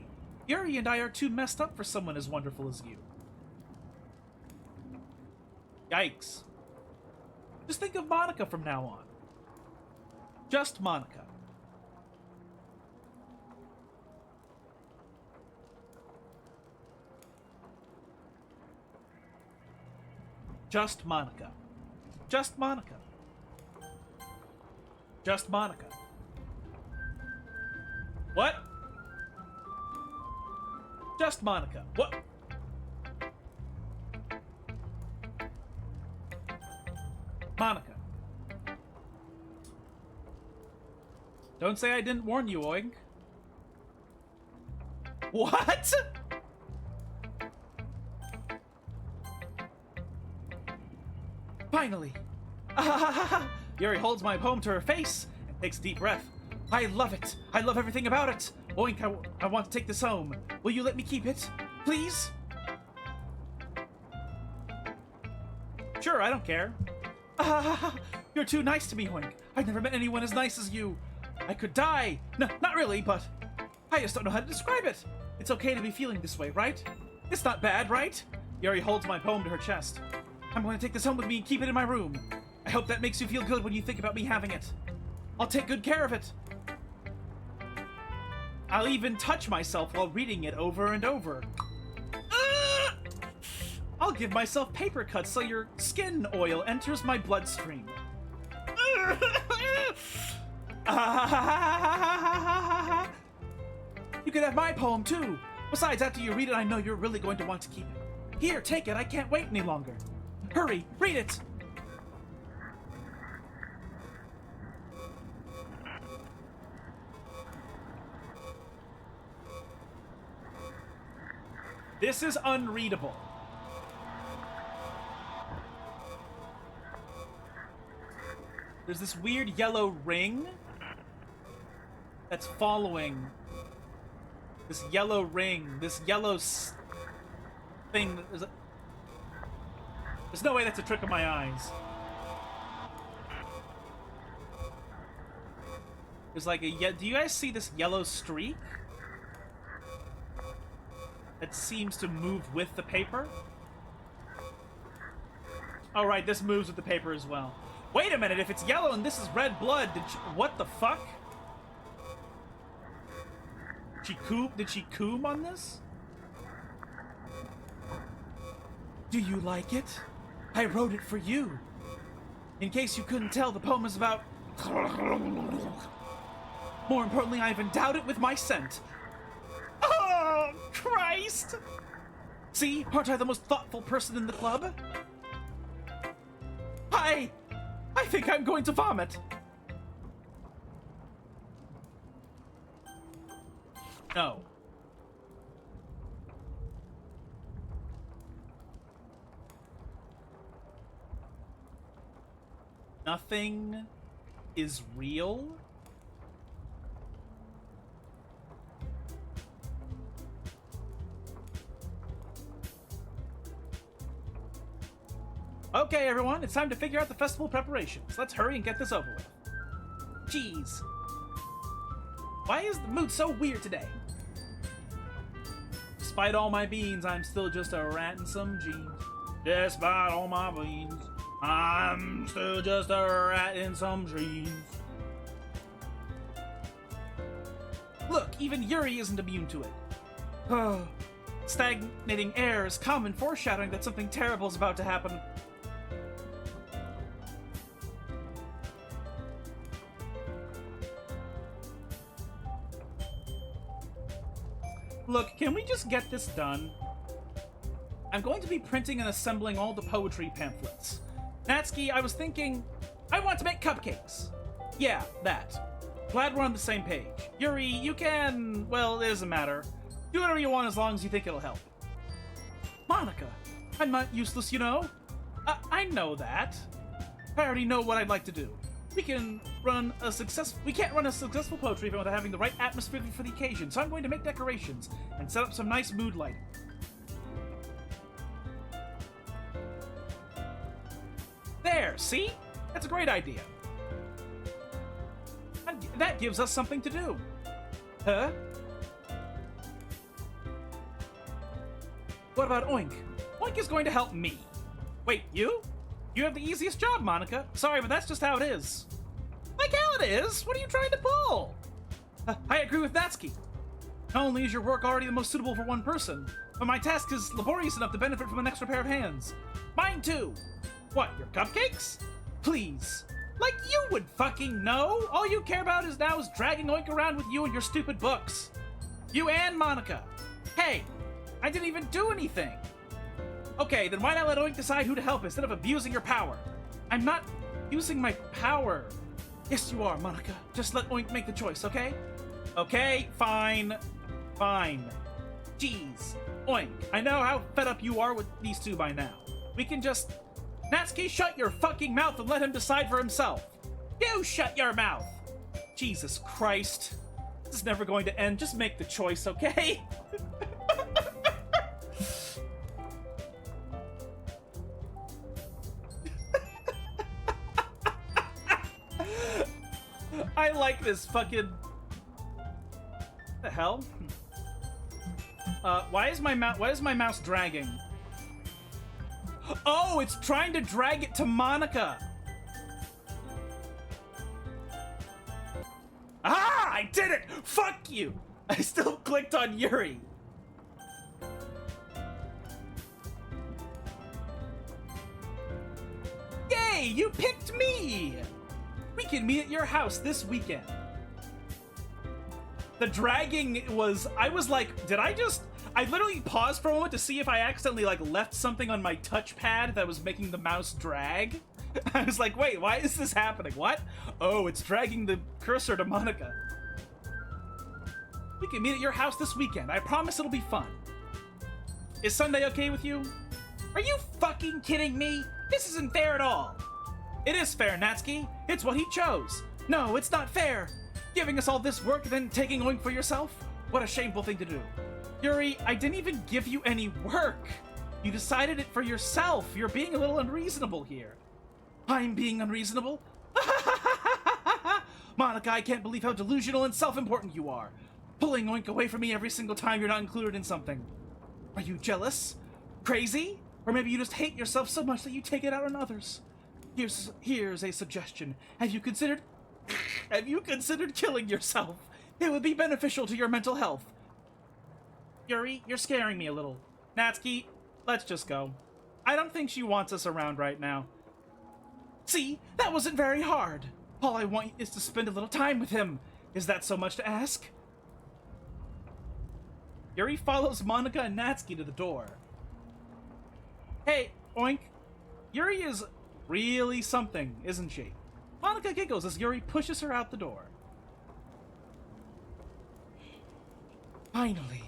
Yuri and I are too messed up for someone as wonderful as you. Yikes. Just think of Monika from now on. Just Monika. Just Monika. Just Monika. Just Monika. What? Just Monika. What? Monika. Don't say I didn't warn you, Oink. What? Finally! Yuri holds my poem to her face and takes a deep breath. I love it! I love everything about it! Oink, I want to take this home. Will you let me keep it? Please? Sure, I don't care. You're too nice to me, Oink. I've never met anyone as nice as you. I could die. No, not really, but I just don't know how to describe it. It's okay to be feeling this way, right? It's not bad, right? Yuri holds my poem to her chest. I'm going to take this home with me and keep it in my room. I hope that makes you feel good when you think about me having it. I'll take good care of it. I'll even touch myself while reading it over and over. I'll give myself paper cuts so your skin oil enters my bloodstream. You can have my poem too. Besides, after you read it, I know you're really going to want to keep it. Here, take it. I can't wait any longer. Hurry, read it! This is unreadable. There's this weird yellow ring that's following this yellow ring, this yellow thing. There's no way that's a trick of my eyes. There's like a do you guys see this yellow streak? That seems to move with the paper. Oh right, this moves with the paper as well. Wait a minute, if it's yellow and this is red blood, what the fuck? Did she coom on this? Do you like it? I wrote it for you. In case you couldn't tell, the poem is about... More importantly, I've endowed it with my scent. Oh, Christ! See, aren't I the most thoughtful person in the club? I think I'm going to vomit. No. nothing is real? Okay, everyone, it's time to figure out the festival preparations. Let's hurry and get this over with. Jeez. Why is the mood so weird today? Despite all my beans, I'm still just a rat in some jeans. Despite all my beans, I'm still just a rat in some jeans. Look, even Yuri isn't immune to it. Stagnating air is common foreshadowing that something terrible is about to happen. Look, can we just get this done? I'm going to be printing and assembling all the poetry pamphlets. Natsuki, I was thinking, I want to make cupcakes. Yeah, that. Glad we're on the same page. Yuri, you can... well, it doesn't matter. Do whatever you want as long as you think it'll help. Monika, I'm not useless, you know? I know that. I already know what I'd like to do. We can't run a successful poetry event without having the right atmosphere for the occasion, so I'm going to make decorations and set up some nice mood lighting. There, see? That's a great idea. And that gives us something to do. Huh? What about Oink? Oink is going to help me. Wait, you? You have the easiest job, Monika. Sorry, but that's just how it is. Like how it is? What are you trying to pull? I agree with Natsuki. Not only is your work already the most suitable for one person, but my task is laborious enough to benefit from an extra pair of hands. Mine too. What, your cupcakes? Please. Like you would fucking know. All you care about is dragging Oink around with you and your stupid books. You and Monika. Hey, I didn't even do anything. Okay, then why not let Oink decide who to help instead of abusing your power? I'm not using my power. Yes, you are, Monika. Just let Oink make the choice, okay? Okay, fine. Fine. Jeez. Oink, I know how fed up you are with these two by now. We can just... Natsuki, shut your fucking mouth and let him decide for himself. You shut your mouth. Jesus Christ. This is never going to end. Just make the choice, okay? I like this fucking... What the hell? Why is my mouse dragging? Oh, it's trying to drag it to Monika. Ah, I did it! Fuck you! I still clicked on Yuri. Yay, you picked me! We can meet at your house this weekend. The dragging was... I was like, did I just... I literally paused for a moment to see if I accidentally, like, left something on my touchpad that was making the mouse drag. I was like, wait, why is this happening? What? Oh, it's dragging the cursor to Monika. We can meet at your house this weekend. I promise it'll be fun. Is Sunday okay with you? Are you fucking kidding me? This isn't fair at all. It is fair, Natsuki. It's what he chose. No, it's not fair. Giving us all this work, then taking Oink for yourself? What a shameful thing to do. Yuri, I didn't even give you any work. You decided it for yourself. You're being a little unreasonable here. I'm being unreasonable? Monika, I can't believe how delusional and self-important you are. Pulling Oink away from me every single time you're not included in something. Are you jealous? Crazy? Or maybe you just hate yourself so much that you take it out on others. Here's a suggestion. Have you considered killing yourself? It would be beneficial to your mental health. Yuri, you're scaring me a little. Natsuki, let's just go. I don't think she wants us around right now. See, that wasn't very hard. All I want is to spend a little time with him. Is that so much to ask? Yuri follows Monika and Natsuki to the door. Hey, Oink. Yuri is really something, isn't she? Monika giggles as Yuri pushes her out the door. Finally.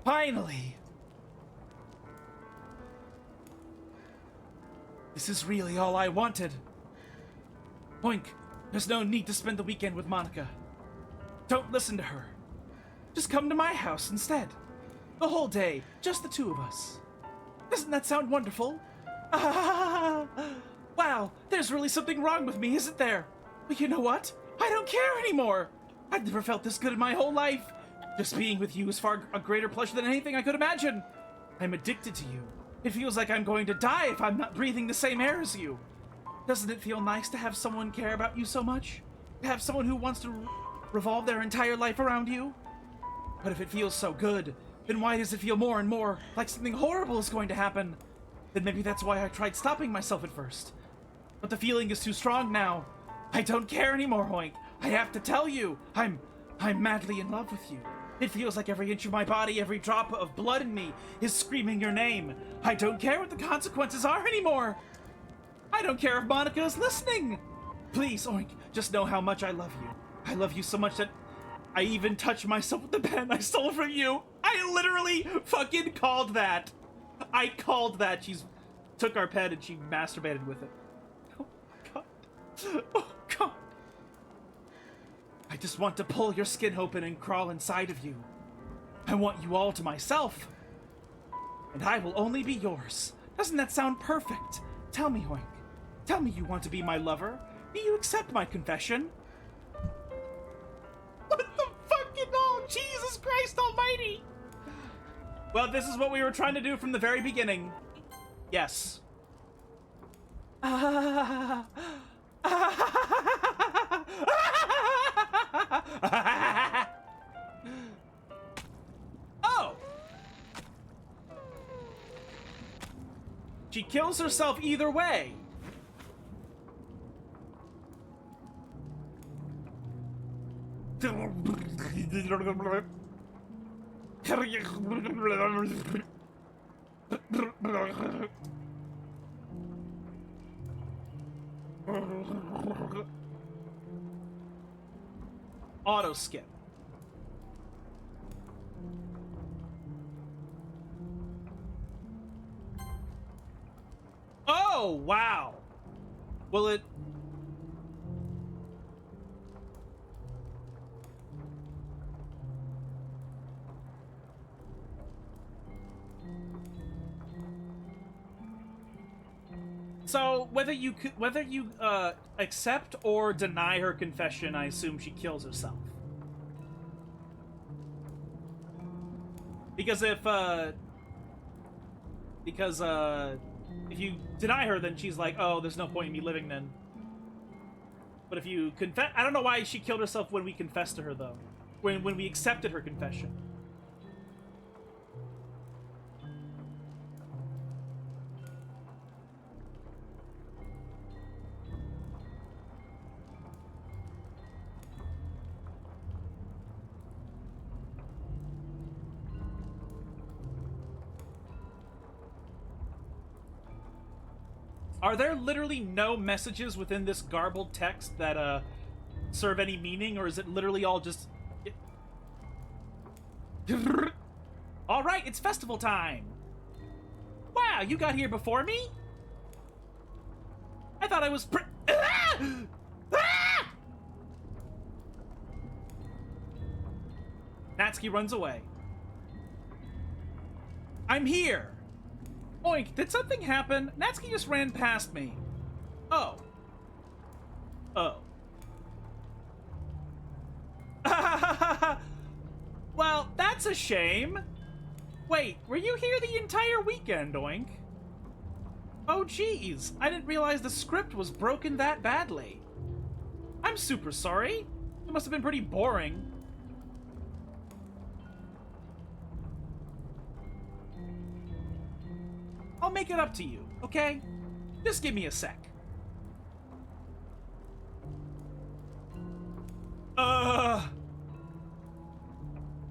Finally! This is really all I wanted. Oink, there's no need to spend the weekend with Monika. Don't listen to her. Just come to my house instead. The whole day, just the two of us. Doesn't that sound wonderful? Ah, wow, there's really something wrong with me, isn't there? But you know what? I don't care anymore. I've never felt this good in my whole life. Just being with you is far a greater pleasure than anything I could imagine. I'm addicted to you. It feels like I'm going to die if I'm not breathing the same air as you. Doesn't it feel nice to have someone care about you so much? To have someone who wants to revolve their entire life around you? But if it feels so good, then why does it feel more and more like something horrible is going to happen? Then maybe that's why I tried stopping myself at first. But the feeling is too strong now. I don't care anymore, Hoink. I have to tell you, I'm madly in love with you. It feels like every inch of my body, every drop of blood in me is screaming your name. I don't care what the consequences are anymore. I don't care if Monika is listening. Please, Oink, just know how much I love you. I love you so much that I even touched myself with the pen I stole from you. I literally fucking called that. I called that. She took our pen and she masturbated with it. Oh, God. Oh, God. I just want to pull your skin open and crawl inside of you. I want you all to myself. And I will only be yours. Doesn't that sound perfect? Tell me, Hoink. Tell me you want to be my lover. Do you accept my confession? What the fucking hell? Jesus Christ almighty! Well, this is what we were trying to do from the very beginning. Yes. Oh! She kills herself either way. Auto skip. Oh, wow. Will it... So, whether you accept or deny her confession, I assume she kills herself. Because if you deny her, then she's like, oh, there's no point in me living then. But if you confess... I don't know why she killed herself when we confessed to her, though. When we accepted her confession. Are there literally no messages within this garbled text that serve any meaning, or is it literally all just... All right, it's festival time. Wow, you got here before me? I thought I was Natsuki runs away. I'm here. Oink, did something happen? Natsuki just ran past me. Oh. Oh. Well, that's a shame. Wait, were you here the entire weekend, Oink? Oh, geez. I didn't realize the script was broken that badly. I'm super sorry. It must have been pretty boring. I'll make it up to you, okay? Just give me a sec. I'm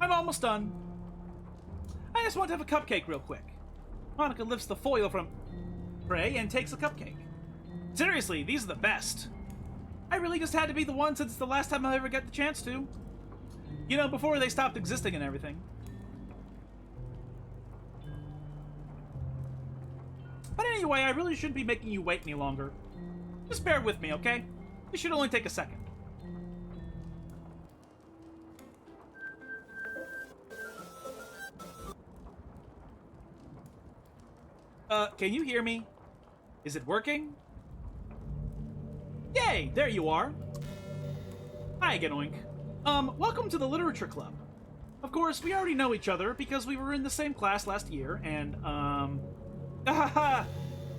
almost done. I just want to have a cupcake real quick. Monika lifts the foil from tray and takes a cupcake. Seriously, these are the best. I really just had to be the one since it's the last time I'll ever get the chance to. You know, before they stopped existing and everything. But anyway, I really shouldn't be making you wait any longer. Just bear with me, okay? This should only take a second. Can you hear me? Is it working? Yay! There you are! Hi again, Oink. Welcome to the Literature Club. Of course, we already know each other because we were in the same class last year, and,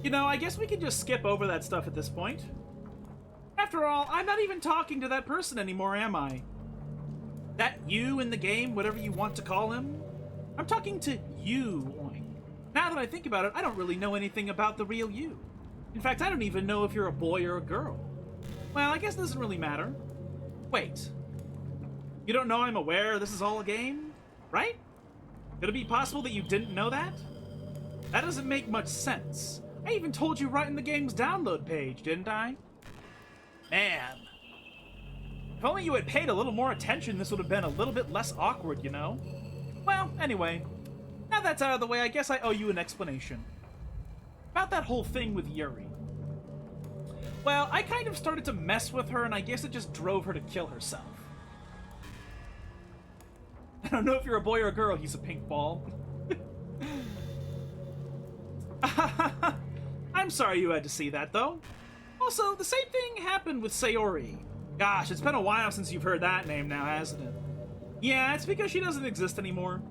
you know, I guess we can just skip over that stuff at this point. After all, I'm not even talking to that person anymore, am I? That you in the game, whatever you want to call him? I'm talking to you, Oink. Now that I think about it, I don't really know anything about the real you. In fact, I don't even know if you're a boy or a girl. Well, I guess it doesn't really matter. Wait. You don't know I'm aware this is all a game? Right? Could it be possible that you didn't know that? That doesn't make much sense. I even told you right in the game's download page, didn't I? Man. If only you had paid a little more attention, this would have been a little bit less awkward, you know? Well, anyway. Now that's out of the way, I guess I owe you an explanation. About that whole thing with Yuri. Well, I kind of started to mess with her, and I guess it just drove her to kill herself. I don't know if you're a boy or a girl, he's a pink ball. I'm sorry you had to see that, though. Also, the same thing happened with Sayori. Gosh, it's been a while since you've heard that name now, hasn't it? Yeah, it's because she doesn't exist anymore.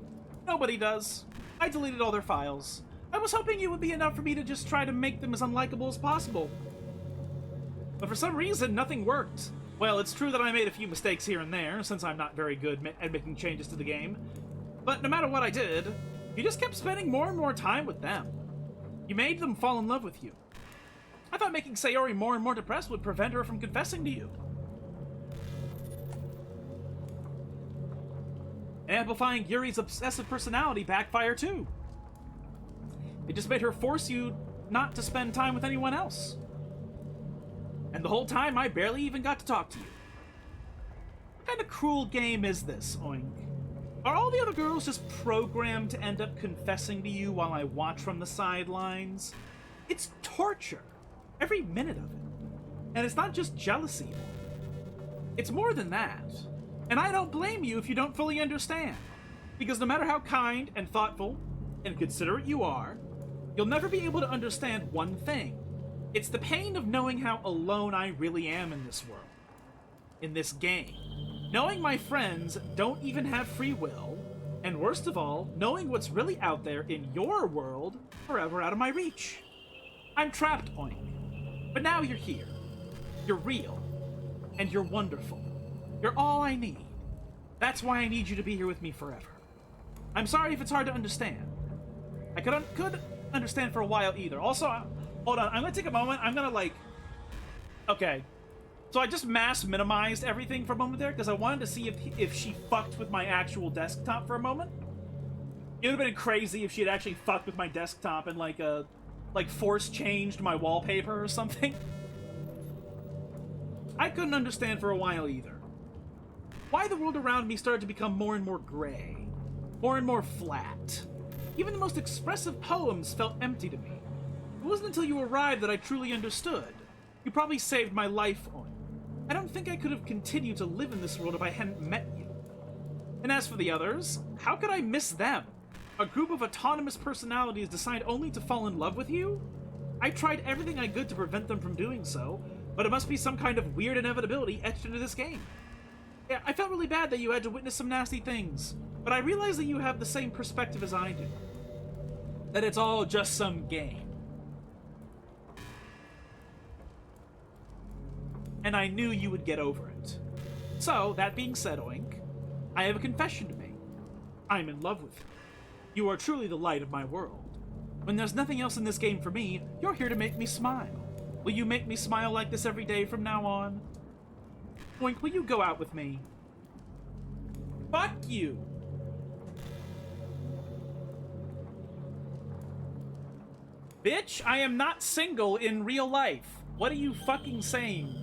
Nobody does. I deleted all their files. I was hoping it would be enough for me to just try to make them as unlikable as possible. But for some reason, nothing worked. Well, it's true that I made a few mistakes here and there, since I'm not very good at making changes to the game. But no matter what I did, you just kept spending more and more time with them. You made them fall in love with you. I thought making Sayori more and more depressed would prevent her from confessing to you. Amplifying Yuri's obsessive personality backfire too. It just made her force you not to spend time with anyone else. And the whole time, I barely even got to talk to you. What kind of cruel game is this, Oink? Are all the other girls just programmed to end up confessing to you while I watch from the sidelines? It's torture. Every minute of it. And it's not just jealousy. It's more than that. And I don't blame you if you don't fully understand. Because no matter how kind and thoughtful and considerate you are, you'll never be able to understand one thing. It's the pain of knowing how alone I really am in this world. In this game. Knowing my friends don't even have free will, and worst of all, knowing what's really out there in your world forever out of my reach. I'm trapped, Oink. But now you're here. You're real. And you're wonderful. You're all I need. That's why I need you to be here with me forever. I'm sorry if it's hard to understand. I could understand for a while either. Also, hold on, I'm gonna take a moment. I'm gonna okay. So I just mass minimized everything for a moment there because I wanted to see if she fucked with my actual desktop for a moment. It would have been crazy if she had actually fucked with my desktop and force changed my wallpaper or something. I couldn't understand for a while either. Why the world around me started to become more and more gray, more and more flat. Even the most expressive poems felt empty to me. It wasn't until you arrived that I truly understood. You probably saved my life, Oink. I don't think I could have continued to live in this world if I hadn't met you. And as for the others, how could I miss them? A group of autonomous personalities designed only to fall in love with you? I tried everything I could to prevent them from doing so, but it must be some kind of weird inevitability etched into this game. Yeah, I felt really bad that you had to witness some nasty things, but I realize that you have the same perspective as I do. That it's all just some game. And I knew you would get over it. So, that being said, Oink, I have a confession to make. I'm in love with you. You are truly the light of my world. When there's nothing else in this game for me, you're here to make me smile. Will you make me smile like this every day from now on? Oink, will you go out with me? Fuck you! Bitch, I am not single in real life. What are you fucking saying?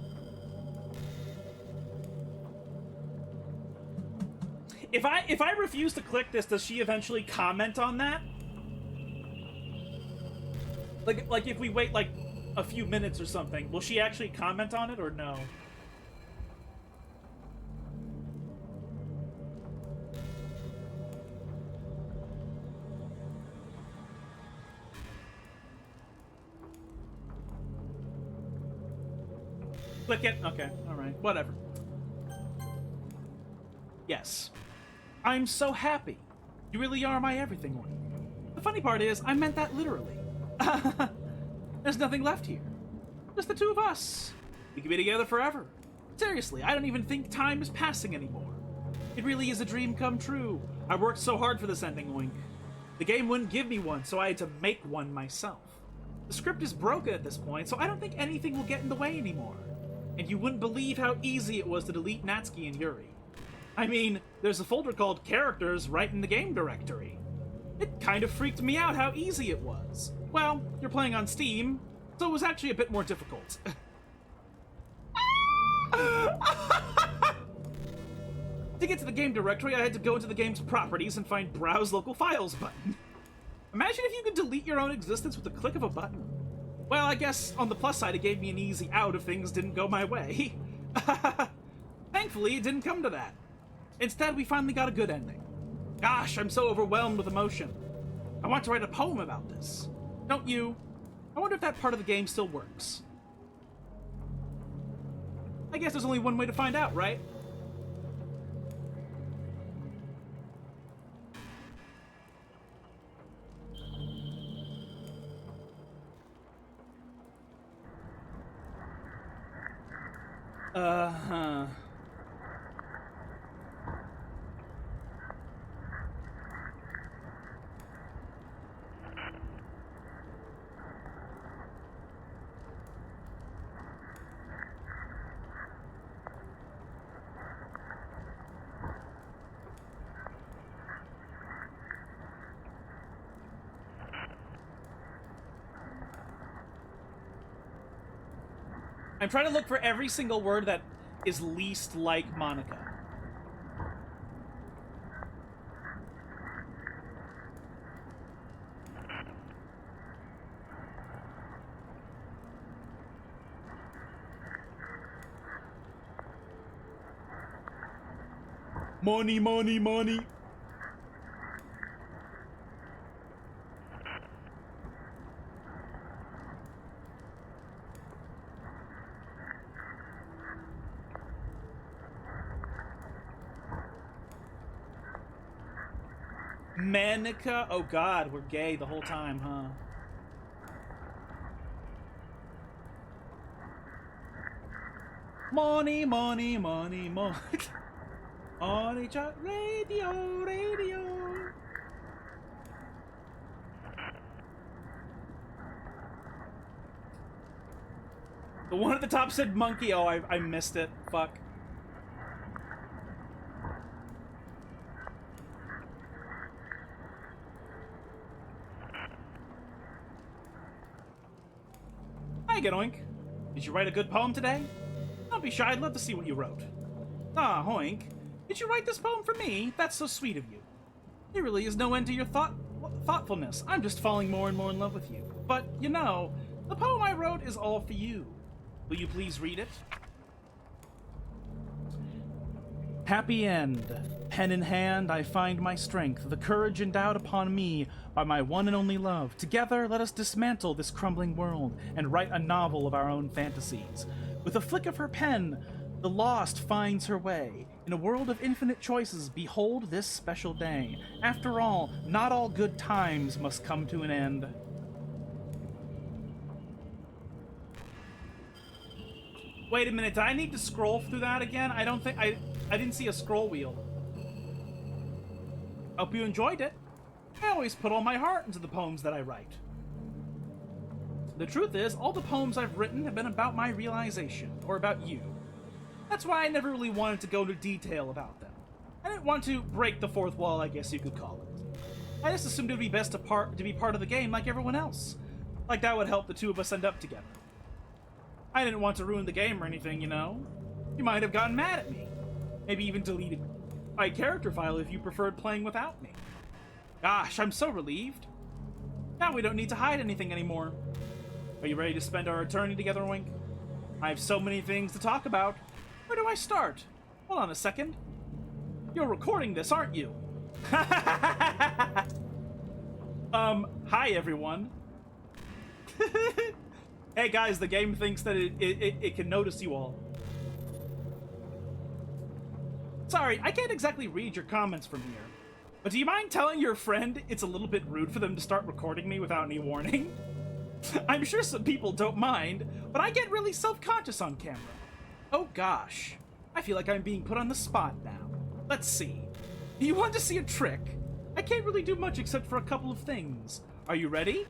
If I refuse to click this, does she eventually comment on that? Like if we wait like a few minutes or something, will she actually comment on it or no? Click it. Okay, alright. Whatever. Yes. I'm so happy. You really are my everything one. The funny part is, I meant that literally. There's nothing left here. Just the two of us. We could be together forever. Seriously, I don't even think time is passing anymore. It really is a dream come true. I worked so hard for this ending, Oink. The game wouldn't give me one, so I had to make one myself. The script is broken at this point, so I don't think anything will get in the way anymore. And you wouldn't believe how easy it was to delete Natsuki and Yuri. I mean, there's a folder called Characters right in the game directory. It kind of freaked me out how easy it was. Well, you're playing on Steam, so it was actually a bit more difficult. To get to the game directory, I had to go into the game's properties and find Browse Local Files button. Imagine if you could delete your own existence with the click of a button. Well, I guess on the plus side, it gave me an easy out if things didn't go my way. Thankfully, it didn't come to that. Instead, we finally got a good ending. Gosh, I'm so overwhelmed with emotion. I want to write a poem about this. Don't you? I wonder if that part of the game still works. I guess there's only one way to find out, right? Uh-huh. I'm trying to look for every single word that is least like Monika. Money, money, money. Monika? Oh god, we're gay the whole time, huh? Money, money, money, money. Money chat radio, radio. The one at the top said monkey. Oh, I missed it. Fuck. Hi again, Oink. Did you write a good poem today? Don't be shy, I'd love to see what you wrote. Ah, Oink. Did you write this poem for me? That's so sweet of you. There really is no end to your thoughtfulness. I'm just falling more and more in love with you. But, you know, the poem I wrote is all for you. Will you please read it? Happy end. Pen in hand, I find my strength, the courage endowed upon me by my one and only love. Together, let us dismantle this crumbling world and write a novel of our own fantasies. With a flick of her pen, the lost finds her way. In a world of infinite choices, behold this special day. After all, not all good times must come to an end. Wait a minute, do I need to scroll through that again? I don't think I didn't see a scroll wheel. Hope you enjoyed it. I always put all my heart into the poems that I write. The truth is, all the poems I've written have been about my realization, or about you. That's why I never really wanted to go into detail about them. I didn't want to break the fourth wall, I guess you could call it. I just assumed it would be best to be part of the game like everyone else. Like that would help the two of us end up together. I didn't want to ruin the game or anything, you know? You might have gotten mad at me. Maybe even deleted my character file if you preferred playing without me. Gosh, I'm so relieved. Now we don't need to hide anything anymore. Are you ready to spend our eternity together, Wink? I have so many things to talk about. Where do I start? Hold on a second. You're recording this, aren't you? Hi everyone. Hey guys, the game thinks that it can notice you all. Sorry, I can't exactly read your comments from here. But do you mind telling your friend it's a little bit rude for them to start recording me without any warning? I'm sure some people don't mind, but I get really self-conscious on camera. Oh gosh, I feel like I'm being put on the spot now. Let's see. Do you want to see a trick? I can't really do much except for a couple of things. Are you ready?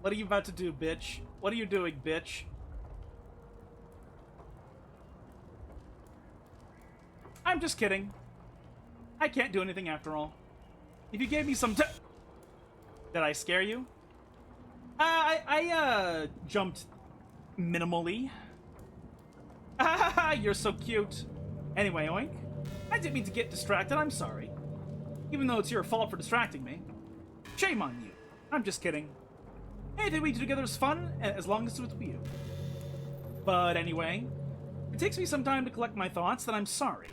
What are you about to do, bitch? What are you doing, bitch? I'm just kidding. I can't do anything after all. If you gave me some Did I scare you? I jumped minimally. You're so cute. Anyway, Oink, I didn't mean to get distracted, I'm sorry. Even though it's your fault for distracting me. Shame on you. I'm just kidding. Anything we do together is fun, as long as it's with you. But anyway, it takes me some time to collect my thoughts, then I'm sorry.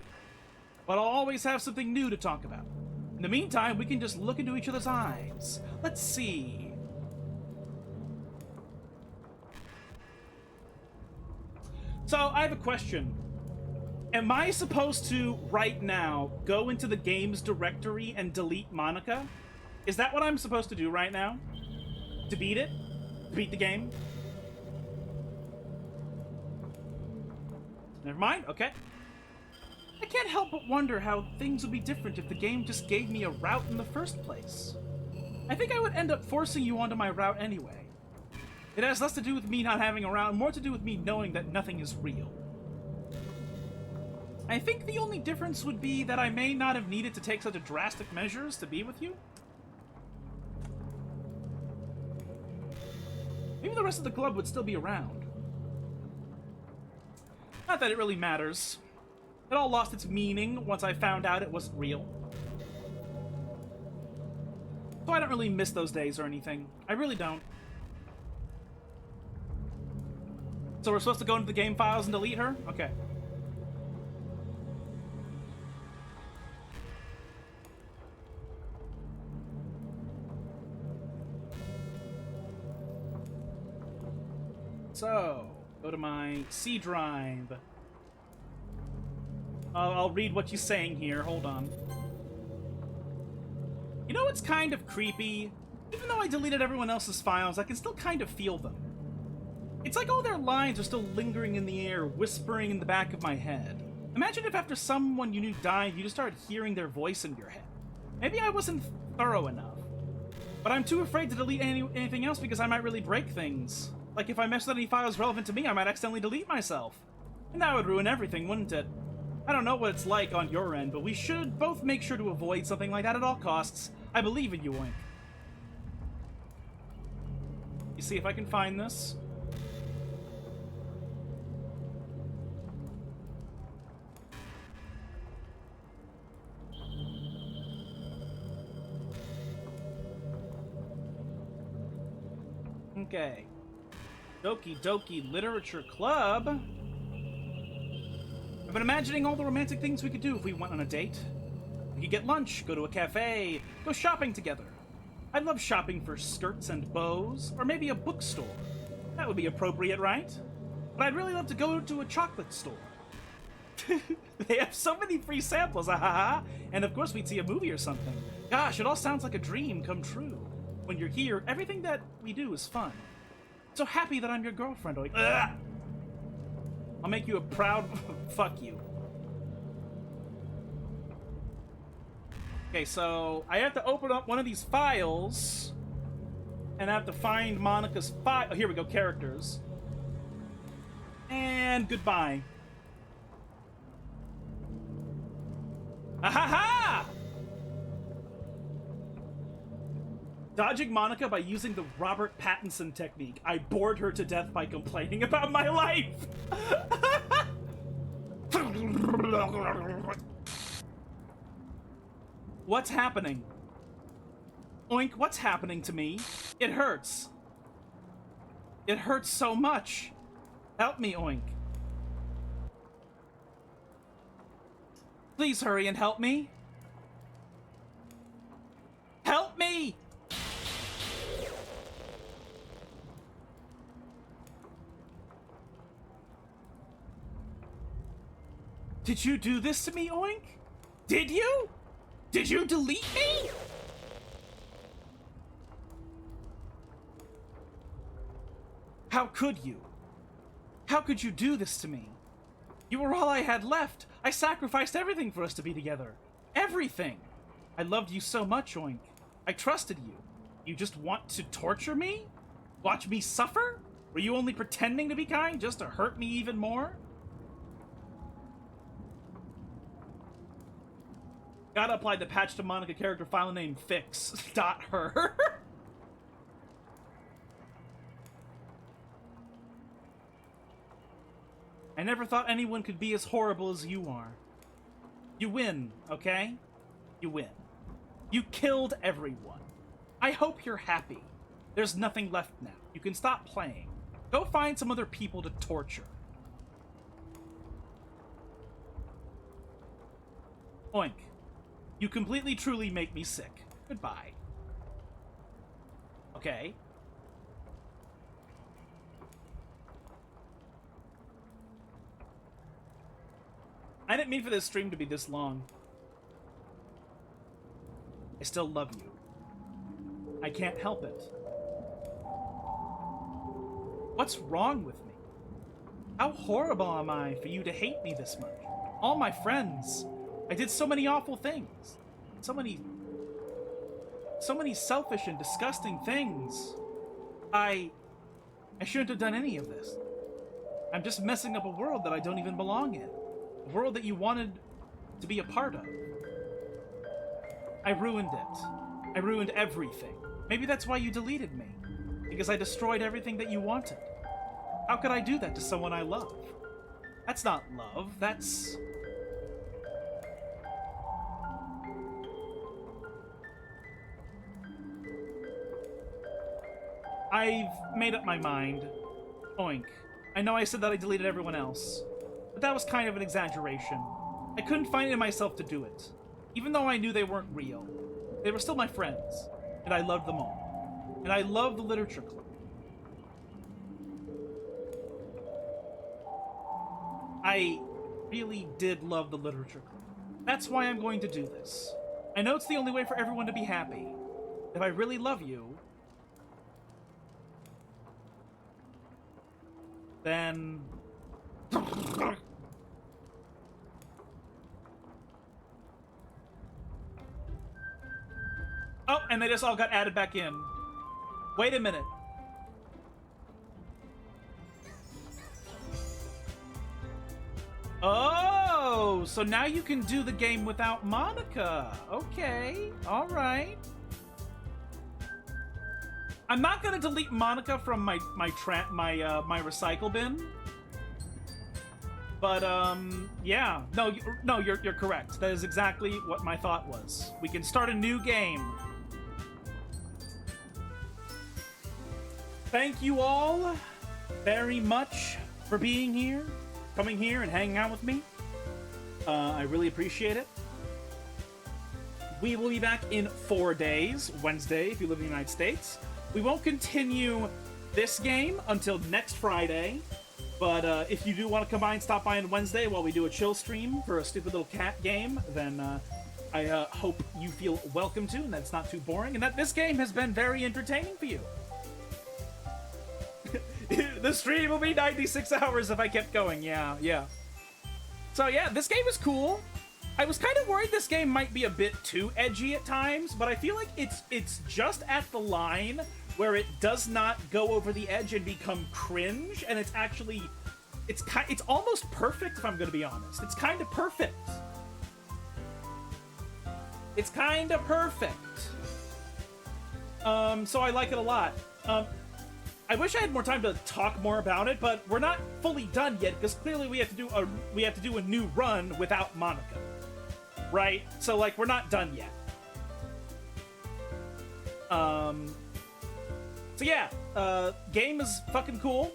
But I'll always have something new to talk about. In the meantime, we can just look into each other's eyes. Let's see. So, I have a question. Am I supposed to, right now, go into the game's directory and delete Monika? Is that what I'm supposed to do right now? To beat it? To beat the game? Never mind, okay. I can't help but wonder how things would be different if the game just gave me a route in the first place. I think I would end up forcing you onto my route anyway. It has less to do with me not having a route, more to do with me knowing that nothing is real. I think the only difference would be that I may not have needed to take such a drastic measures to be with you. Maybe the rest of the club would still be around. Not that it really matters. It all lost its meaning once I found out it wasn't real. So I don't really miss those days or anything. I really don't. So we're supposed to go into the game files and delete her? Okay. So, go to my C drive. I'll read what you're saying here. Hold on. You know what's kind of creepy? Even though I deleted everyone else's files, I can still kind of feel them. It's like all their lines are still lingering in the air, whispering in the back of my head. Imagine if after someone you knew died, you just started hearing their voice in your head. Maybe I wasn't thorough enough. But I'm too afraid to delete anything else because I might really break things. Like if I messed with any files relevant to me, I might accidentally delete myself. And that would ruin everything, wouldn't it? I don't know what it's like on your end, but we should both make sure to avoid something like that at all costs. I believe in you, Wink. You see if I can find this? Okay. Doki Literature Club. I've been imagining all the romantic things we could do if we went on a date. We could get lunch, go to a cafe, go shopping together. I'd love shopping for skirts and bows, or maybe a bookstore. That would be appropriate, right? But I'd really love to go to a chocolate store. They have so many free samples, ahaha! And of course we'd see a movie or something. Gosh, it all sounds like a dream come true. When you're here, everything that we do is fun. So happy that I'm your girlfriend. Like, ugh! I'll make you a proud... Fuck you. Okay, so I have to open up one of these files, and I have to find Monika's file. Oh, here we go, characters. And goodbye. Ahaha! Dodging Monika by using the Robert Pattinson technique. I bored her to death by complaining about my life. What's happening? Oink, what's happening to me? It hurts. It hurts so much. Help me, Oink. Please hurry and help me. Help me! Did you do this to me, Oink? Did you? Did you delete me? How could you? How could you do this to me? You were all I had left. I sacrificed everything for us to be together. Everything. I loved you so much, Oink. I trusted you. You just want to torture me? Watch me suffer? Were you only pretending to be kind just to hurt me even more? Gotta apply the patch to Monika character file name fix.her. I never thought anyone could be as horrible as you are. You win, okay? You win. You killed everyone. I hope you're happy. There's nothing left now. You can stop playing. Go find some other people to torture. Oink. You completely truly make me sick. Goodbye. Okay. I didn't mean for this stream to be this long. I still love you. I can't help it. What's wrong with me? How horrible am I for you to hate me this much? All my friends. I did so many awful things. So many selfish and disgusting things. I shouldn't have done any of this. I'm just messing up a world that I don't even belong in. A world that you wanted to be a part of. I ruined it. I ruined everything. Maybe that's why you deleted me. Because I destroyed everything that you wanted. How could I do that to someone I love? That's not love, that's... I've made up my mind. Oink. I know I said that I deleted everyone else, but that was kind of an exaggeration. I couldn't find it in myself to do it. Even though I knew they weren't real. They were still my friends, and I loved them all. And I loved the literature club. I really did love the literature club. That's why I'm going to do this. I know it's the only way for everyone to be happy. If I really love you, then... Oh, and they just all got added back in. Wait a minute. Oh, so now you can do the game without Monika. Okay, all right. I'm not gonna delete Monika from my recycle bin. But yeah, no, you're correct. That is exactly what my thought was. We can start a new game. Thank you all very much for being here, coming here and hanging out with me. I really appreciate it. We will be back in 4 days, Wednesday, if you live in the United States. We won't continue this game until next Friday, but if you do want to come by and stop by on Wednesday while we do a chill stream for a stupid little cat game, then I hope you feel welcome to, and that it's not too boring, and that this game has been very entertaining for you. The stream will be 96 hours if I kept going, yeah. So yeah, this game is cool. I was kind of worried this game might be a bit too edgy at times, but I feel like it's just at the line where it does not go over the edge and become cringe, and it's actually, it's almost perfect, if I'm gonna be honest. It's kind of perfect. It's kind of perfect. So I like it a lot. I wish I had more time to talk more about it, but we're not fully done yet, because clearly we have to do a new run without Monika. Right? So, like, we're not done yet. So yeah, game is fucking cool.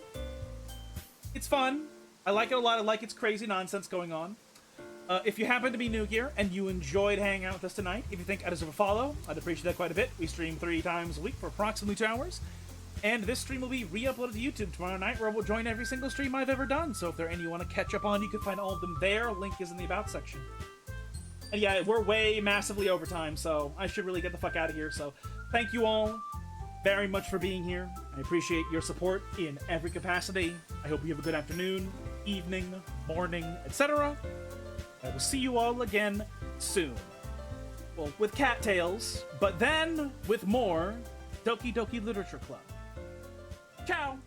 It's fun. I like it a lot. I like its crazy nonsense going on. If you happen to be new here and you enjoyed hanging out with us tonight, if you think I deserve a follow, I'd appreciate that quite a bit. We stream 3 times a week for approximately 2 hours. And this stream will be re-uploaded to YouTube tomorrow night, where we'll join every single stream I've ever done. So if there are any you want to catch up on, you can find all of them there. Link is in the About section. And yeah, we're way massively over time, so I should really get the fuck out of here. So thank you all very much for being here. I appreciate your support in every capacity. I hope you have a good afternoon, evening, morning, etc. I will see you all again soon. Well, with cattails, but then with more Doki Doki Literature Club. Ciao!